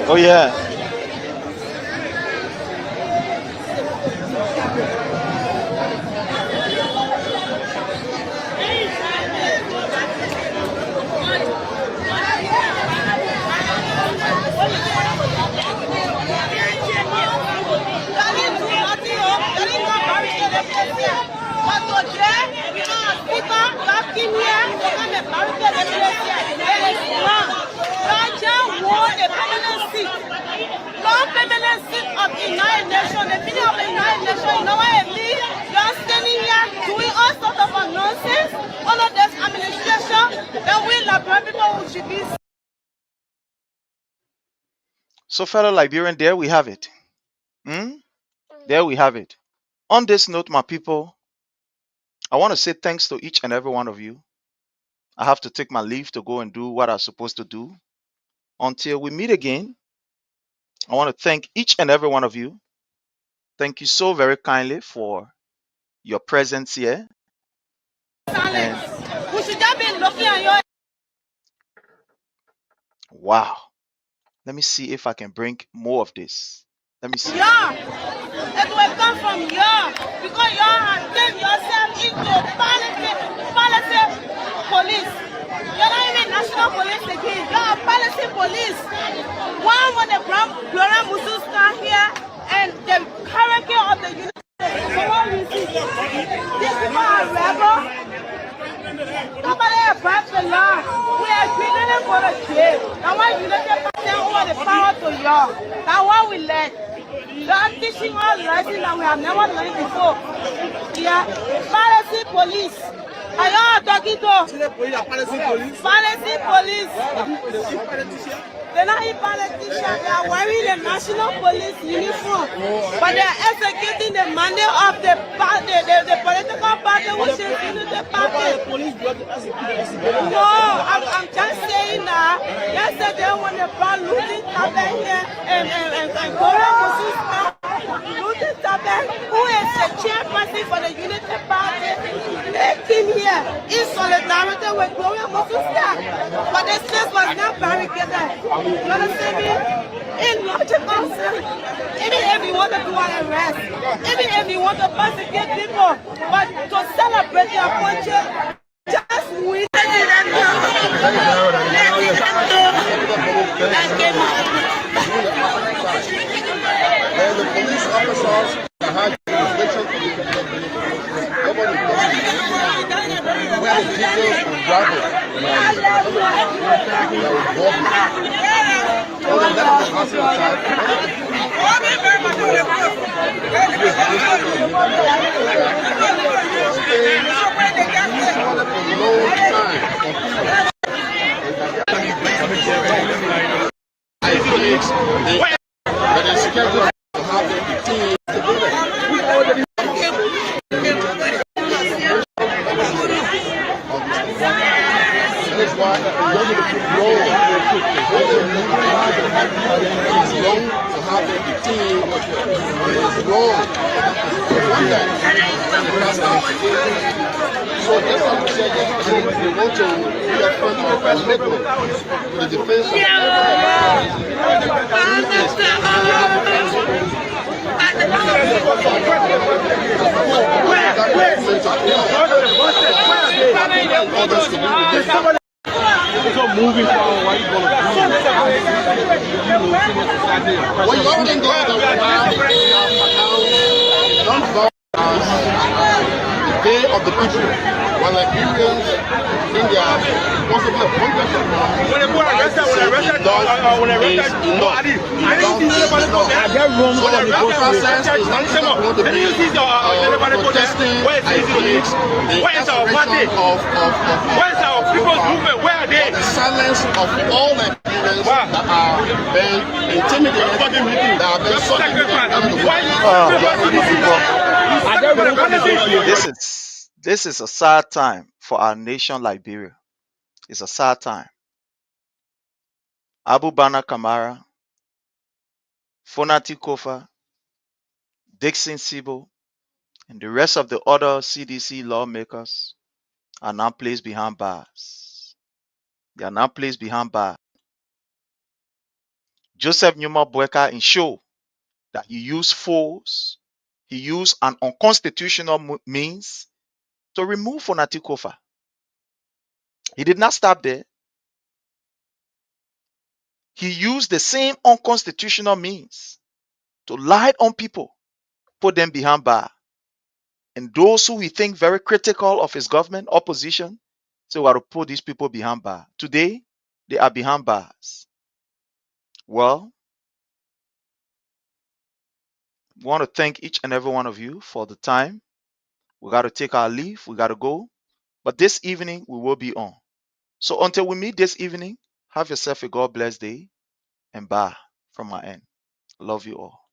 Oh yeah. United Nations, the meaning of the United Nations, you know what it means? You're standing here doing all sorts of nonsense, all of this administration, then we like people who should be. So, fellow Liberian, there we have it. There we have it. On this note, my people, I want to say thanks to each and every one of you. I have to take my leave to go and do what I'm supposed to do. Until we meet again, I want to thank each and every one of you. Thank you so very kindly for your presence here. And We should just be looking at your. wow. Let me see if I can bring more of this. Let me see. Yeah, it will come from you because you have turned yourself into policy police. You're not even national police again. You're a policy police. One when the Gloria Musu stand here and the character of the unit. So what we see, these people are rebels. Nobody above the law. We are creating for the jail. Now why you let them pass over the power to you? Now why we let? You are teaching us lessons that we have never learned before. Yeah, policy police. Are you all talking to? Policy police. They're not even politicians. They are wearing the national police uniform, but they are executing the mandate of the party, the political party, which is Unity Party. No, I'm just saying that yesterday when they brought looting happened here and Gloria Musu looting happened, who is the chairperson for the Unity Party, they came here in solidarity with Gloria Musu, but the place was not barricaded. You understand me? In logical sense, even if you want to do an arrest, even if you want to persecute people, but to celebrate your country, just win. And the police officers that had jurisdiction for the nobody where the details were rabble. All of that was also but it's scheduled to happen between that is why we're going to roll. It's wrong to have a team. It's wrong. So that's what we said yesterday. We want to reaffirm our commitment to the defense of moving forward, why you going well, you already know that the day of the people, when Liberians in their possibly a context of protesting where's our people's movement? Where are they? The silence of all Liberians that are being intimidated, that are being This is a sad time for our nation, Liberia. It's a sad time. Abu Bana Kamara, Fonati Kofa, Dixon Sibo, and the rest of the other CDC lawmakers are now placed behind bars. They are now placed behind bars. Joseph Numa Boakai in show that he used force, he used an unconstitutional means to remove Fonatikofa. He did not stop there. He used the same unconstitutional means to lie on people, put them behind bar. And those who we think very critical of his government, opposition, so we are to put these people behind bar. Today, they are behind bars. Well, we want to thank each and every one of you for the time. We got to take our leave. We got to go. But this evening, we will be on. So until we meet this evening, have yourself a God bless day and bye from my end. Love you all.